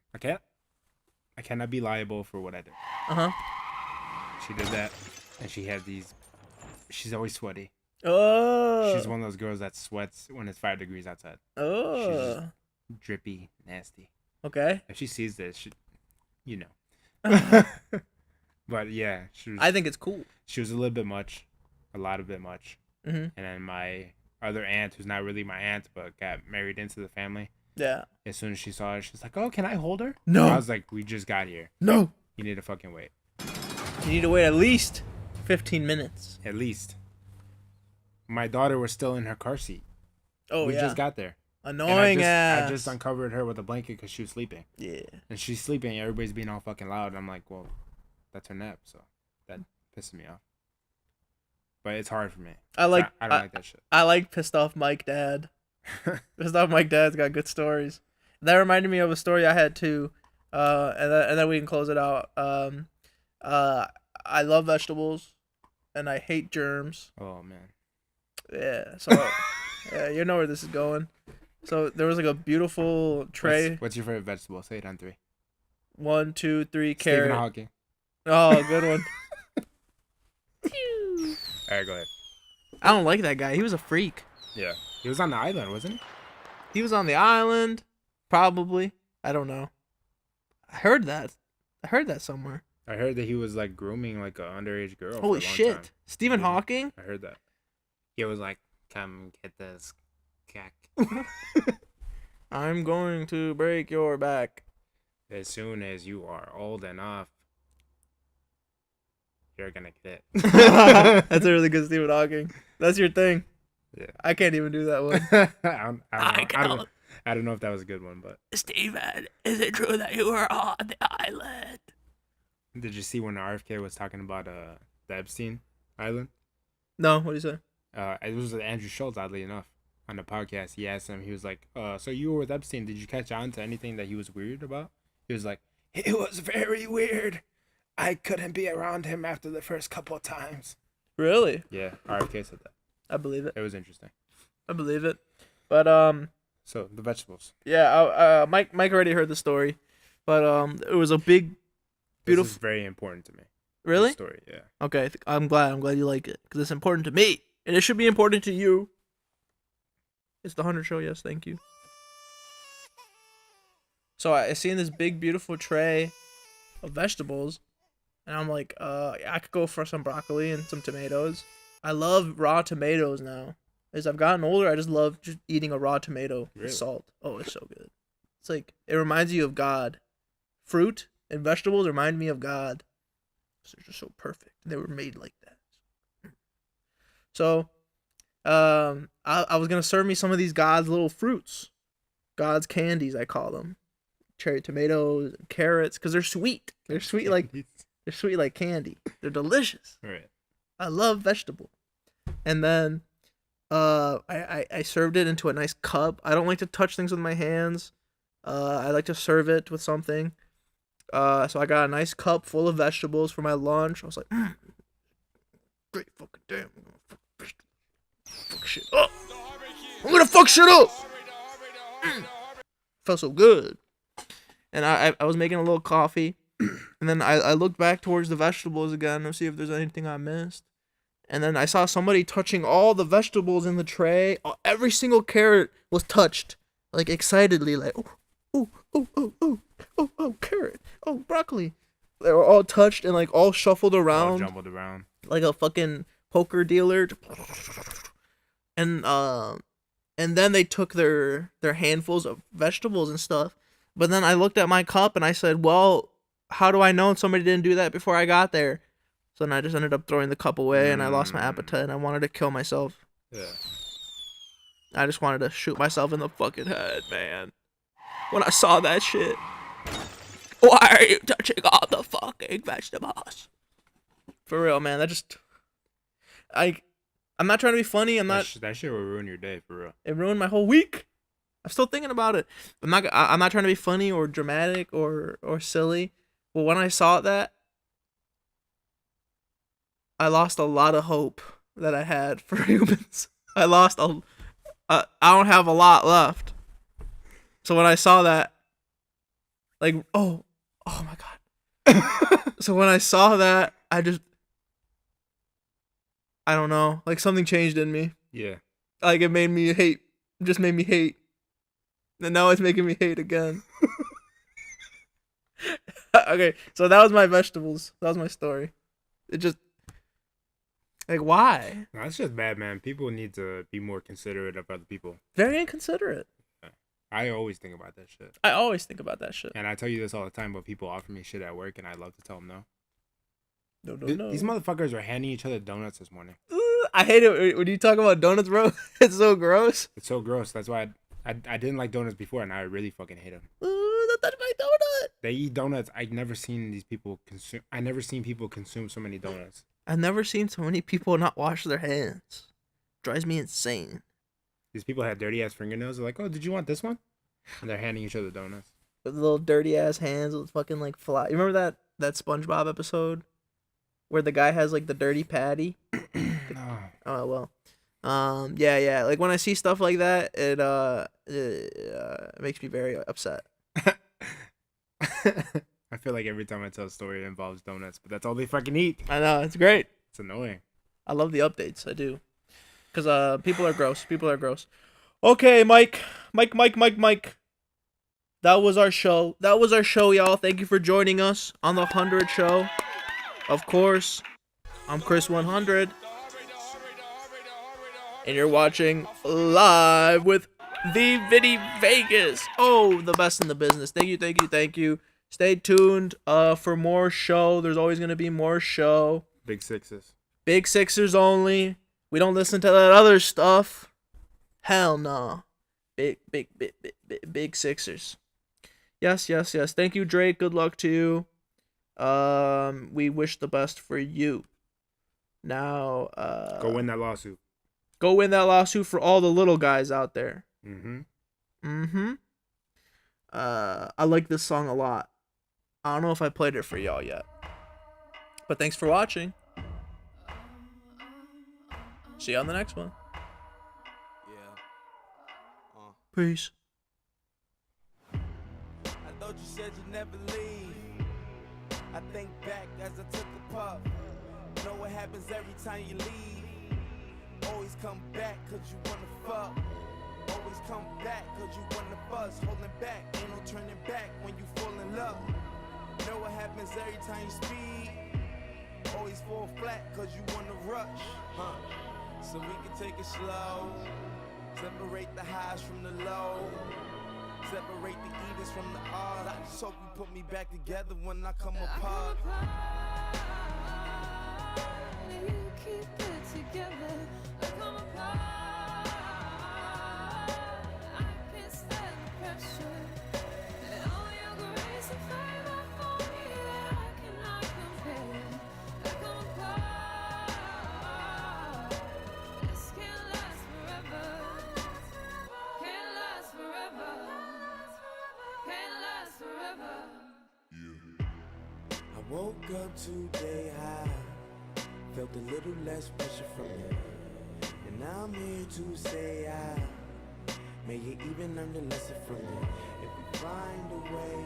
Speaker 12: I cannot be liable for what I did. She did that, and she had these. She's always sweaty.
Speaker 11: Oh.
Speaker 12: She's one of those girls that sweats when it's 5 degrees outside.
Speaker 11: Oh.
Speaker 12: She's just drippy, nasty.
Speaker 11: Okay.
Speaker 12: If she sees this, you know. But yeah,
Speaker 11: I think it's cool.
Speaker 12: She was a little bit much, a lot of bit much. And then my other aunt, who's not really my aunt, but got married into the family.
Speaker 11: Yeah.
Speaker 12: As soon as she saw her, she's like, "Oh, can I hold her?"
Speaker 11: No.
Speaker 12: I was like, "We just got here.
Speaker 11: No.
Speaker 12: You need to fucking wait.
Speaker 11: You need to wait at least 15 minutes.
Speaker 12: At least." My daughter was still in her car seat.
Speaker 11: Oh,
Speaker 12: we just got there.
Speaker 11: Annoying ass.
Speaker 12: I just uncovered her with a blanket because she was sleeping.
Speaker 11: Yeah.
Speaker 12: And she's sleeping. Everybody's being all fucking loud. I'm like, well, that's her nap. So that pisses me off. But it's hard for me. I don't like that shit.
Speaker 11: I like pissed off Mike Dad. Pissed off Mike Dad's got good stories. That reminded me of a story I had too. And then we can close it out. I love vegetables, and I hate germs.
Speaker 12: Oh man.
Speaker 11: Yeah. So yeah, you know where this is going. So there was like a beautiful tray.
Speaker 12: What's your favorite vegetable? Say it on 3.
Speaker 11: 1, 2, 3. Carrot.
Speaker 12: Stephen Hawking.
Speaker 11: Oh, good one.
Speaker 12: All right, go ahead.
Speaker 11: I don't like that guy. He was a freak.
Speaker 12: Yeah. He was on the island, wasn't he?
Speaker 11: He was on the island. Probably. I don't know. I heard that somewhere.
Speaker 12: I heard that he was like grooming like an underage girl.
Speaker 11: Holy
Speaker 12: for a long
Speaker 11: shit.
Speaker 12: time.
Speaker 11: Stephen Hawking?
Speaker 12: I heard that. He was like, come get this cack.
Speaker 11: I'm going to break your back.
Speaker 12: As soon as you are old enough, you're gonna get it.
Speaker 11: That's a really good Stephen Hawking. That's your thing.
Speaker 12: Yeah.
Speaker 11: I can't even do that one.
Speaker 12: I don't know if that was a good one, but
Speaker 11: Steven, is it true that you were on the island?
Speaker 12: Did you see when RFK was talking about the Epstein Island?
Speaker 11: No, what did he say?
Speaker 12: It was Andrew Schultz, oddly enough, on the podcast. He asked him, he was like, so you were with Epstein, did you catch on to anything that he was weird about? He was like, it was very weird. I couldn't be around him after the first couple of times.
Speaker 11: Really?
Speaker 12: Yeah, RFK said that.
Speaker 11: I believe it.
Speaker 12: It was interesting.
Speaker 11: I believe it. But
Speaker 12: So the vegetables.
Speaker 11: Yeah, Mike already heard the story, but it was a big, beautiful.
Speaker 12: This is very important to me.
Speaker 11: Really?
Speaker 12: This story, yeah.
Speaker 11: Okay, I'm glad you like it because it's important to me, and it should be important to you. It's the 100 show. Yes, thank you. So I seen this big, beautiful tray of vegetables, and I'm like, I could go for some broccoli and some tomatoes. I love raw tomatoes now. As I've gotten older, I just love just eating a raw tomato with salt. Oh, it's so good. It's like, it reminds you of God. Fruit and vegetables remind me of God. They're just so perfect. They were made like that. So, I was going to serve me some of these God's little fruits. God's candies, I call them. Cherry tomatoes, and carrots, because they're sweet. They're sweet like candy. They're delicious.
Speaker 12: Right.
Speaker 11: I love vegetable. And then I served it into a nice cup. I don't like to touch things with my hands. I like to serve it with something. So I got a nice cup full of vegetables for my lunch. I was like, great fucking damn. Fuck shit up. I'm gonna fuck shit up. Felt so good. And I was making a little coffee. And then I looked back towards the vegetables again to see if there's anything I missed. And then I saw somebody touching all the vegetables in the tray. Every single carrot was touched. Like, excitedly. Like, oh, carrot. Oh, broccoli. They were all touched and, like, all shuffled around.
Speaker 12: All jumbled around.
Speaker 11: Like a fucking poker dealer. And then they took their handfuls of vegetables and stuff. But then I looked at my cup and I said, well, how do I know somebody didn't do that before I got there? So then I just ended up throwing the cup away and I lost my appetite and I wanted to kill myself.
Speaker 12: Yeah.
Speaker 11: I just wanted to shoot myself in the fucking head, man. When I saw that shit. Why are you touching all the fucking vegetables? For real, man. That just... I'm not trying to be funny. I'm not...
Speaker 12: That shit will ruin your day, for real.
Speaker 11: It ruined my whole week. I'm still thinking about it. I'm not trying to be funny or dramatic or silly. But when I saw that, I lost a lot of hope that I had for humans. I don't have a lot left. So when I saw that, like, oh my God. So when I saw that, I don't know, like something changed in me.
Speaker 12: Yeah.
Speaker 11: Like it made me hate, just made me hate. And now it's making me hate again. Okay, so that was my vegetables. That was my story. It just, like, why?
Speaker 12: No, that's just bad, man. People need to be more considerate of other people.
Speaker 11: Very inconsiderate.
Speaker 12: I always think about that shit.
Speaker 11: And
Speaker 12: I tell you this all the time, but people offer me shit at work, and I love to tell them no.
Speaker 11: No.
Speaker 12: These motherfuckers are handing each other donuts this morning.
Speaker 11: I hate it when you talk about donuts, bro. It's so gross.
Speaker 12: It's so gross. That's why I didn't like donuts before, and I really fucking hate them.
Speaker 11: Don't touch my donut.
Speaker 12: They eat donuts. I never seen people consume so many donuts.
Speaker 11: I've never seen so many people not wash their hands. Drives me insane.
Speaker 12: These people have dirty ass fingernails. They're like, oh, did you want this one? And they're handing each other donuts.
Speaker 11: With little dirty ass hands with fucking like fly. You remember that SpongeBob episode where the guy has like the dirty patty?
Speaker 12: No.
Speaker 11: Oh well. Yeah. Like when I see stuff like that, it makes me very upset.
Speaker 12: I feel like every time I tell a story, it involves donuts, but that's all they fucking eat.
Speaker 11: I know, it's great.
Speaker 12: It's annoying.
Speaker 11: I love the updates. I do. Because people are gross. Okay, Mike. That was our show, y'all. Thank you for joining us on the 100 show. Of course, I'm Chris 100. And you're watching Live with the Vinny Vegas. Oh, the best in the business. Thank you. Stay tuned for more show. There's always going to be more show.
Speaker 12: Big Sixers. Big
Speaker 11: Sixers only. We don't listen to that other stuff. Hell no. Big Sixers. Yes. Thank you, Drake. Good luck to you. We wish the best for you. Now,
Speaker 12: go win that lawsuit.
Speaker 11: Go win that lawsuit for all the little guys out there.
Speaker 12: Mm-hmm.
Speaker 11: I like this song a lot. I don't know if I played it for y'all yet. But thanks for watching. See you on the next one. Peace.
Speaker 6: road, you said you'd never leave. I think back as I took a puff. Know what happens every time you leave. Always come back cause you wanna fuck. Always come back cause you wanna buzz. Holding back, ain't no turning back when you fall in love. Know what happens every time you speed. Always fall flat cause you wanna rush, huh? So we can take it slow. Separate the highs from the low. Separate the Edens from the R's. I just hope you put me back together when I come apart.
Speaker 1: You keep it together. I come apart. I can't stand the pressure. And all your grace and favor for me that I cannot compare. I come apart. This can't last forever. Can't last forever. Can't last forever.
Speaker 6: I woke up today high. Felt a little less pressure from you. And now I'm here to say may you even learn the lesson from me. If we find a way